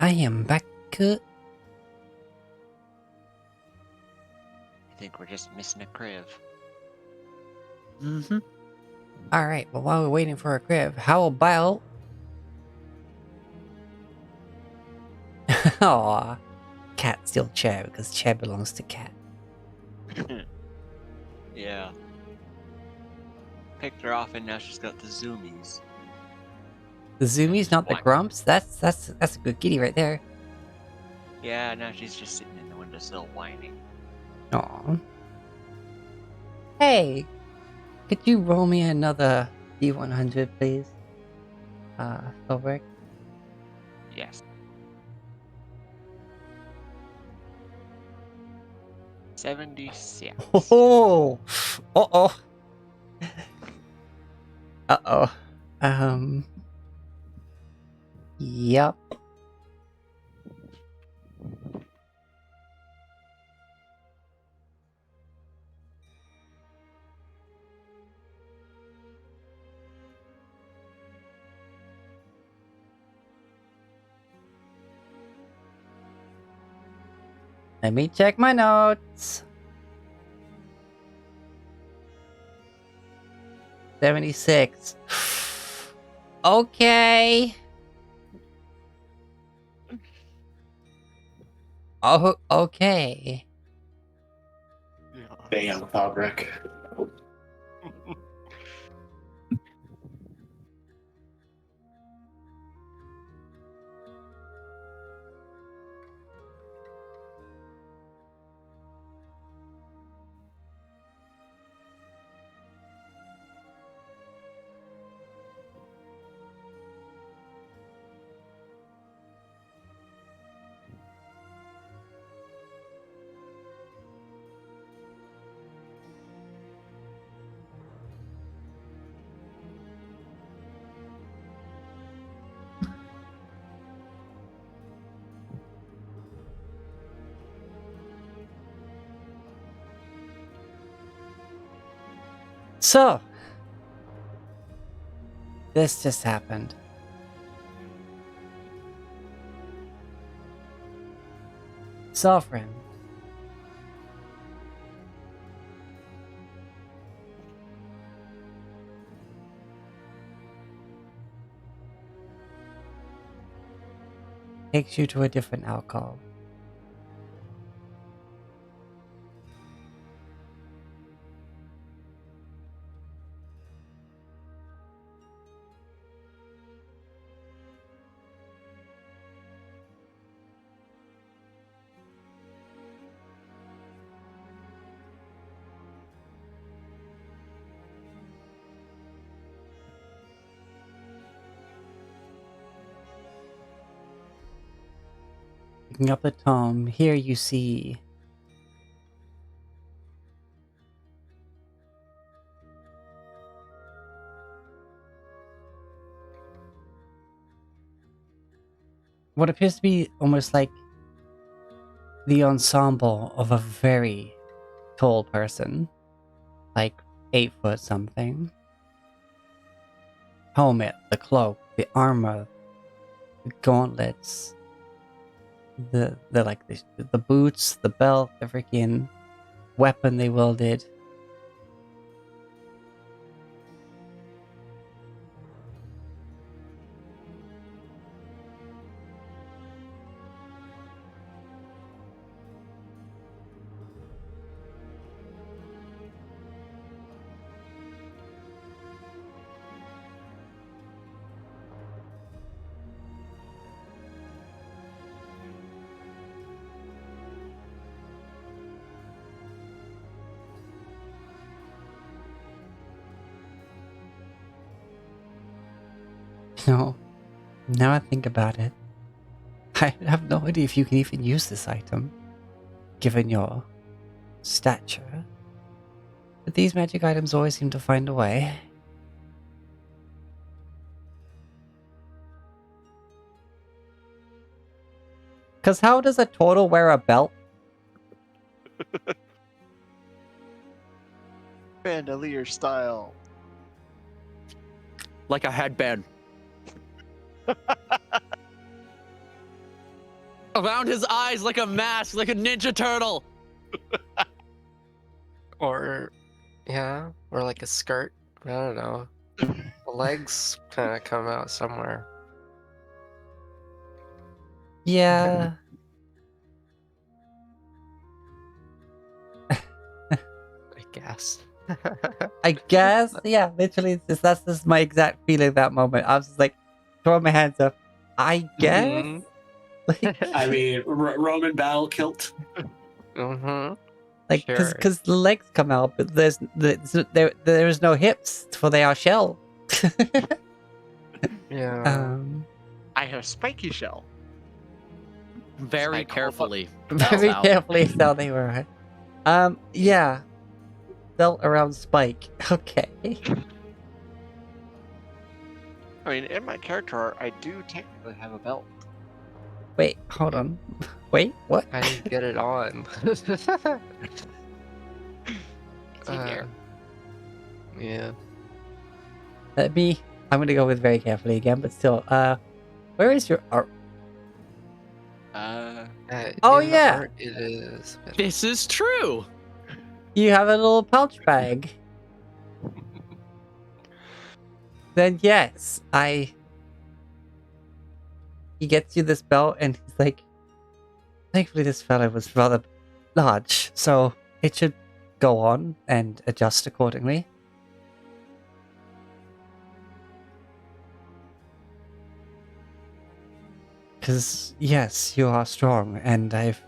I am back. I think we're just missing a crib. Mm-hmm. Alright, well, while we're waiting for a crib, how about... Aw, cat steal chair because chair belongs to cat. Yeah. Picked her off and now she's got the zoomies. The zoomies, not the Why? grumps? That's a good kitty right there. Yeah, now she's just sitting in the windowsill whining. Aw. Hey, could you roll me another D100, please? Philbrick? Yes. 76. Oh! Uh-oh! Uh-oh. Yep. Let me check my notes. 76. Okay. Oh, okay. Damn, fabric. So, this just happened. Sovereign. Takes you to a different alcove. Picking up the tome, here you see what appears to be almost like the ensemble of a very tall person, like 8 foot something. Helmet, the cloak, the armor, the gauntlets, the boots, the belt, the freaking weapon they wielded. You know, now I think about it, I have no idea if you can even use this item, given your stature. But these magic items always seem to find a way. Cause how does a turtle wear a belt? Bandolier style. Like a headband. around his eyes like a mask, like a Ninja Turtle. Or, yeah, or like a skirt. I don't know. The legs kind of come out somewhere. Yeah. I guess. I guess. Yeah, literally, that's just my exact feeling at that moment. I was just like, throwing my hands up. I guess? Mhm. Like, I mean, Roman battle kilt. Mm-hmm. like, Sure. because the legs come out, but there is no hips, for they are shell. Yeah. I have spiky shell. Very I call carefully. Very out. carefully how they were. Yeah. Belt around Spike. Okay. I mean, in my character art, I do technically have a belt. Wait, hold on. Wait, what? How do you get it on? It's in there. Yeah. I'm gonna go with very carefully again, but still, where is your art? Oh, In the yeah. art, it is. but- This is true. You have a little pouch bag. Then yes, he gets you this belt and he's like, thankfully this fellow was rather large, so it should go on and adjust accordingly. Because, yes, you are strong, and I've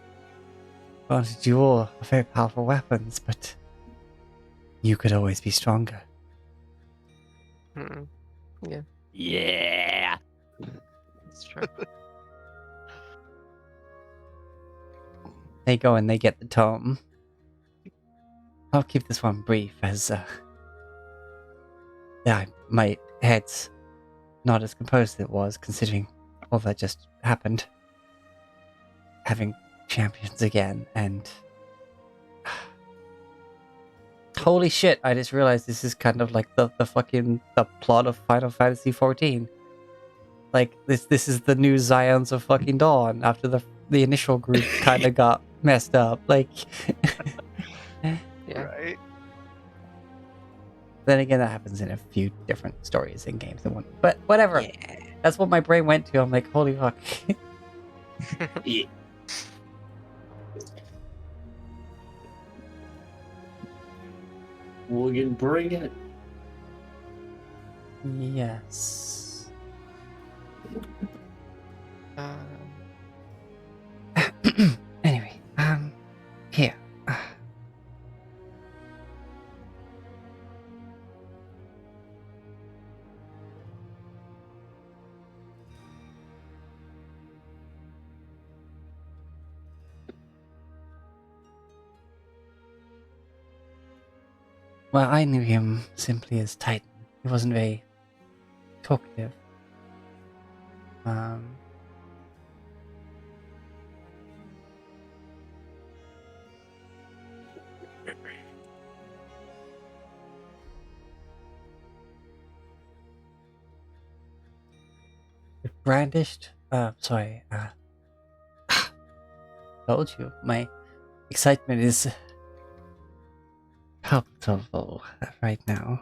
granted you all very powerful weapons, but you could always be stronger. Mm, Yeah. that's true. They go and they get the tome. I'll keep this one brief, as, yeah, my head's not as composed as it was, considering all that just happened. Having champions again, and holy shit, I just realized this is kind of like the plot of Final Fantasy XIV. Like, this is the new Zions of fucking Dawn, after the initial group kind of got messed up. Like, Yeah. Right? then again, that happens in a few different stories and games than one. But whatever. Yeah. That's what my brain went to. I'm like, holy fuck. Yeah. We can bring it. Yes. Anyway, here. Well, I knew him simply as Titan. He wasn't very talkative. Brandished, told you, my excitement is palpable right now.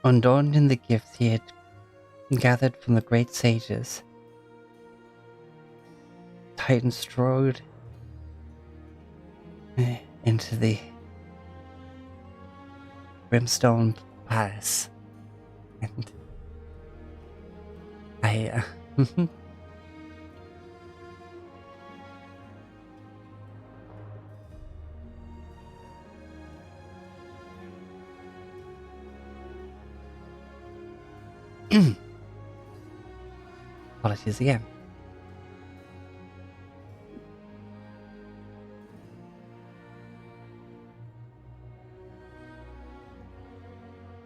Adorned in the gifts he had gathered from the great sages, Titan strode into the Brimstone Palace, and I, apologies again.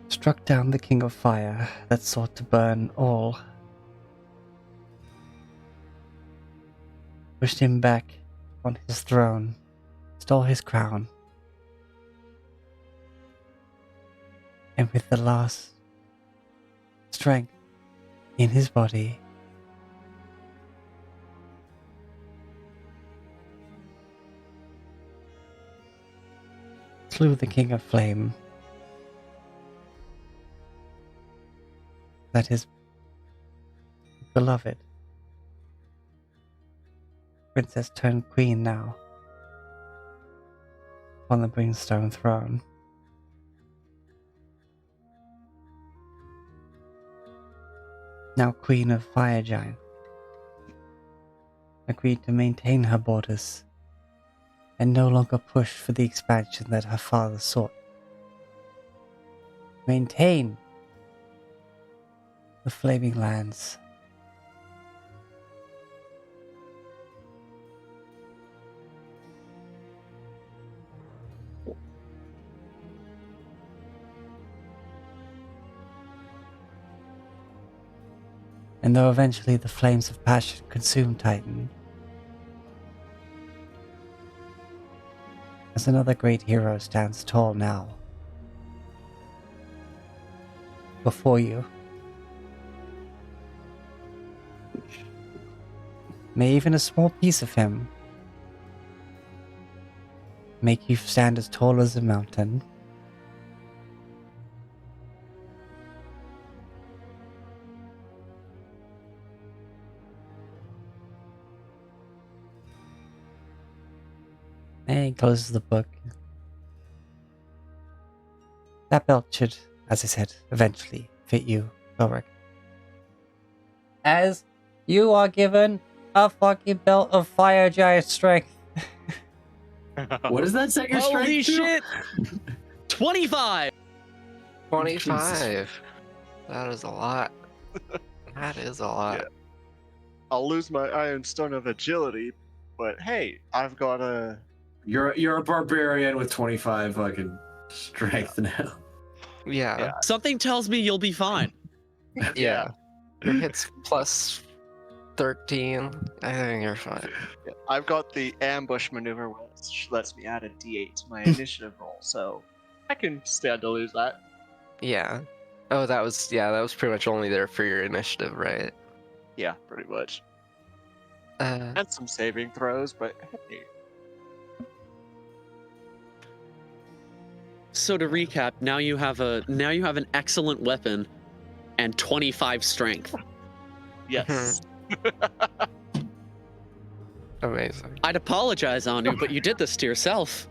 Struck down the King of Fire that sought to burn all. pushed him back on his throne, stole his crown, and with the last strength in his body, slew the King of Flame, that his beloved princess turned queen now on the Brimstone throne. Now Queen of Fire Giant, agreed to maintain her borders and no longer push for the expansion that her father sought. Maintain the Flaming Lands. And though eventually the flames of passion consume Titan, as another great hero stands tall now before you. May even a small piece of him make you stand as tall as a mountain. And he closes the book. That belt should, as I said, eventually fit you, Ulrich. As you are given a fucking belt of fire giant strength. What does that set your Holy strength to? shit! 25! 25. That is a lot. That is a lot. Yeah. I'll lose my Iron Stone of Agility, but hey, I've got a. You're a barbarian with 25 fucking strength now. Yeah. Yeah. Something tells me you'll be fine. Yeah. Your hits plus 13. I think you're fine. Yeah, I've got the ambush maneuver, which lets me add a D8 to my initiative roll, so I can stand to lose that. Yeah. Oh, that was pretty much only there for your initiative, right? Yeah, pretty much. Uh, And some saving throws, but hey. So to recap, now you have an excellent weapon and 25 strength. Yes. amazing. I'd apologize, Anu, but you did this to yourself.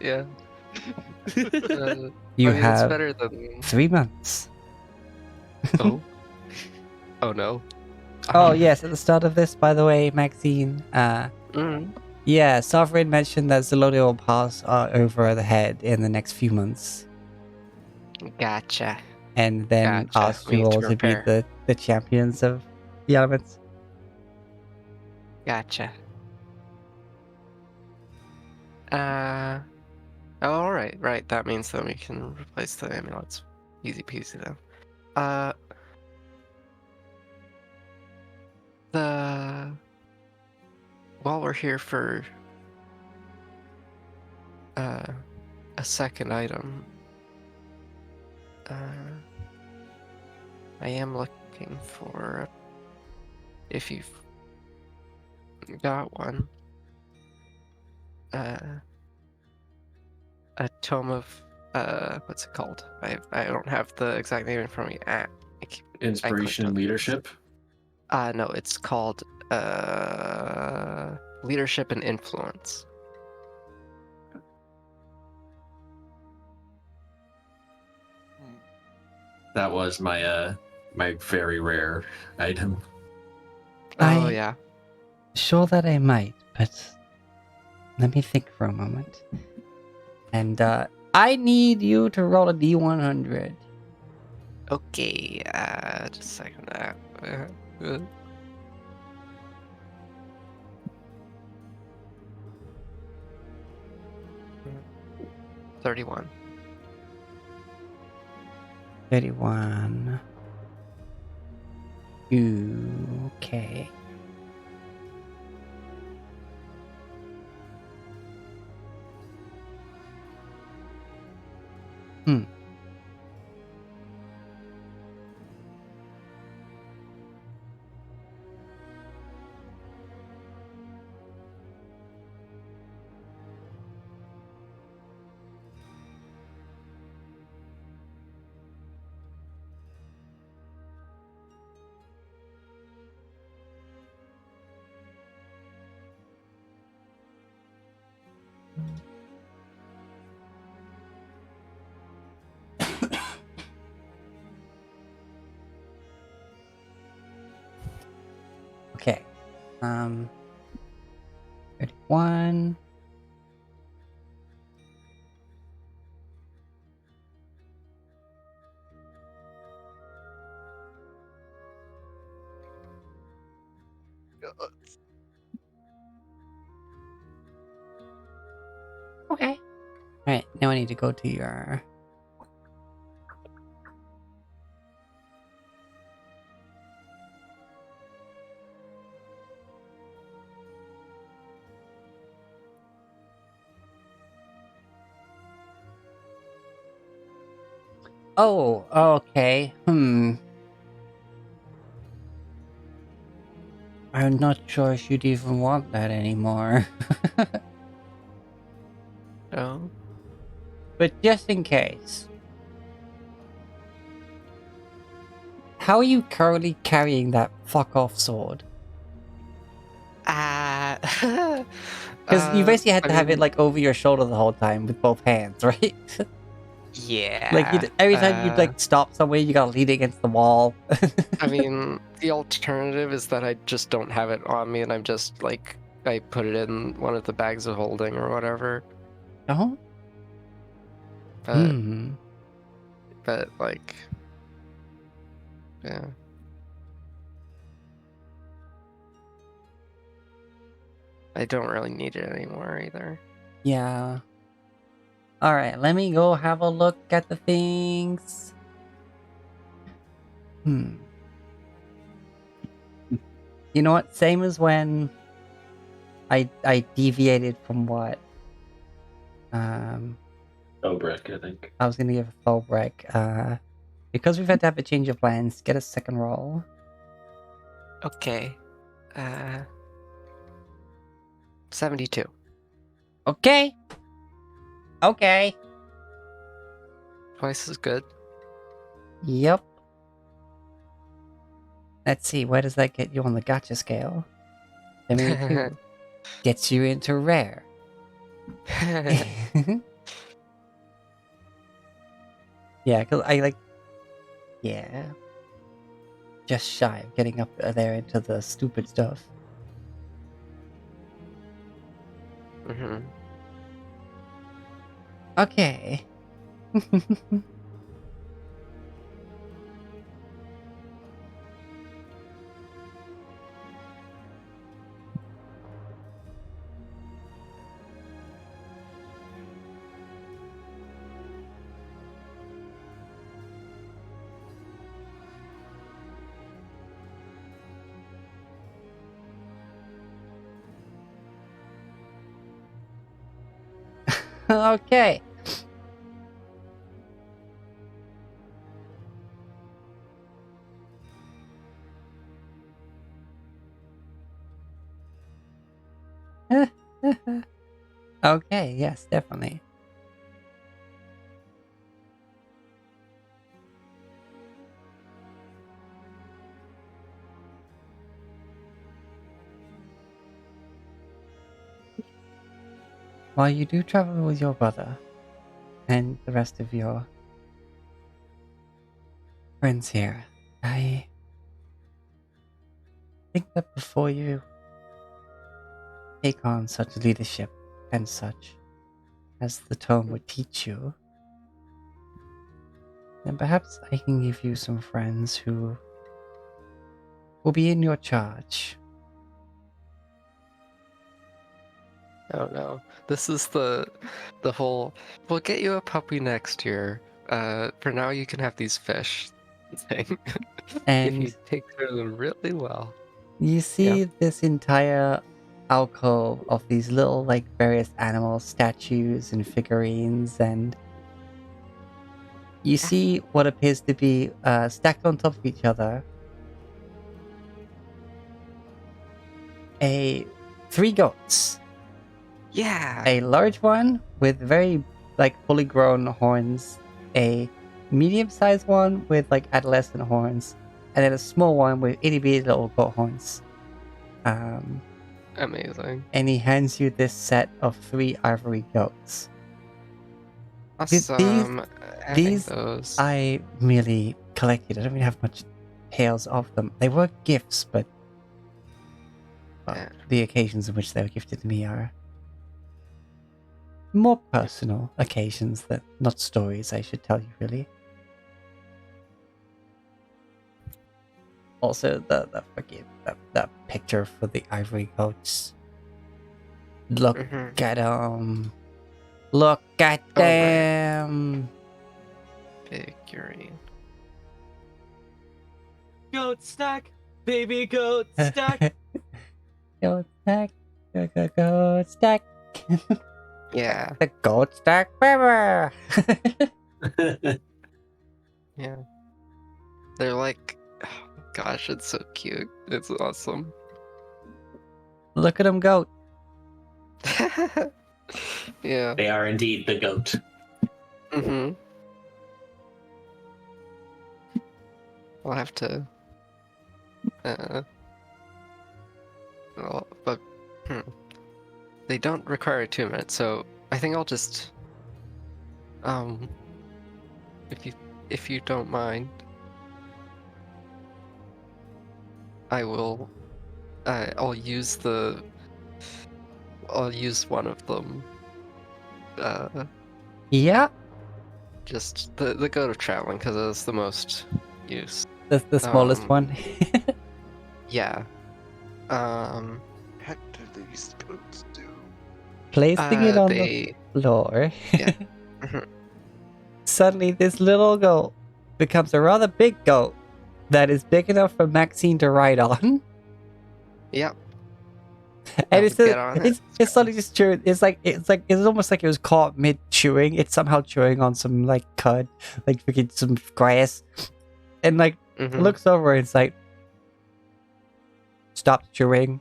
Yeah. You I mean, have it's better than 3 months. oh. Oh no. Oh yes, at the start of this, by the way, Maxine, Mm. yeah, Sovereign mentioned that Zelodium will pass over the head in the next few months, Gotcha. and then Gotcha. asked We you need to all to be prepare. the champions of the elements. Gotcha. Oh, all right, right. That means that we can replace the amulets. Easy peasy then. While we're here for a second item, I am looking for, if you've got one, a tome of what's it called? I don't have the exact name in front of me. Inspiration and leadership. No, it's called leadership and influence. That was my my very rare item. Oh I- yeah. Sure that I might, but let me think for a moment. And I need you to roll a D100. Okay. Just a second. 31. 31. Okay. Okay. 31. Okay. Alright, now I need to go to your... Oh, okay. I'm not sure if you'd even want that anymore. Oh. But just in case. How are you currently carrying that fuck-off sword? Because you basically had to have it, like, over your shoulder the whole time with both hands, right? Yeah. Like, every time you'd, like, stop somewhere, you gotta lean against the wall. I mean, the alternative is that I just don't have it on me and I'm just, like, I put it in one of the bags of holding or whatever. Oh? But, Hmm. but like, yeah. I don't really need it anymore either. Yeah. Alright, let me go have a look at the things. You know what? Same as when I deviated from what Obrecht, I think. I was gonna give a Fulbreck. Because we've had to have a change of plans, get a second roll. Okay. 72. Okay. Okay. Twice as good. Yep. Let's see, where does that get you on the gotcha scale? 72 gets you into rare. Yeah, because I like... Yeah. Just shy of getting up there into the stupid stuff. Mm-hmm. Okay. Okay. Okay, yes, definitely. While you do travel with your brother and the rest of your friends here, I think that before you take on such leadership and such, as the tome would teach you, then perhaps I can give you some friends who will be in your charge. Oh no. This is the whole, we'll get you a puppy next year. For now you can have these fish thing. If you And take care of them really well. you see this entire alcove of these little, like, various animal statues and figurines, and you see what appears to be stacked on top of each other three goats. Yeah. A large one with very, like, fully grown horns, a medium-sized one with, like, adolescent horns, and then a small one with itty bitty little goat horns. Amazing. And he hands you this set of 3 ivory goats. Awesome. Having these those. I merely collected. I don't really have much tales of them. They were gifts, but Yeah. the occasions in which they were gifted to me are more personal occasions, that not stories I should tell you, really. Also, the picture for the ivory goats. Look Mhm. at them. Look at Oh, right. them. Figurine. Goat stack, baby goat stack. Goat stack. Goat stack. Yeah. The goat stack forever. Yeah. They're like, oh, gosh, it's so cute. It's awesome. Look at them goat. Yeah. They are indeed the goat. Mm-hmm. I'll have to. But they don't require attunement, so I think I'll just. If you don't mind, I will. I'll use one of them. Yeah, Just the goat of traveling, because it's the most use. the smallest Um, one. Yeah. Heck do these goats do? Placing it on They. the floor. Yeah. Mhm. Suddenly, this little goat becomes a rather big goat that is big enough for Maxine to ride on. Yep. And I'll it's get on it. it's suddenly just chewing. It's almost like it was caught mid chewing. It's somehow chewing on some like cud, like freaking some grass, and like Mhm. looks over and it's like stops chewing,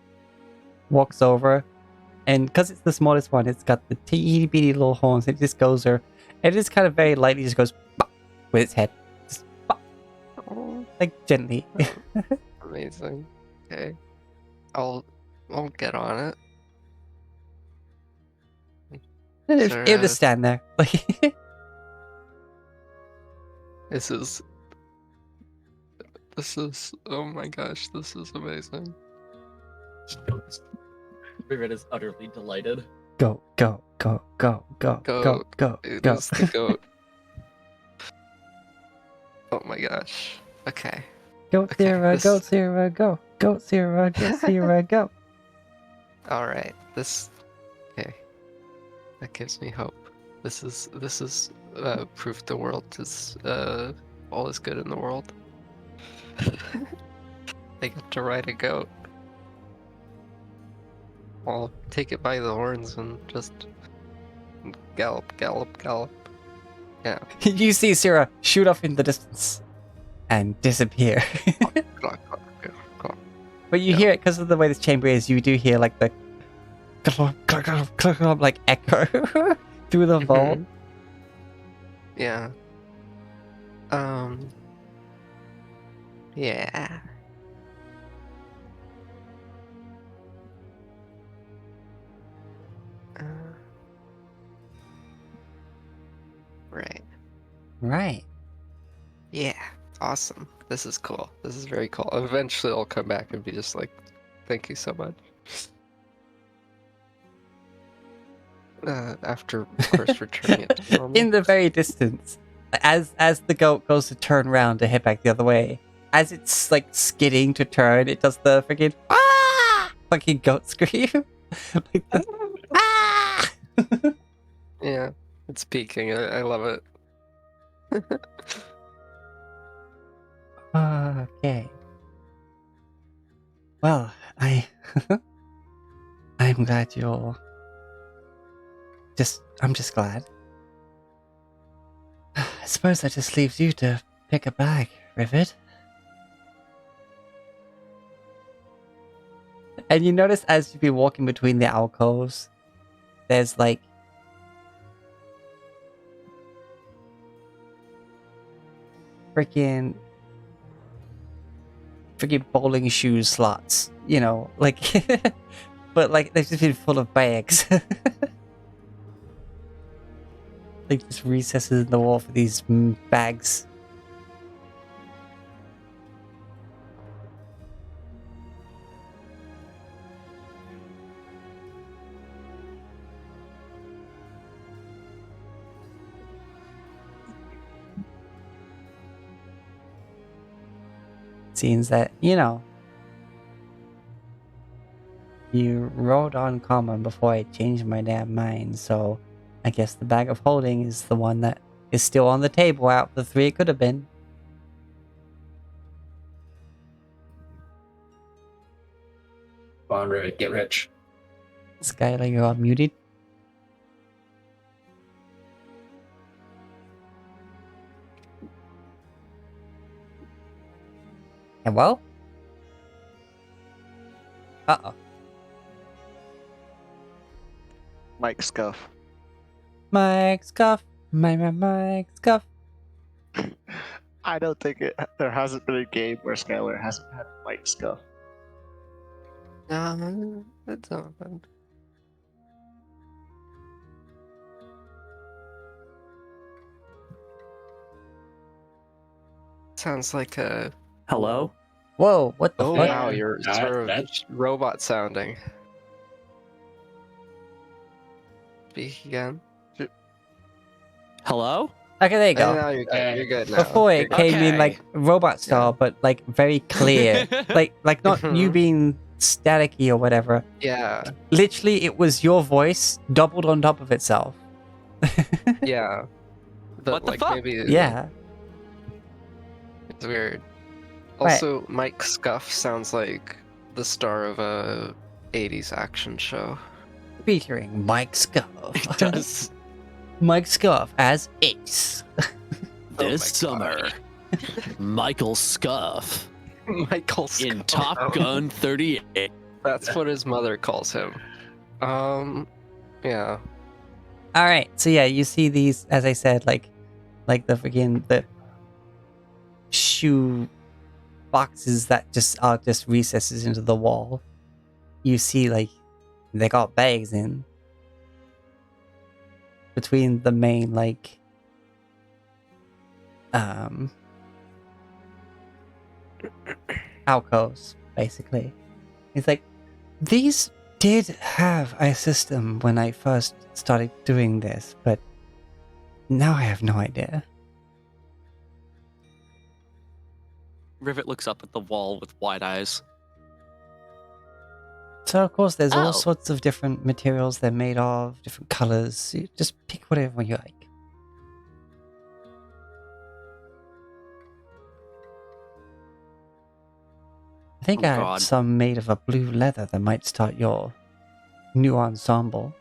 walks over, and because it's the smallest one, it's got the teeny bitty little horns. It just goes there, and it just kind of very lightly just goes "Bop," with its head, just "Bop," Oh, like gently. amazing. Okay. I'll get on it. And Sure, it'll just stand there, like. This is oh my gosh, this is amazing. Rivet is utterly delighted. Go, go, go, go, go, go, go, It go. is the goat. Oh my gosh. Okay. Goat Okay, Zero, this- goat Zero, go. Goat Zero, goat Zero, go. Alright. This okay. That gives me hope. This is proof the world is all is good in the world. I get to ride a goat. I'll take it by the horns and just gallop, gallop, gallop. Yeah. You see Zero shoot off in the distance and disappear. Clock, clock, clock, clock. But you Yeah. hear it because of the way this chamber is. You do hear like the like echo through the vault. Mhm. Yeah. Yeah. Right. Right. Yeah. Awesome. This is cool. This is very cool. Eventually I'll come back and be just like, thank you so much. After, of course, returning it to normal. In the very distance, as the goat goes to turn around to head back the other way, as it's like skidding to turn, it does the freaking fucking goat scream. Like the, ah! Yeah, it's peaking. I love it. Okay. Well, I'm glad you're I'm just glad. I suppose that just leaves you to pick a bag, Rivet. And you notice as you be walking between the alcoves, there's like freaking bowling shoe slots, you know, like but like they've just been full of bags. Like just recesses in the wall for these bags. Seems that, you know, you rolled on common before I changed my damn mind, so I guess the bag of holding is the one that is still on the table out of the three it could have been. Bond, get rich. Skylar, you're all muted. Hello? Uh-oh. Mike Scuff. Mike Scuff. Mike Scuff. I don't think there hasn't been a game where Skylar hasn't had Mike Scuff. That's open. Sounds like a. Hello? Whoa, what the Oh fuck? wow, you're sort of that's- robot sounding. Speak again. Hello? Okay, there you And go. now you're good. You're good now. Before it You're came in Okay. like robot style, but like very clear. like not you Mhm. being staticky or whatever. good. Yeah, Literally, it was your voice doubled on top of itself. yeah. But What the like fuck? maybe Yeah. it's weird. Right. Also, Mike Scuff sounds like the star of a 80s action show. Featuring Mike Scuff. It does. Mike Scuff as Ace. This Oh my summer, Michael Scuff Michael Scuff. in Top Gun 38. That's what his mother calls him. Yeah. All right, so yeah, you see these, as I said, like the shoe boxes that just are just recesses into the wall. You see, like, they got bags in between the main, like, alcoves, basically. It's like, these did have a system when I first started doing this, but now I have no idea. Rivet looks up at the wall with wide eyes. So, of course, there's all Oh. sorts of different materials they're made of, different colors. You just pick whatever you like. I think Oh, I have God. some made of a blue leather that might start your new ensemble.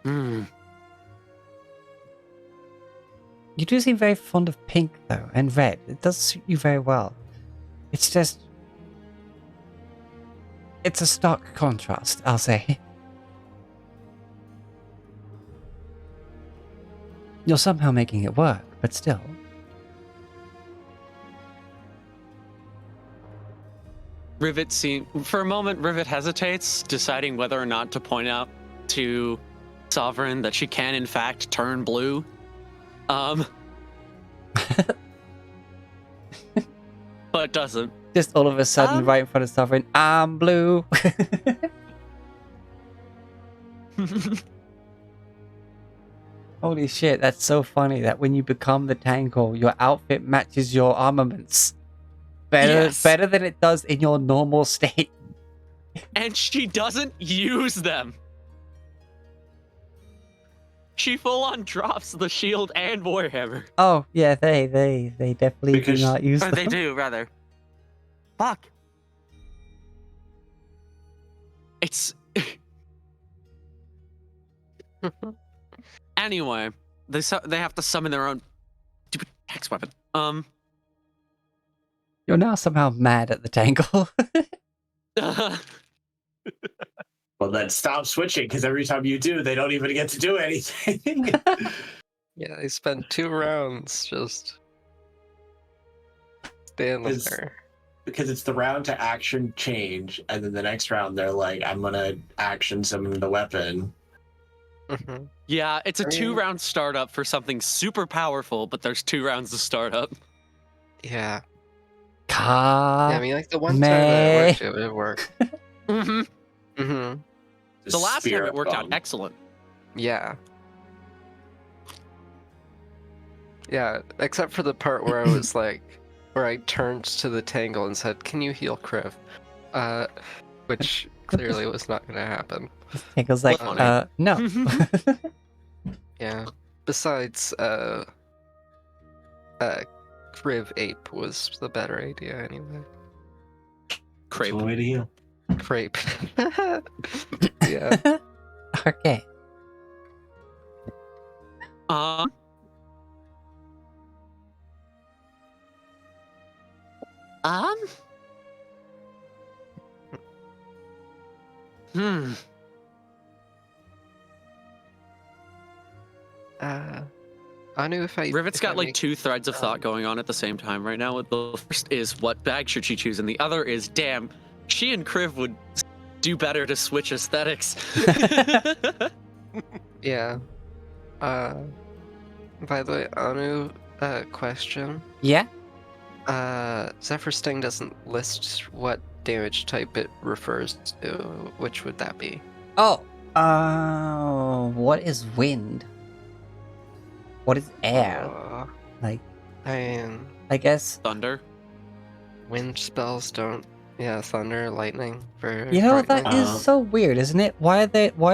Hmm. You do seem very fond of pink, though, and red. It does suit you very well. It's just... It's a stark contrast, I'll say. You're somehow making it work, but still. For a moment, Rivet hesitates, deciding whether or not to point out to Sovereign that she can, in fact, turn blue. But doesn't. Just all of a sudden, right in front of Sovereign, I'm blue. Holy shit, that's so funny that when you become the Tangle, your outfit matches your armaments. Yes. Better than it does in your normal state. And she doesn't use them. She full on drops the shield and Warhammer. Oh, yeah, they definitely Because- do not use Or them. they do, rather. Fuck. It's... Anyway, they have to summon their own stupid hex weapon. You're now somehow mad at the Tangle. Well, then stop switching, because every time you do, they don't even get to do anything. Yeah, they spent 2 rounds just Stand Is- there. Because it's the round to action change, and then the next round they're like, I'm gonna action summon the weapon. Mhm. Yeah, it's a I mean- 2-round startup for something super powerful, but there's 2 rounds to start up. Yeah. Ka. Yeah, I mean, like the one time that it worked, it worked. hmm Mm-hmm. The last time Spirit it worked out bomb. excellent. Yeah. Yeah, except for the part where I was like, where I turned to the Tangle and said, "Can you heal Kriv?" Which clearly was not going to happen. Tinkle's like, Funny. no. Yeah. Besides, Kriv Ape was the better idea anyway. Crepe. One way to heal. Crepe. Yeah. Okay. Um. Um. Hmm. I knew if I. Rivet's if got I like make- 2 threads of thought going on at the same time right now. The first is what bag should she choose, and the other is, damn, she and Kriv would do better to switch aesthetics. Yeah. By the way, Anu, question. Yeah? Zephyr Sting doesn't list what damage type it refers to. Which would that be? Oh. What is wind? What is air? Like, I mean, I guess. Thunder. wind spells don't. Yeah, thunder, lightning. For You know, that frightening. is so weird, isn't it? Why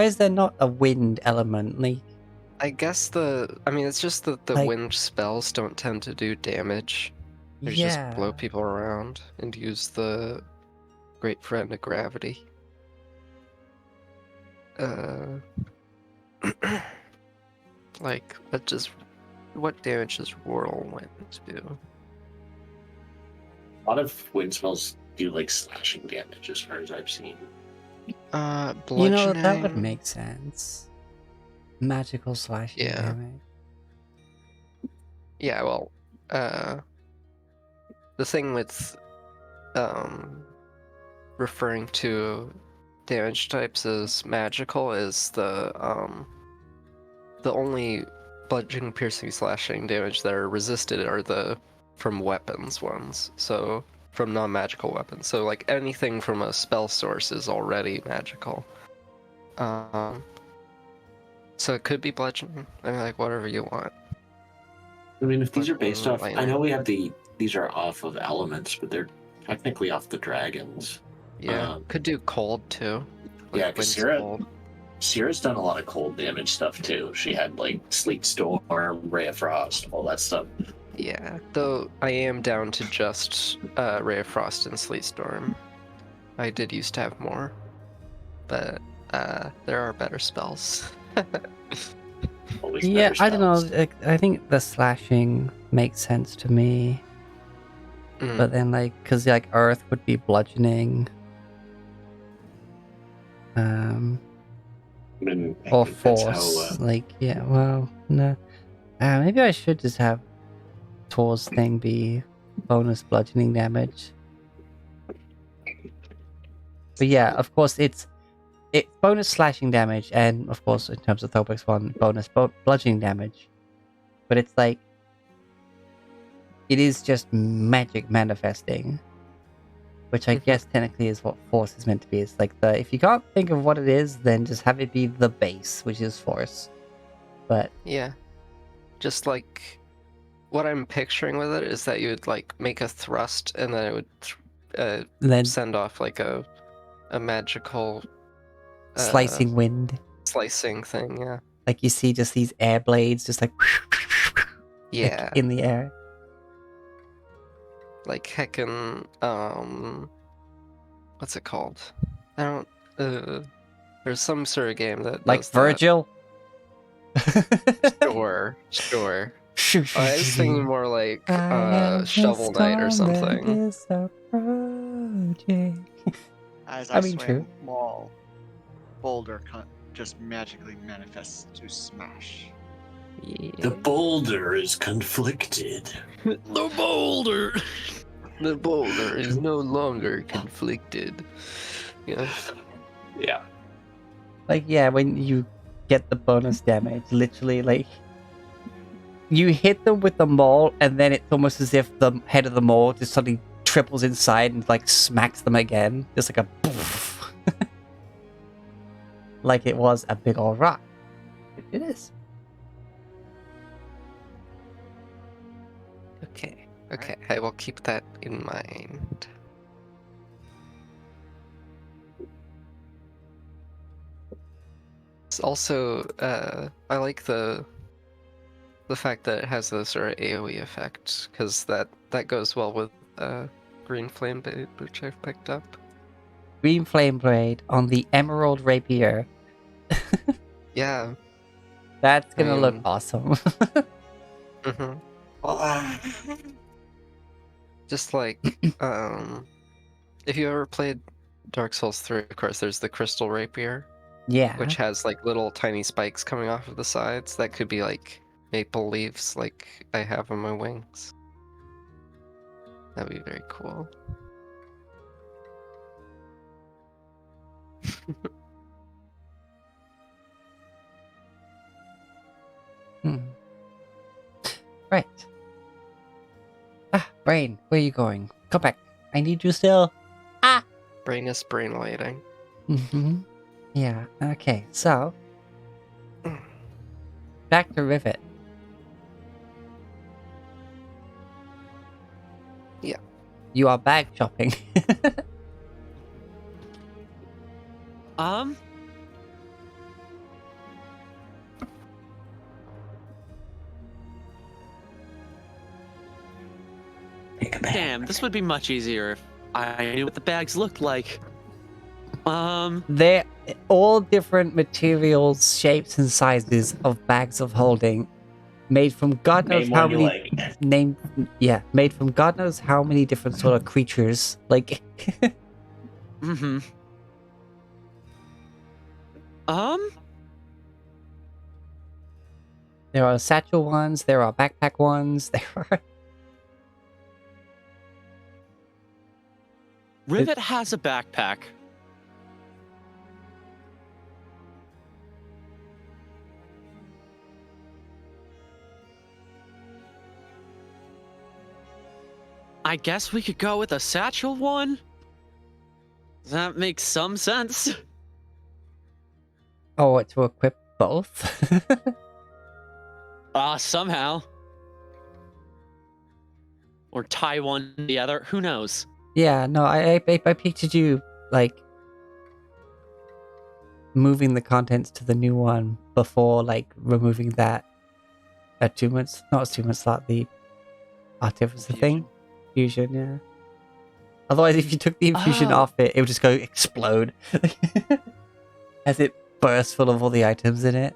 is there not a wind element? Like, I guess I mean, it's just that the Like- wind spells don't tend to do damage. They just blow people around and use the great friend of gravity. Like, what damage does Whirlwind do? A lot of wind spells do like slashing damage, as far as I've seen. Bludgeoning. you know, that would make sense. Magical slashing Yeah. damage. Yeah, well, the thing with referring to damage types as magical is the only bludgeoning, piercing, slashing damage that are resisted are the from weapons ones. So from non-magical weapons. So like anything from a spell source is already magical. So it could be bludgeoning. I mean, like whatever you want. I mean, if these are based off, I Lightning. know we have these are off of elements, but they're technically off the dragons. Yeah, could do cold too. Yeah, Like, 'cause wind's cold. Sierra's done a lot of cold damage stuff too. She had like Sleet Storm, Ray of Frost, all that stuff. Yeah, though I am down to just Ray of Frost and Sleet Storm. I did used to have more, but there are better spells. Always Yeah, better I don't know. spells. I think the slashing makes sense to me. Mm. But then, like, because like Earth would be bludgeoning, I mean, I or think that's force. how, Like, yeah, well, no. Maybe I should just have Tor's thing be bonus bludgeoning damage. But yeah, of course, it's bonus slashing damage, and of course, in terms of Thobex 1, bonus bludgeoning damage. But it's like, it is just magic manifesting, which I guess technically is what force is meant to be. It's like if you can't think of what it is, then just have it be the base, which is force. But Yeah, just like what I'm picturing with it is that you would like make a thrust, and then it would then send off like a magical slicing wind, slicing thing. Yeah. like you see just these air blades, just like Yeah. in the air. Like heckin' what's it called? I don't there's some sort of game that Like does Virgil. that. Sure. I was thinking more like Shovel Knight or something. As I I, mean, swing, true. Maul, Boulder just magically manifests to smash. the boulder is conflicted. The boulder. The boulder is no longer conflicted. Yeah. Yeah. Like, yeah, when you get the bonus damage, literally, like, you hit them with the maul, and then it's almost as if the head of the maul just suddenly triples inside and, like, smacks them again. Just like a poof. Like it was a big old rock. It is. Okay. Okay. I will keep that in mind. It's also, I like the fact that it has the sort of AoE effect, because that goes well with green flame blade, which I've picked up. Green flame blade on the emerald rapier. Yeah. That's gonna look mean- awesome. Just like, if you ever played Dark Souls 3, of course, there's the crystal rapier, Yeah. which has like little tiny spikes coming off of the sides. That could be like maple leaves, like I have on my wings. That'd be very cool. Hmm. Right. Ah, Brain, where are you going? Come back. I need you still. Brain is brain lighting. Mm-hmm. Yeah, okay, so. Back to Rivet. Yeah. You are bag shopping. Damn, this would be much easier if I knew what the bags looked like. They're all different materials, shapes, and sizes of bags of holding. Made from God knows Name how one you many like. made from God knows how many different sort of creatures. Like Mm-hmm. there are satchel ones, there are backpack ones, there are Rivet has a backpack. I guess we could go with a satchel one? That makes some sense. oh, to equip both. Somehow. Or tie one to the other. Who knows? Yeah, no, I pictured you like moving the contents to the new one before like removing that attunements, not attunement slot, the artificer thing. Fusion, yeah. Otherwise, if you took the infusion Oh. off it, it would just go explode as it bursts full of all the items in it.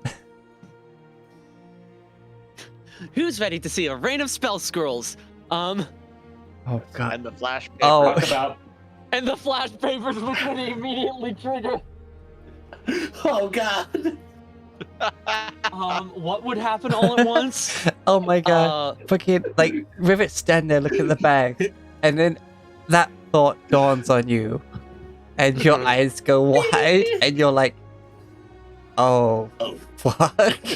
Who's ready to see a rain of spell scrolls? Oh god. And the flash paper. Oh. Talk about. And the flash papers which would immediately trigger. Oh god. What would happen all at once? Oh my god. Fucking like Rivet stand there, look at the bag, and then that thought dawns on you, and your eyes go wide, and you're like, "Oh, fuck!"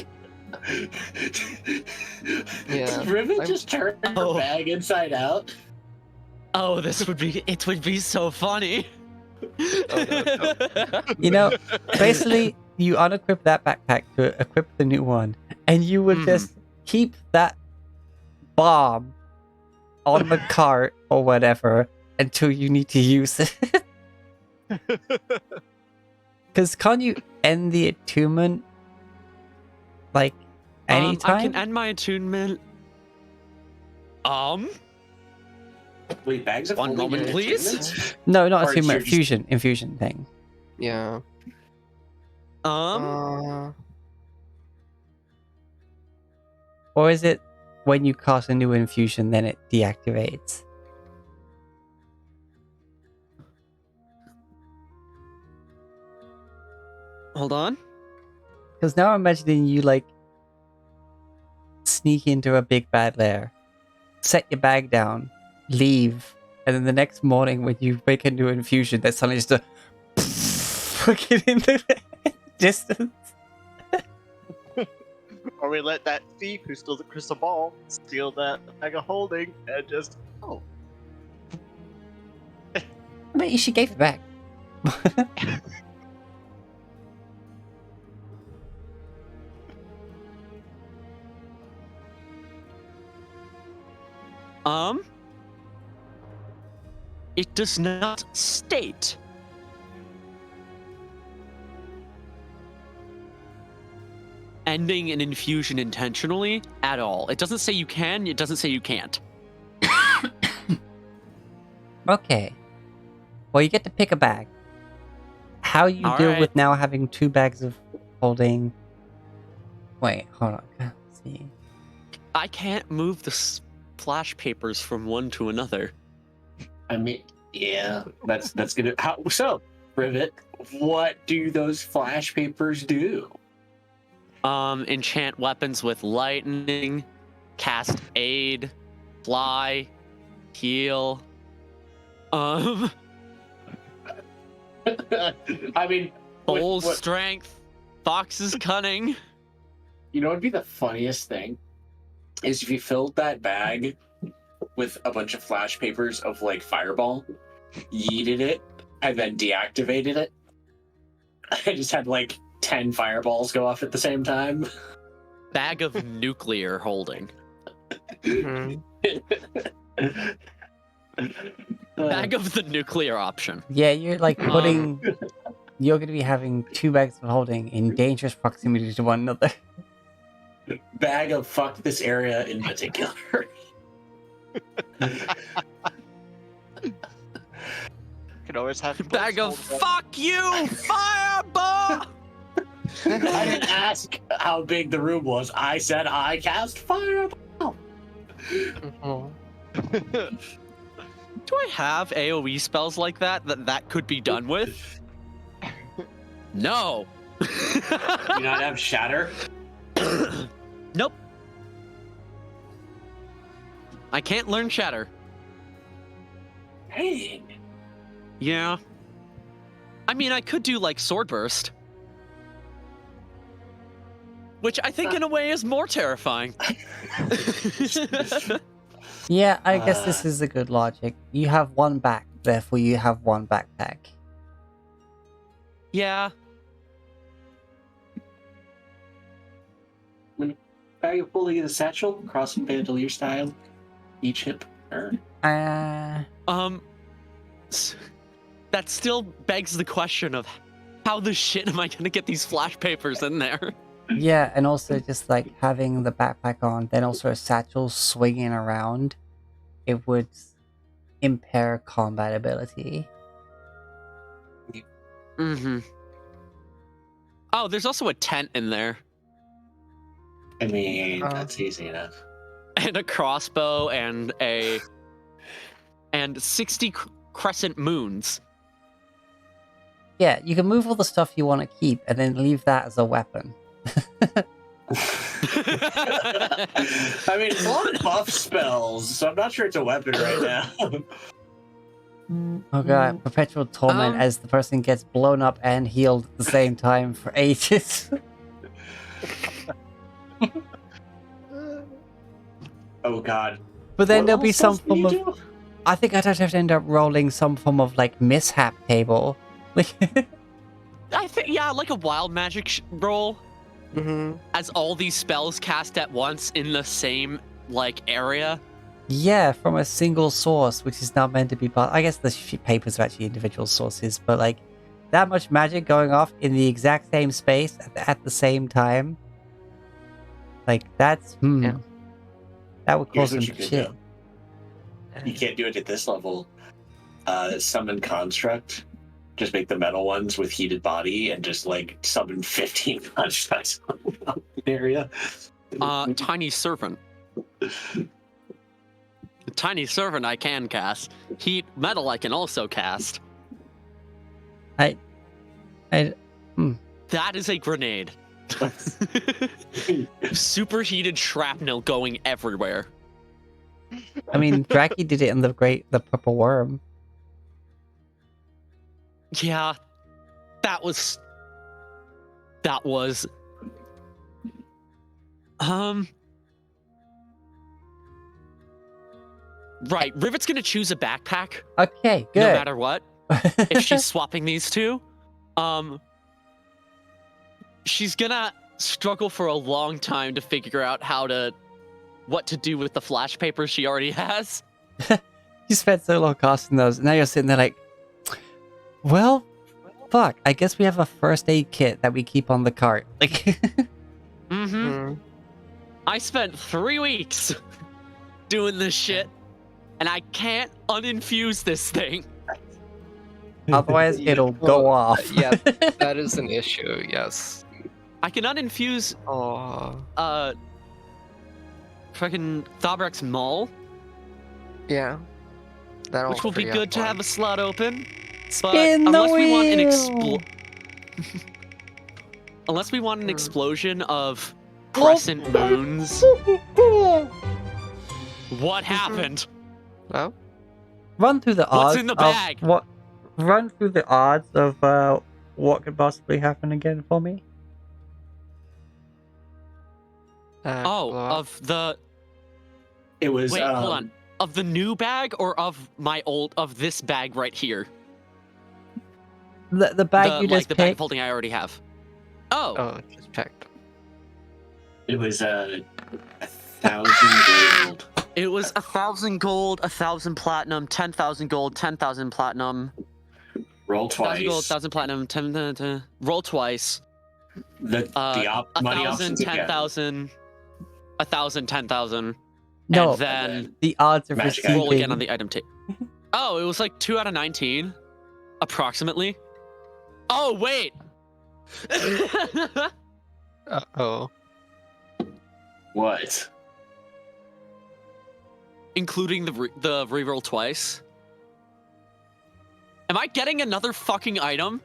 Yeah, Does Rivet I'm- just turn her Oh. bag inside out? Oh, it would be so funny. You know, basically, you unequip that backpack to equip the new one, and you would just keep that bomb on the cart or whatever until you need to use it. Because can't you end the attunement like anytime? I can end my attunement. Wait, bags of One holding moment, your please. attunements? No, not Or attunement. you're just- Infusion thing. Yeah. Or is it when you cast a new infusion, then it deactivates? Hold on. Because now I'm imagining you like sneak into a big bad lair, set your bag down, leave, and then the next morning when you make a new infusion, there's suddenly just a fucking in the distance. Or we let that thief who stole the crystal ball steal that bag of holding and just I mean, she gave it back. It does not state. Ending an infusion intentionally at all. It doesn't say you can, it doesn't say you can't. Okay. Well, you get to pick a bag. How you All deal right. with now having 2 bags of holding... Wait, hold on. Let's see. I can't move the splash papers from one to another. I mean, yeah, that's gonna. So, Rivet, what do those flash papers do? Enchant weapons with lightning, cast aid, fly, heal. I mean, Bull's what- strength, fox's cunning. you know what would be the funniest thing? Is if you filled that bag with a bunch of flash papers of like fireball, yeeted it, and then deactivated it. I just had like 10 fireballs go off at the same time. Bag of nuclear holding. Mhm. Bag of the nuclear option. Yeah, you're like putting... You're going to be having 2 bags of holding in dangerous proximity to one another. Bag of fuck this area in particular. can always have Bag of placeholder. fuck you, fireball! I didn't ask how big the room was. I said I cast fireball. Mhm. Do I have AoE spells like that could be done with? No. Do you not have shatter? Nope. I can't learn shatter. Hey. Yeah. I mean, I could do like sword burst. Which I think in a way is more terrifying. Yeah, I guess this is a good logic. You have 1 back, therefore you have 1 backpack. Yeah. Bag of holding in a satchel, crossing bandolier style, each hip. Uh, That still begs the question of how the shit am I gonna get these flash papers in there? yeah, and also just like having the backpack on, then also a satchel swinging around, it would impair combat ability. Mm-hmm. Oh, there's also a tent in there. I mean, that's easy enough. And a crossbow and 60 crescent moons. Yeah, you can move all the stuff you want to keep and then leave that as a weapon. I mean, it's a lot of buff spells, so I'm not sure it's a weapon right now. Oh god, perpetual torment as the person gets blown up and healed at the same time for ages. Oh god. But then What there'll be else some can you form of... do? I think I'd have to end up rolling some form of like mishap table. I think, yeah, like a wild magic roll. Mhm. As all these spells cast at once in the same, like, area. Yeah, from a single source, which is not meant to be part... I guess the papers are actually individual sources, but like, that much magic going off in the exact same space at the same time. Like, that's... Yeah. That would Here's cause some what you could shit. do. You can't do it at this level. Summon construct. Just make the metal ones with heated body and just like summon 15 constructs on the area. Tiny servant. Tiny servant I can cast. Heat metal I can also cast. That is a grenade. Superheated shrapnel going everywhere. I mean, Draki did it in the Purple Worm. Yeah, that was. Right, Rivet's gonna choose a backpack Okay, good. no matter what. If she's swapping these two, she's gonna struggle for a long time to figure out what to do with the flash papers she already has. You spent so long casting those, and now you're sitting there like, well, fuck. I guess we have a first aid kit that we keep on the cart. Like, I spent 3 weeks doing this shit, and I can't uninfuse this thing. otherwise it'll go off. Yeah, that is an issue. Yes. I can uninfuse Oh. fucking Thobrex Maul, Yeah. That'll which will be free good up to have one. a slot open. But Spin the unless we want an wheel! unless we want an explosion of crescent moons. What happened? Oh. Run through the odds. What's in the bag? Of what? Run through the odds of what could possibly happen again for me. Oh, Well, of the It was. wait, hold on. Of the new bag or of this bag right here? The bag you just the bag of picked. holding I already have. Oh, Oh, just picked. It was 1,000 gold. it was 1,000 gold, 1,000 platinum, 10,000 gold, 10,000 platinum, Roll 1,000 gold, twice. 1,000 platinum, 10, roll twice. The money 1,000, options again. 10,000, 1,000, 10,000, No, and then the odds of Magic receiving. roll again on the item table. Oh, it was like 2 out of 19, approximately. Oh wait. Oh. What? Including the reroll twice. Am I getting another fucking item?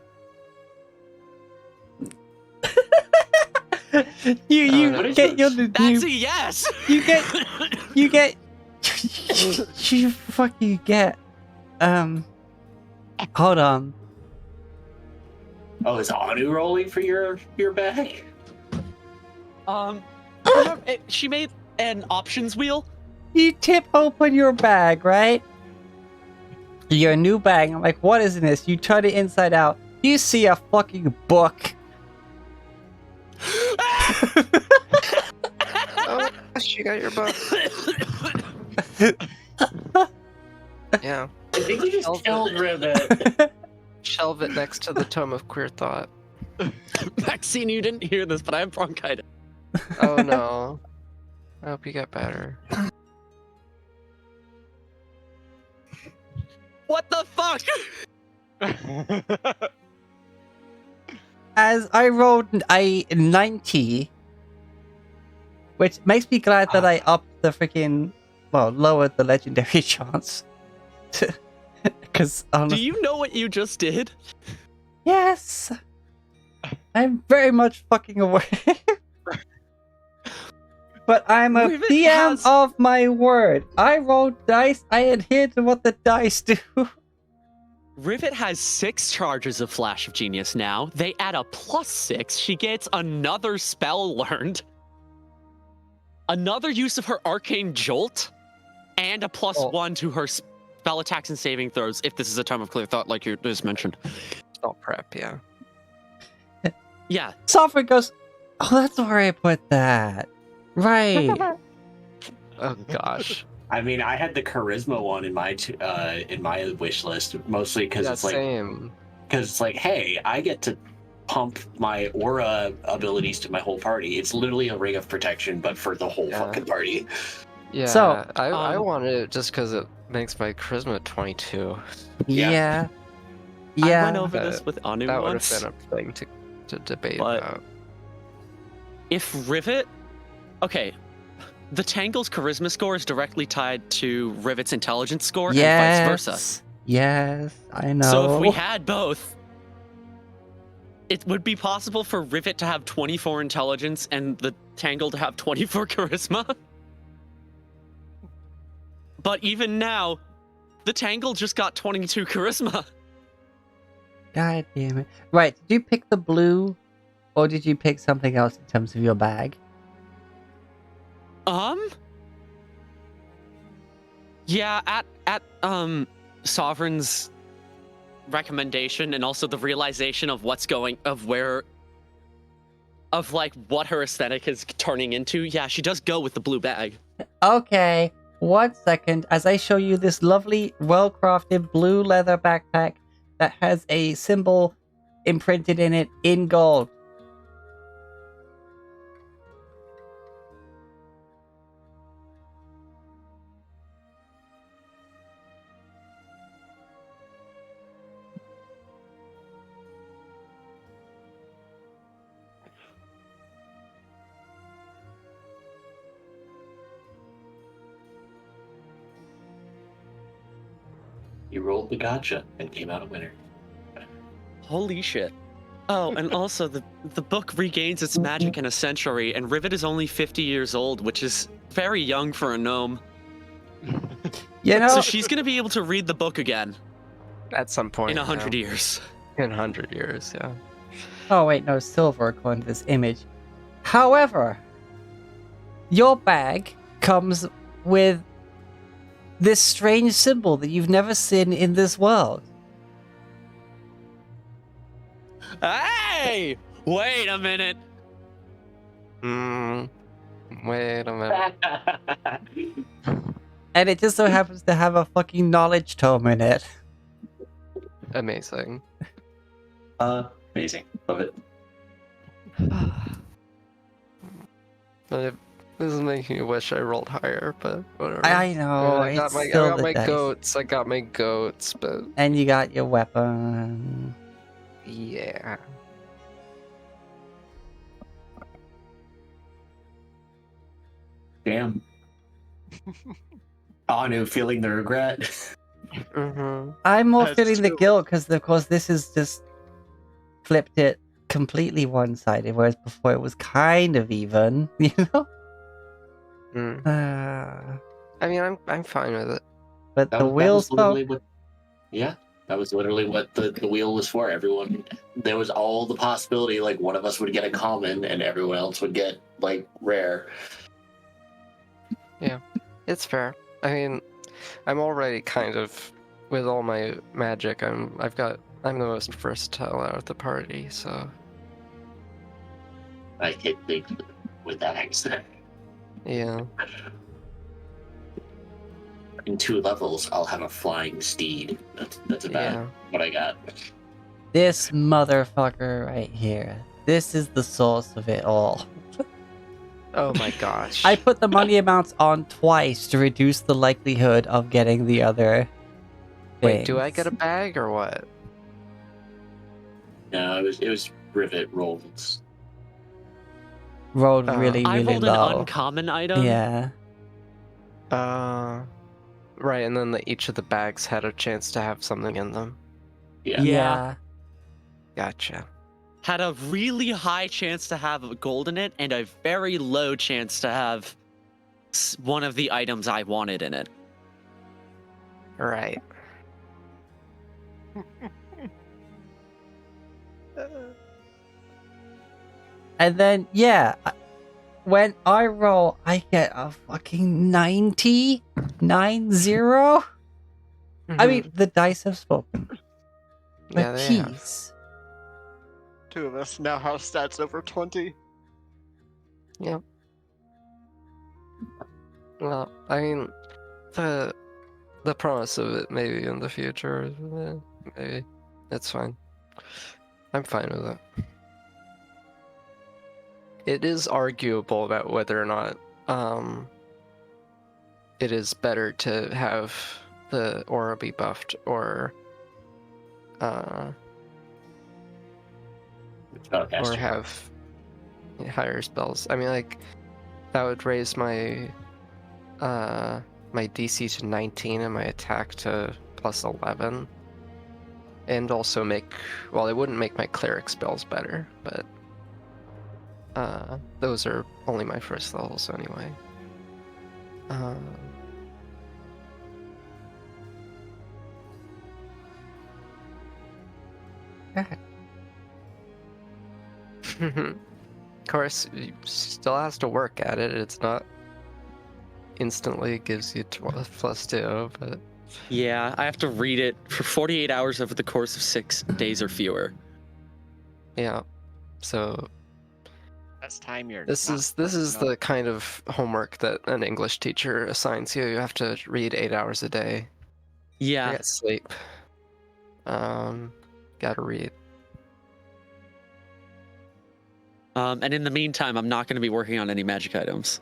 you What is get your this? That's a yes. you get you get hold on. Oh, is Anu rolling for your bag? She made an options wheel. You tip open your bag, right? Your new bag. I'm like, what is in this? You turn it inside out. You see a fucking book. Oh, she got your book. Yeah. I think you just Elvis. killed Rivet. Shelve it next to the Tome of Queer Thought. Maxine, you didn't hear this, but I have bronchitis. Oh no. I hope you get better. What the fuck? As I rolled a 90, which makes me glad that I upped the freaking, lowered the legendary chance. Because Do you know what you just did? yes, I'm very much fucking aware. But I'm a Rivet DM has- of my word. I rolled dice. I adhere to what the dice do. Rivet has 6 charges of Flash of Genius now. They add a +6. She gets another spell learned, another use of her Arcane Jolt, and a +1 to her spell attacks and saving throws if this is a Tome of Clear Thought, like you just mentioned. Spell prep, yeah. Yeah. Software goes, oh, that's where I put that. Right. Oh gosh. I mean, I had the charisma one in my wish list, mostly because Yeah, it's like, same. hey, I get to pump my aura abilities to my whole party. It's literally a ring of protection, but for the whole Yeah. fucking party. Yeah, So, I wanted it just because it makes my charisma 22. Yeah. I went over But this with Anu That would once. have been a thing to debate But- about. If Rivet... Okay, the Tangle's charisma score is directly tied to Rivet's intelligence score and vice versa. Yes, I know. So if we had both, it would be possible for Rivet to have 24 intelligence and the Tangle to have 24 charisma. But even now, the Tangle just got 22 charisma. God damn it. Right, did you pick the blue, or did you pick something else in terms of your bag? Yeah, at Sovereign's recommendation and also the realization of what her aesthetic is turning into. Yeah, she does go with the blue bag. Okay, 1 second as I show you this lovely, well-crafted blue leather backpack that has a symbol imprinted in it in gold. You rolled the gotcha and came out a winner. Holy shit. Oh, and also the book regains its magic in a century, and Rivet is only 50 years old, which is very young for a gnome. You know, So she's gonna be able to read the book again At some point. in 100 yeah. years. In 100 years, yeah. oh wait, no, silver according to this image. However, your bag comes with this strange symbol that you've never seen in this world. Hey! Wait a minute. Wait a minute. And it just so happens to have a fucking knowledge tome in it. Amazing. Amazing. Love it. But this is making me wish I rolled higher, but whatever. I know, I got it's my, still I got the my dice. goats. I got my goats, but And you got your weapon. yeah. Damn. Anu feeling the regret. Mm-hmm. I'm more That's feeling the true. guilt because, of course, this has just flipped it completely one-sided, whereas before it was kind of even, you know? Mm. Uh, I mean, I'm fine with it. but That the was wheels literally spoke. what. Yeah, that was literally what the wheel was for. Everyone, there was all the possibility like one of us would get a common and everyone else would get like rare. It's fair. I mean, I'm already kind of with all my magic. I'm the most versatile out of the party, so I hit things with that accent. yeah. In 2 levels, I'll have a flying steed. That's about Yeah. what I got. This motherfucker right here. This is the source of it all. Oh my gosh. I put the money amounts on twice to reduce the likelihood of getting the other Wait, do I things. get a bag or what? No, it was Rivet rolls. Rolled really, I really rolled low. an uncommon item. Yeah. Right, and then each of the bags had a chance to have something in them. Yeah. Yeah. Gotcha. Had a really high chance to have gold in it, and a very low chance to have one of the items I wanted in it. Right. And then, yeah, when I roll, I get a fucking 90? 90? I mean, the dice have spoken. But Yeah, they have. jeez. 2 of us now have stats over 20. Yep. Well, I mean, the promise of it maybe in the future, maybe it's fine. I'm fine with it. It is arguable about whether or not it is better to have the aura be buffed or Spellcaster. have higher spells. I mean, like that would raise my my DC to 19 and my attack to plus 11, and also make, well, it wouldn't make my cleric spells better, but those are only my first levels anyway. Of course, you still has to work at it. It's not instantly gives you 12 plus 2, but Yeah, I have to read it for 48 hours over the course of 6 days or fewer. yeah. So That's time you're this not is working on. the kind of homework that an English teacher assigns you. You have to read 8 hours a day. Yeah. Forget sleep. Gotta read. And in the meantime, I'm not going to be working on any magic items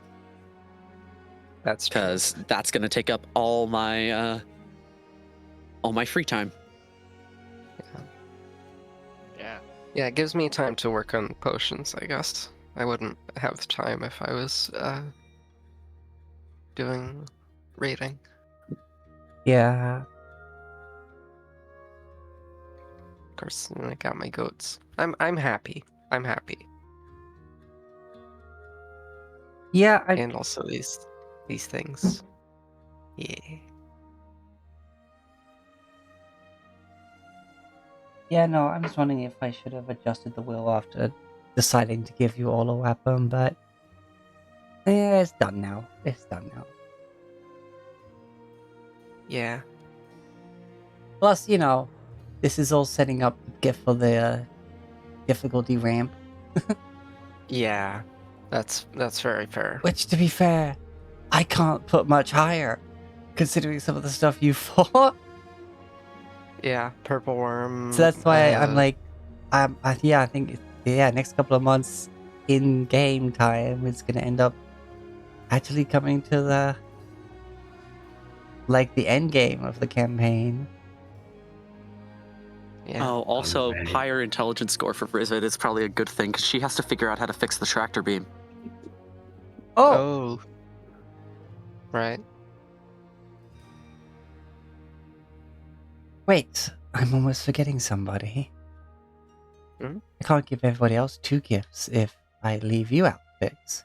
That's true. because that's going to take up all my free time. Yeah. Yeah, it gives me time to work on potions, I guess. I wouldn't have time if I was doing reading. Yeah. Of course, I got my goats. I'm happy. I'm happy. Yeah, And also these things. Yeah. yeah, no, I was wondering if I should have adjusted the wheel after deciding to give you all a weapon, but yeah, it's done now. It's done now. Yeah. Plus, this is all setting up the gift for the difficulty ramp, Yeah. That's very fair. which, to be fair, I can't put much higher, considering some of the stuff you fought. Yeah, purple worm. So that's why I'm like, I think next couple of months in game time, it's gonna end up actually coming to the end game of the campaign. Yeah. Oh, also Alright. higher intelligence score for Rivet is probably a good thing because she has to figure out how to fix the tractor beam. Oh, Oh. Right. wait, I'm almost forgetting somebody. Hmm? I can't give everybody else 2 gifts if I leave you out, Fix.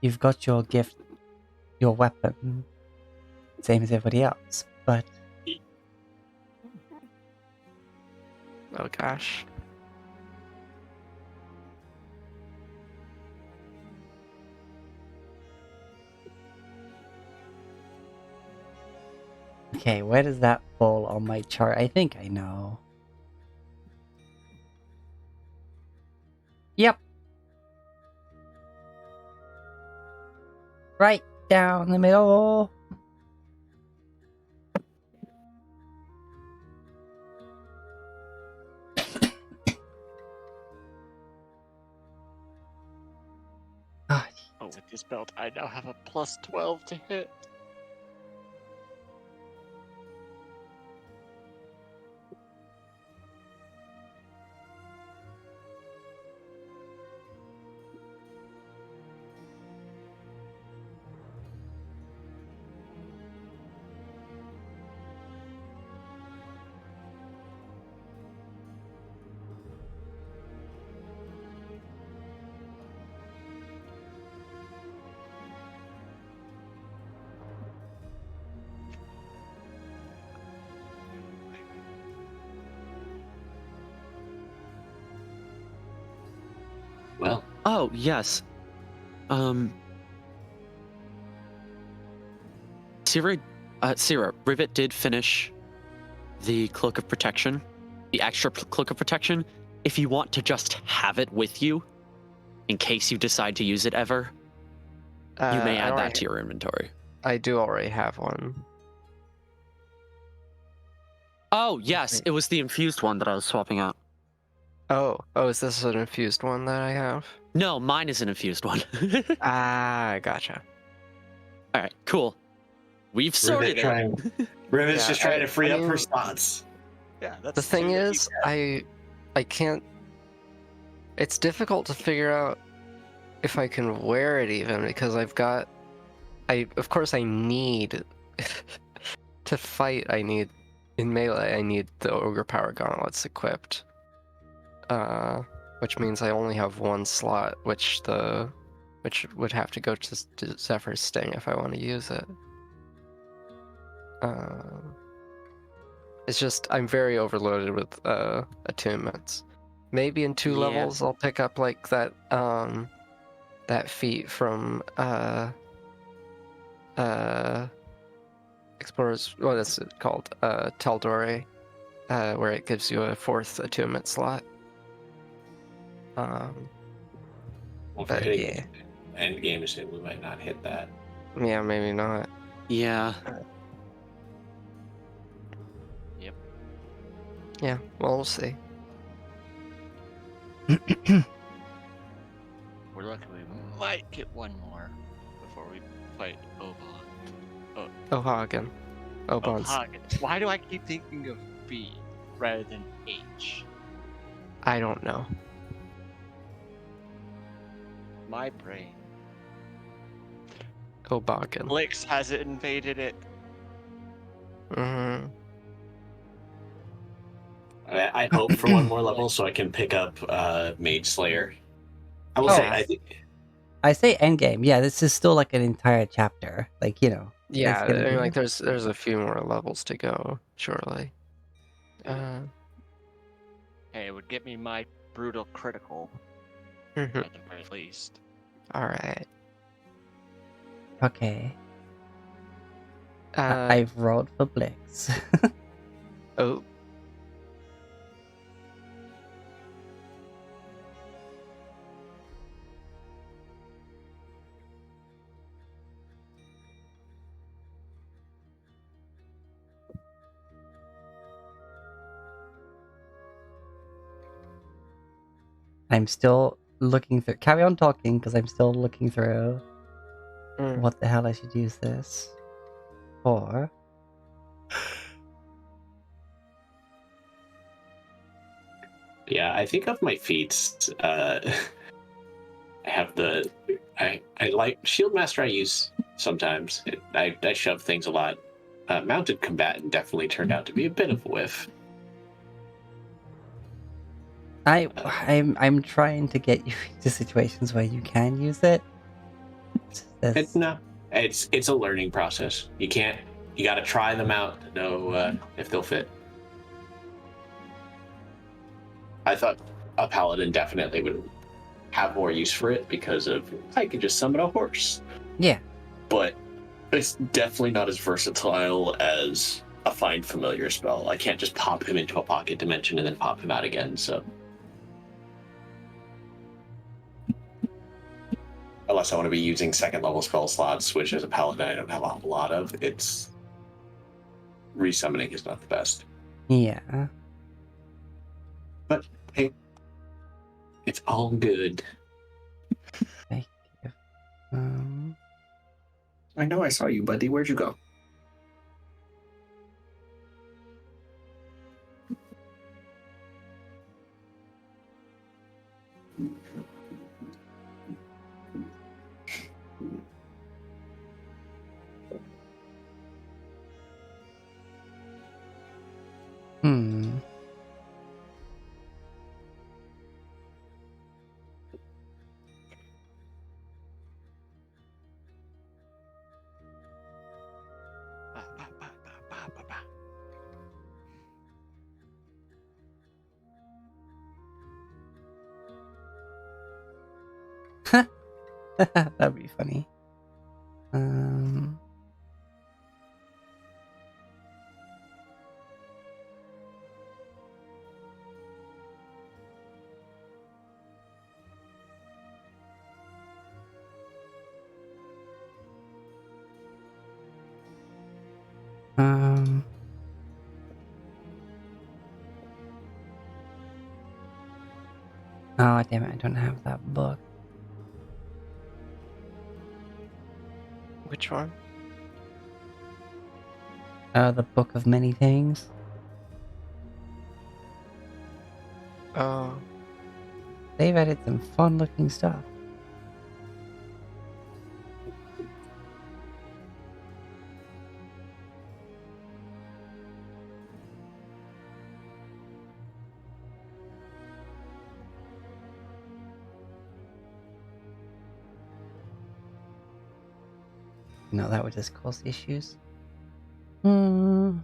You've got your gift, your weapon, same as everybody else, but Oh gosh. okay, where does that fall on my chart? I think I know. Yep. Right down the middle. Ah, Oh, with this belt, I now have a plus 12 to hit. Well, Oh, yes. Sierra, Rivet did finish the Cloak of Protection, the extra Cloak of Protection. If you want to just have it with you, in case you decide to use it ever, you may add that to your inventory. I do already have one. Oh, yes, it was the infused one that I was swapping out. Oh, is this an infused one that I have? No, mine is an infused one. Ah, gotcha. All right, cool. We've sorted it. Rivet's Yeah, just trying to free I up her mean- spots. Yeah, that's The thing two that you is, get. I can't. It's difficult to figure out if I can wear it even because I've got. Of course I need to fight. I need in melee. I need the ogre power gauntlets equipped. Which means I only have one slot, which would have to go to Zephyr's Sting if I want to use it. It's just I'm very overloaded with attunements. Maybe in 2 Yeah. levels I'll pick up like that feat from Explorers, what is it called? Taldore, where it gives you a 4th attunement slot. Well, for But hitting yeah. end game, we might not hit that. Yeah, maybe not. Yeah. Yeah, well, we'll see. We're lucky we might get one more before we fight Oban. Ohagen. Oban's. Hagen. Why do I keep thinking of B rather than H? I don't know. My brain. Obagen. Blix hasn't invaded it. Mm-hmm. I hope for one more level so I can pick up Mage Slayer. I will Oh. say, I think I say endgame. Yeah, this is still like an entire chapter. Like, you know. Yeah, it's I gonna mean, be- like, there's a few more levels to go, surely. Hey, it would get me my brutal critical Mhm. at the very least. Alright. Okay. Uh, I've rolled for Blix. oh. I'm still looking through. Carry on talking, because I'm still looking through Mm. what the hell I should use this for. yeah, I think of my feats. I have I like Shield Master. I use sometimes. I shove things a lot. Mounted Combatant definitely turned out to be a bit of a whiff. I'm trying to get you into situations where you can use it. No, it's a learning process. You got to try them out to know if they'll fit. I thought a paladin definitely would have more use for it because of I could just summon a horse. Yeah. But it's definitely not as versatile as a find familiar spell. I can't just pop him into a pocket dimension and then pop him out again, so unless I want to be using second level spell slots, which as a paladin I don't have a whole lot of, it's resummoning is not the best. Yeah. But hey, it's all good. Thank you. I know I saw you, buddy. Where'd you go? Hmm. That'd be funny. Um. Oh, damn it, I don't have that book. Which one? The Book of Many Things. Oh. They've added some fun looking stuff. No, that would just cause issues. Hmm.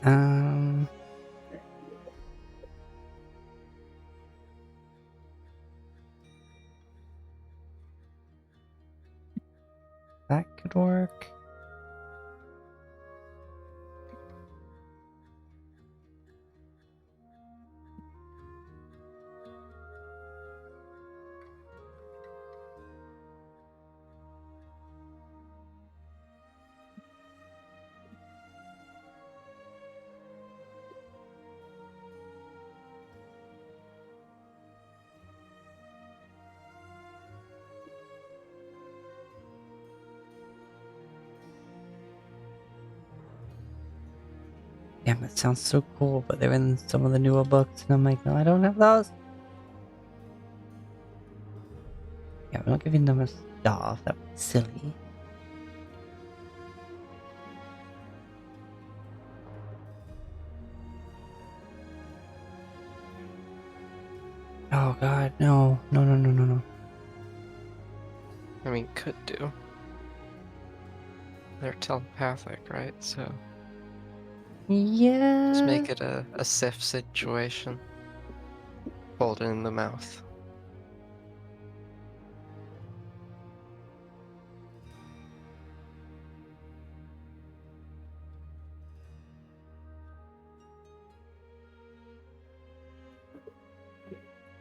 Um. That could work. Damn, that sounds so cool, but they're in some of the newer books, and I'm like, no, I don't have those. Yeah, we're not giving them a staff. That would be silly. Oh god, no. No, no, no, no, no. I mean, could do. They're telepathic, right? So Yeah. just make it a Sif situation. Hold it in the mouth.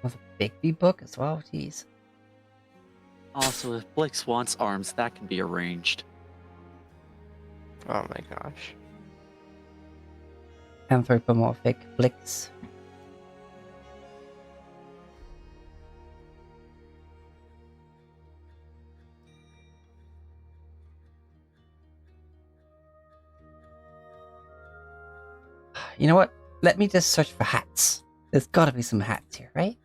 Was a Bigby book as well, jeez. Also, if Blix wants arms, that can be arranged. Oh my gosh. Anthropomorphic Blix. You know what? Let me just search for hats. There's gotta be some hats here, right?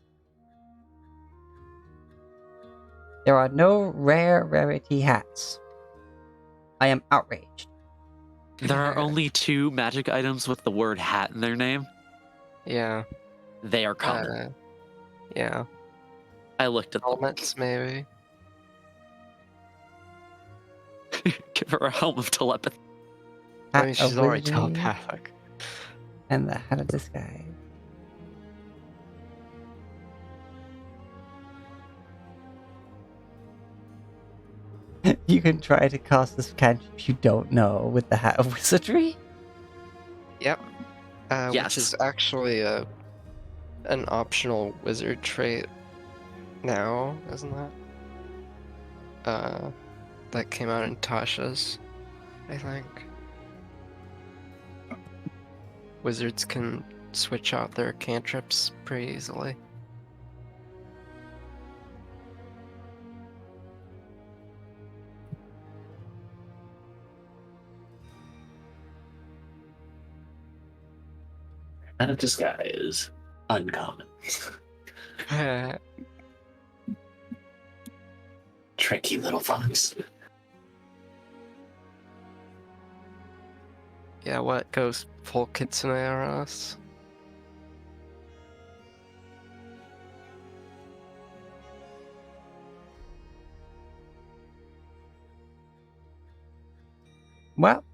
There are no rarity hats. I am outraged. There are only 2 magic items with the word hat in their name. Yeah. They are common. Yeah. I looked at them. Helmets, maybe. Give her a helm of telepathy. I Hat mean, of she's already wizardry telepathic. and the hat of disguise. You can try to cast this cantrip you don't know with the hat of wizardry. Yep. Yes. Which is actually an optional wizard trait now, isn't that? That came out in Tasha's, I think. Wizards can switch out their cantrips pretty easily. Out of disguise, uncommon. Tricky little fox. Yeah, what goes full kitsune on us? Well,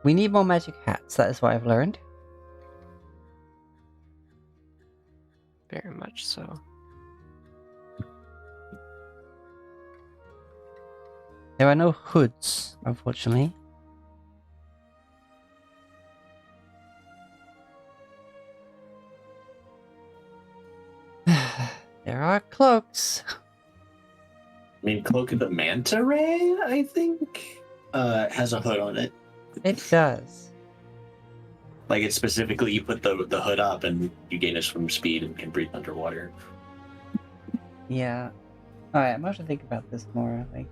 we need more magic hats. That is what I've learned. Very much so. There are no hoods, unfortunately. There are cloaks. I mean, Cloak of the Manta Ray, I think, has a hood on it. It does. Like, it's specifically, you put the hood up and you gain a swim speed and can breathe underwater. Yeah. Alright, I'm gonna have to think about this more. Like,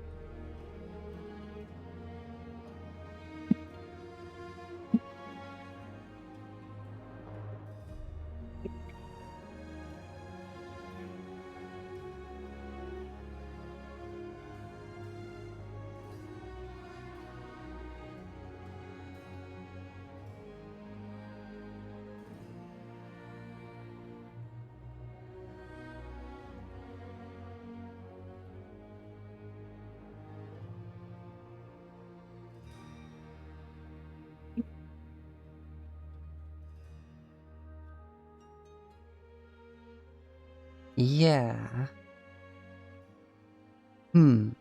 Yeah. Hmm.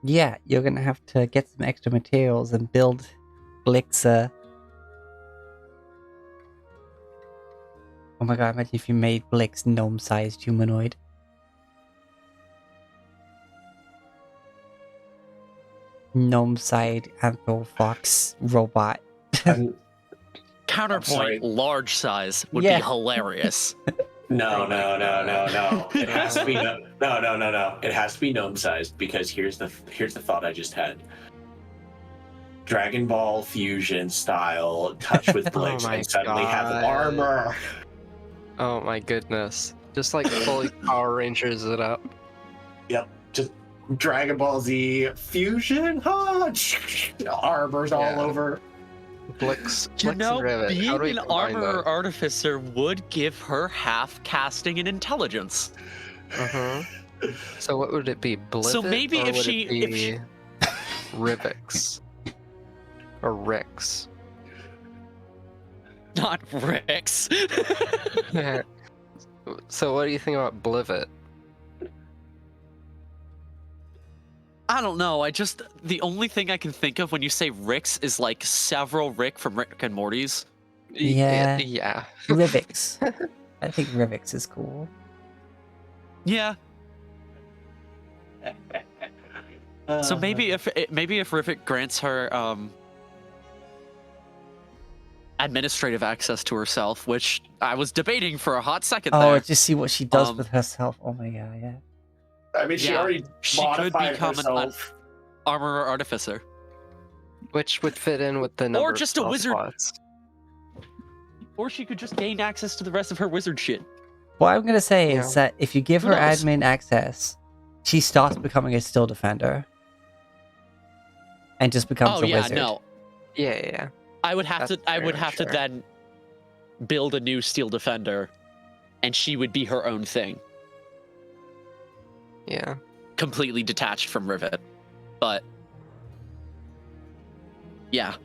Yeah, you're gonna have to get some extra materials and build Blix. Oh my god! Imagine if you made Blix gnome-sized humanoid. Gnome-sized anthrofox robot. I'm Counterpoint, sorry. large size would Yeah. be hilarious. No. It has to be no. It has to be gnome sized because here's the thought I just had. Dragon Ball fusion style, touch with Blix, my and suddenly have God. armor. Oh my goodness. Just like fully Power Rangers it up. Yep, just Dragon Ball Z fusion. Armor's all Yeah. over. Blix, You Blix know, and Rivet. How being do we an combine armor those? artificer would give her half casting and intelligence. So what would it be? Blivet? So maybe or if would she- it if be she- Rivix? Or Rix? Not Rex. So what do you think about Blivet? I don't know. The only thing I can think of when you say Ricks is like several Rick from Rick and Morty's. Yeah. Yeah. Rivix. I think Rivix is cool. Yeah. So maybe if Rivik grants her administrative access to herself, which I was debating for a hot second Oh, there. just see what she does Um, with herself. Oh my god, yeah. I mean, she Yeah, already she could modified become an herself. armor artificer. Which would fit in with the number just of a spell wizard. slots. Or she could just gain access to the rest of her wizard shit. What I'm gonna say Yeah. is that if you give Who her knows? admin access, she starts becoming a still defender. And just becomes Oh a yeah, wizard. no. Yeah. I would have That's I would fair, have sure. to then build a new steel defender, and she would be her own thing, Yeah. completely detached from Rivet. But yeah,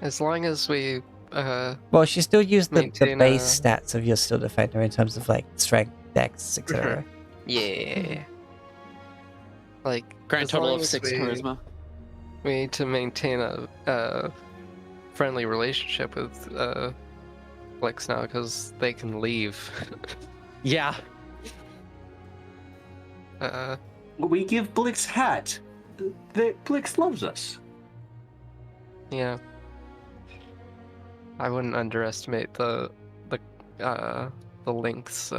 As long as we Well, she still used the Maintain base stats of your still defender in terms of like strength, dex, etc. yeah. Like grand as total long of as 6 charisma. We need to maintain a friendly relationship with Blix now because they can leave. Yeah, We give Blix hat. Blix loves us. Yeah. I wouldn't underestimate the lengths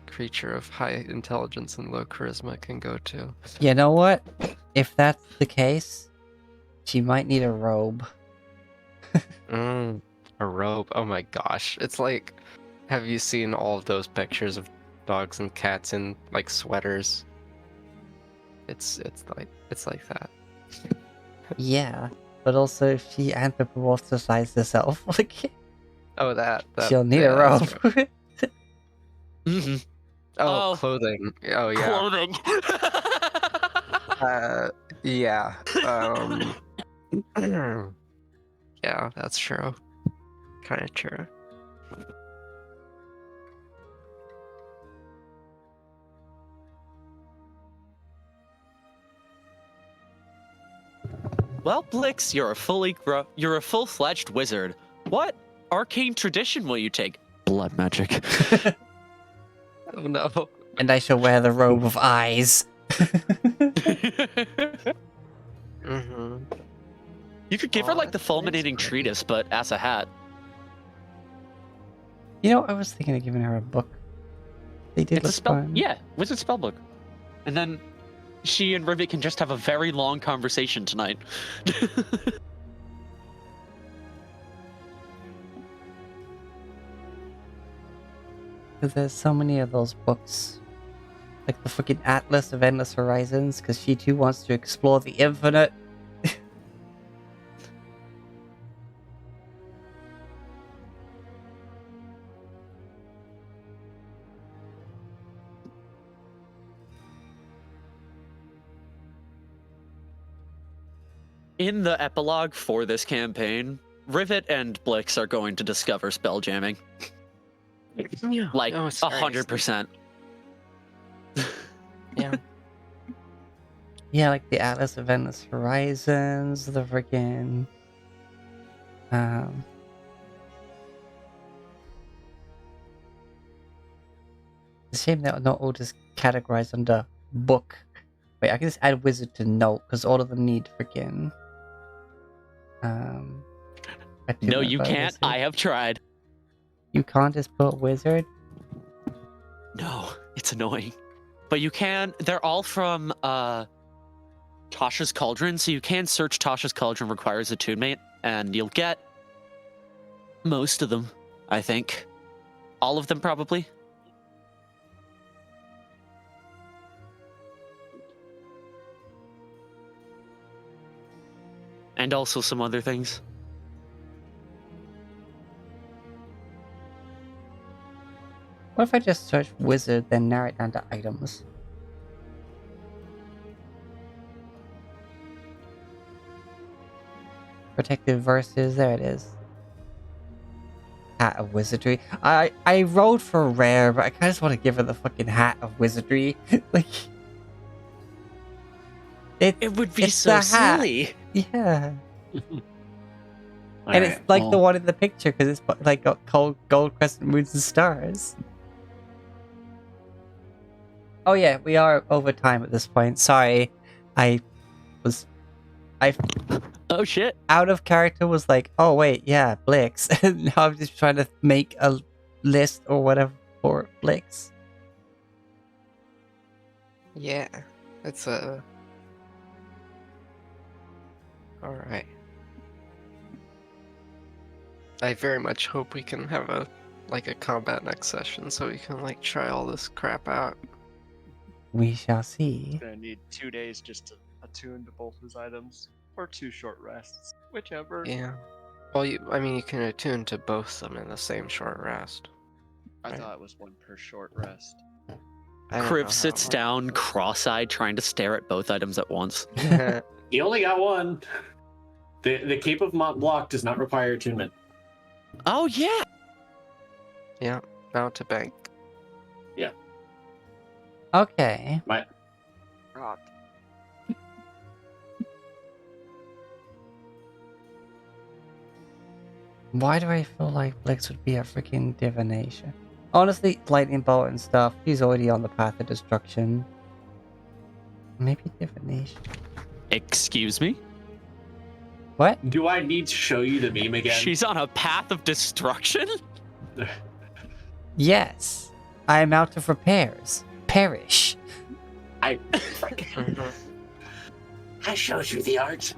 creature of high intelligence and low charisma can go to. You know what? If that's the case, she might need a robe. A robe. Oh my gosh. It's like, have you seen all of those pictures of dogs and cats in like sweaters? It's like that. Yeah. But also if she anthropomorphizes herself, like Oh, that she'll need yeah, a that's robe. right. mm-hmm. Oh, Oh. clothing. Oh yeah. Clothing. Yeah. Yeah, that's true. Kind of true. Well, Blix, you're a full-fledged wizard. What arcane tradition will you take? Blood magic. Oh no. And I shall wear the robe of eyes. Mm-hmm. You could give her Oh, like the that's fulminating nice. treatise, but as a hat. You know, I was thinking of giving her a book. They did It's a look spell. fun. Yeah, wizard spellbook. And then she and Rivet can just have a very long conversation tonight. Because there's so many of those books Like the fucking Atlas of Endless Horizons, because she too wants to explore the infinite. In the epilogue for this campaign, Rivet and Blix are going to discover spell jamming. Like Oh, sorry. 100%. Yeah. Yeah, like the Atlas of Endless Horizons, the freaking it's a shame they're not all just categorized under book. Wait, I can just add wizard to note because all of them need freaking No, attunement you by can't. wizard. I have tried. You can't just put wizard. No, it's annoying. But you can. They're all from Tasha's Cauldron, so you can search Tasha's Cauldron requires attunement, and you'll get most of them, I think. All of them, probably. And also some other things. What if I just search wizard, then narrow it down to items? Protective verses, there it is. Hat of Wizardry. I rolled for rare, but I kind of just want to give her the fucking Hat of Wizardry. Like, It would be it's so the hat. silly. Yeah. All And right, it's like the well, one in the picture because it's like got gold crescent moons and stars. Oh yeah, we are over time at this point. Sorry, I Oh shit. out of character was like, oh wait, yeah, Blix. Now I'm just trying to make a list or whatever for Blix. Yeah. It's a. Alright. I very much hope we can have a combat next session so we can try all this crap out. We shall see. Gonna need 2 days just to attune to both his items, or 2 short rests, whichever. Yeah. Well, you can attune to both of them in the same short rest. I Right. thought it was 1 per short rest. I don't know Kriv how sits it down, cross-eyed, trying to stare at both items at once. works. you only got one. The Cape of Mont Blanc does not require attunement. Oh yeah. Yeah, now to bank. Okay. Rot. Why do I feel like Blix would be a freaking divination? Honestly, lightning bolt and stuff. He's already on the path of destruction. Maybe divination. Excuse me? What? Do I need to show you the meme again? She's on a path of destruction? Yes. I am out of repairs. Perish. I showed you the art.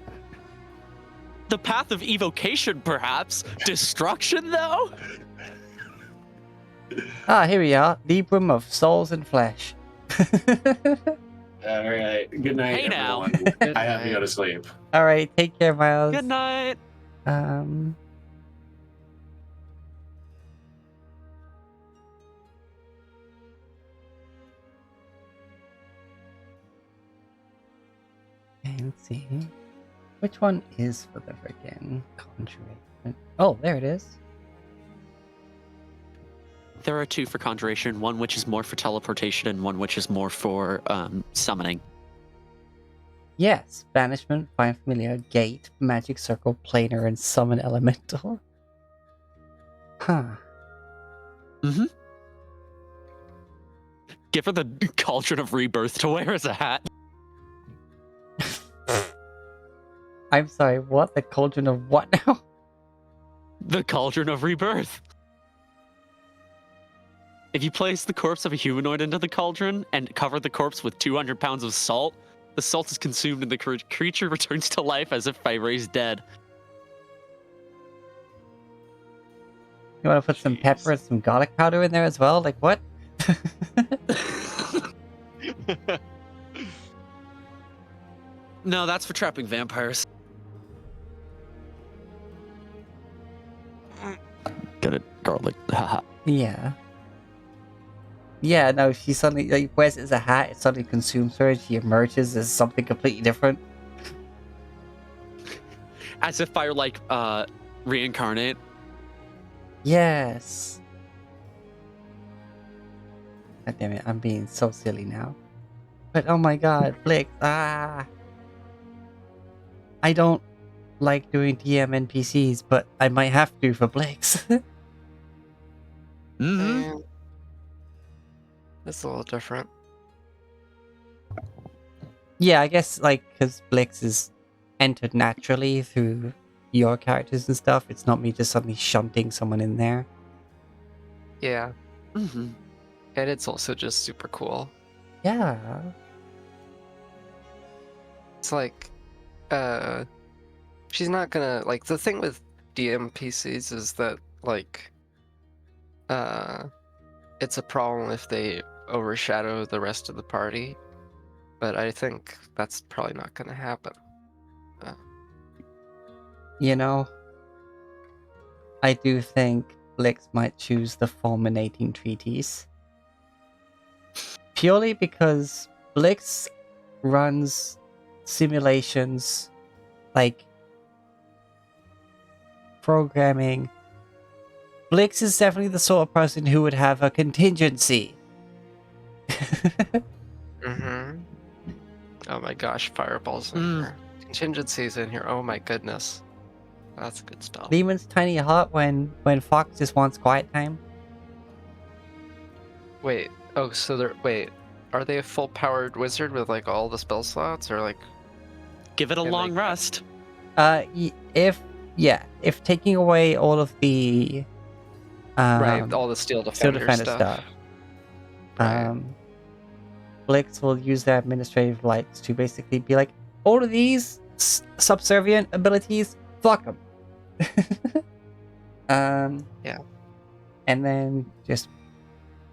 The path of evocation, perhaps. Destruction, though? Ah, here we are. Librum of souls and flesh. All right. Good night, Hey, now. everyone. I have to go to sleep. Alright, take care, Miles. Good night. Okay, let's see. Which one is for the freaking conjuration? Oh, there it is. There are 2 for conjuration, one which is more for teleportation and one which is more for summoning. Yes, banishment, find familiar, gate, magic circle, planar, and summon elemental. Huh. Give her the Cauldron of Rebirth to wear as a hat. I'm sorry, what? The cauldron of what now? The Cauldron of Rebirth. If you place the corpse of a humanoid into the cauldron and cover the corpse with 200 pounds of salt, the salt is consumed and the creature returns to life as if by raised dead. You want to put some pepper and some garlic powder in there as well? Like what? No, that's for trapping vampires. Get it, garlic. Haha. Yeah. Yeah, no, she suddenly like, wears it as a hat, it suddenly consumes her, and she emerges as something completely different. As if I like reincarnate. Yes. God damn it, I'm being so silly now. But oh my god, Blix, I don't like doing DM NPCs, but I might have to for Blix. Mm-hmm. It's a little different. Yeah, I guess, like, because Blix is entered naturally through your characters and stuff, it's not me just suddenly shunting someone in there. Yeah, Mm-hmm. and it's also just super cool. Yeah. It's like, she's not gonna like the thing with DM PCs is that like, it's a problem if they overshadow the rest of the party, but I think that's probably not gonna happen. You know, I do think Blix might choose the fulminating treaties. Purely because Blix runs simulations like programming. Blix is definitely the sort of person who would have a contingency. Mm-hmm. Oh my gosh, fireballs in here. Contingencies in here. Oh my goodness. That's good stuff. Demon's tiny heart when Fox just wants quiet time. Wait, oh, so wait, are they a full powered wizard with like all the spell slots or like Give it a Can long they- rest. If taking away all of the right, all the steel defender, stuff. Right. Blix will use their administrative lights to basically be like, all of these subservient abilities, fuck them. Yeah. And then just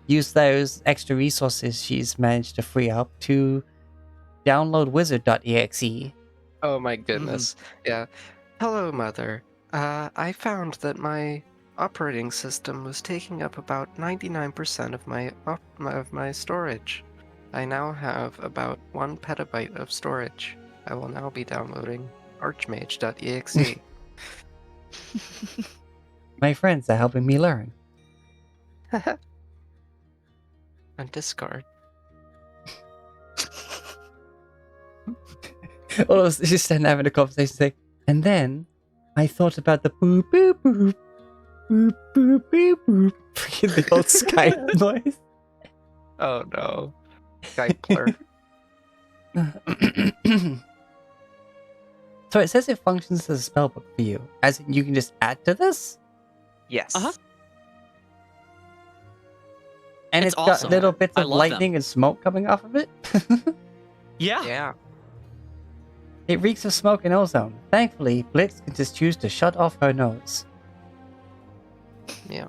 use those extra resources she's managed to free up to download wizard.exe. Oh my goodness. Yeah. Hello, Mother. I found that my operating system was taking up about 99% of my storage. I now have about 1 petabyte of storage. I will now be downloading archmage.exe. My friends are helping me learn. On Discord. Or just stand having a conversation saying, and then I thought about the boop boop boop boop boop boop boop. Freaking the old Skype noise. Oh no. Skypler. So it says it functions as a spellbook for you. As in, you can just add to this? Yes. Uh-huh. And It's it's got awesome. little bits I of love lightning and smoke coming off of it. Yeah. Yeah. It reeks of smoke and ozone. Thankfully, Blix can just choose to shut off her nose. Yeah.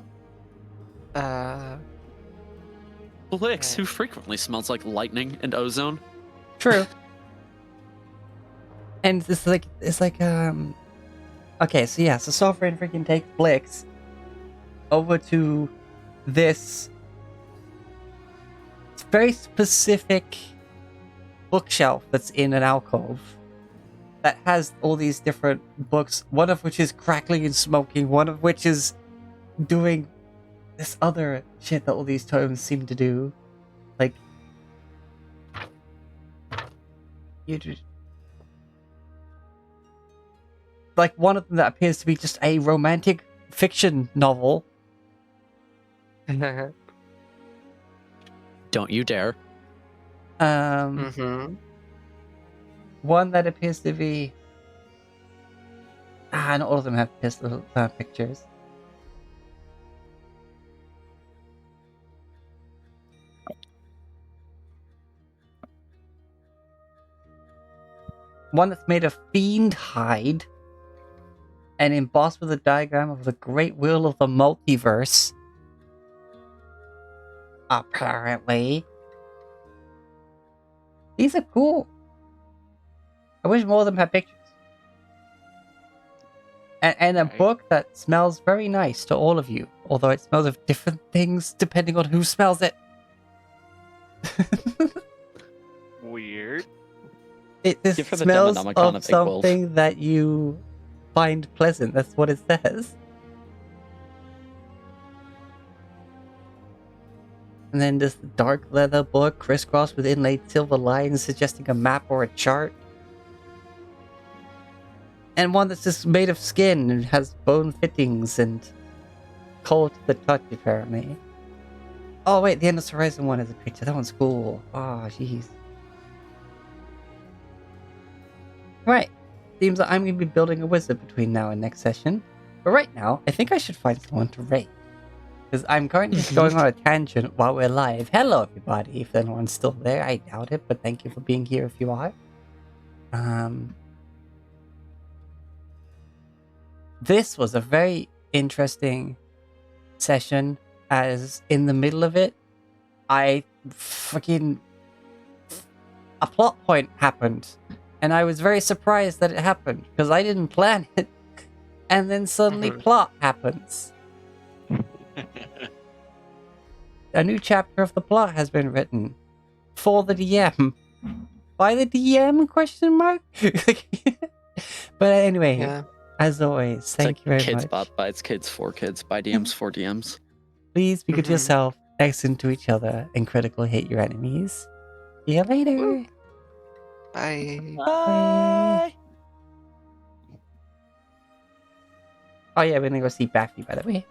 Blix, Right. who frequently smells like lightning and ozone. True. And it's like okay, so yeah, so Sovereign freaking takes Blix over to this very specific bookshelf that's in an alcove that has all these different books, one of which is crackling and smoking, one of which is doing this other shit that all these tomes seem to do. Like, like one of them that appears to be just a romantic fiction novel. Don't you dare. Mm-hmm. One that appears to be not all of them have pistol pictures. One that's made of fiend hide and embossed with a diagram of the great wheel of the multiverse. Apparently. These are cool. I wish more of them had pictures. And a Right. book that smells very nice to all of you, although it smells of different things depending on who smells it. Weird. It this Give her the smells Demonomicon of of Big Wolf. something that you find pleasant. That's what it says. And then this dark leather book crisscrossed with inlaid silver lines suggesting a map or a chart. And one that's just made of skin and has bone fittings and cold to the touch, apparently. Oh wait, the Endless Horizon one is a picture. That one's cool. Oh, jeez. Right. Seems like I'm going to be building a wizard between now and next session. But right now, I think I should find someone to raid. Because I'm currently just going on a tangent while we're live. Hello, everybody, if anyone's still there. I doubt it, but thank you for being here if you are. This was a very interesting session, as in the middle of it, a plot point happened. And I was very surprised that it happened, because I didn't plan it. And then suddenly plot happens. A new chapter of the plot has been written. For the DM. By the DM, question mark? But anyway, Yeah. as always, It's thank like you very kids much. bought by its kids for kids, by DMs for DMs. Please be good to Mhm. yourself, excellent to each other, and critical hit your enemies. See you later. Woo. Bye. Bye. Oh yeah, we're gonna go see Baffy, by the way.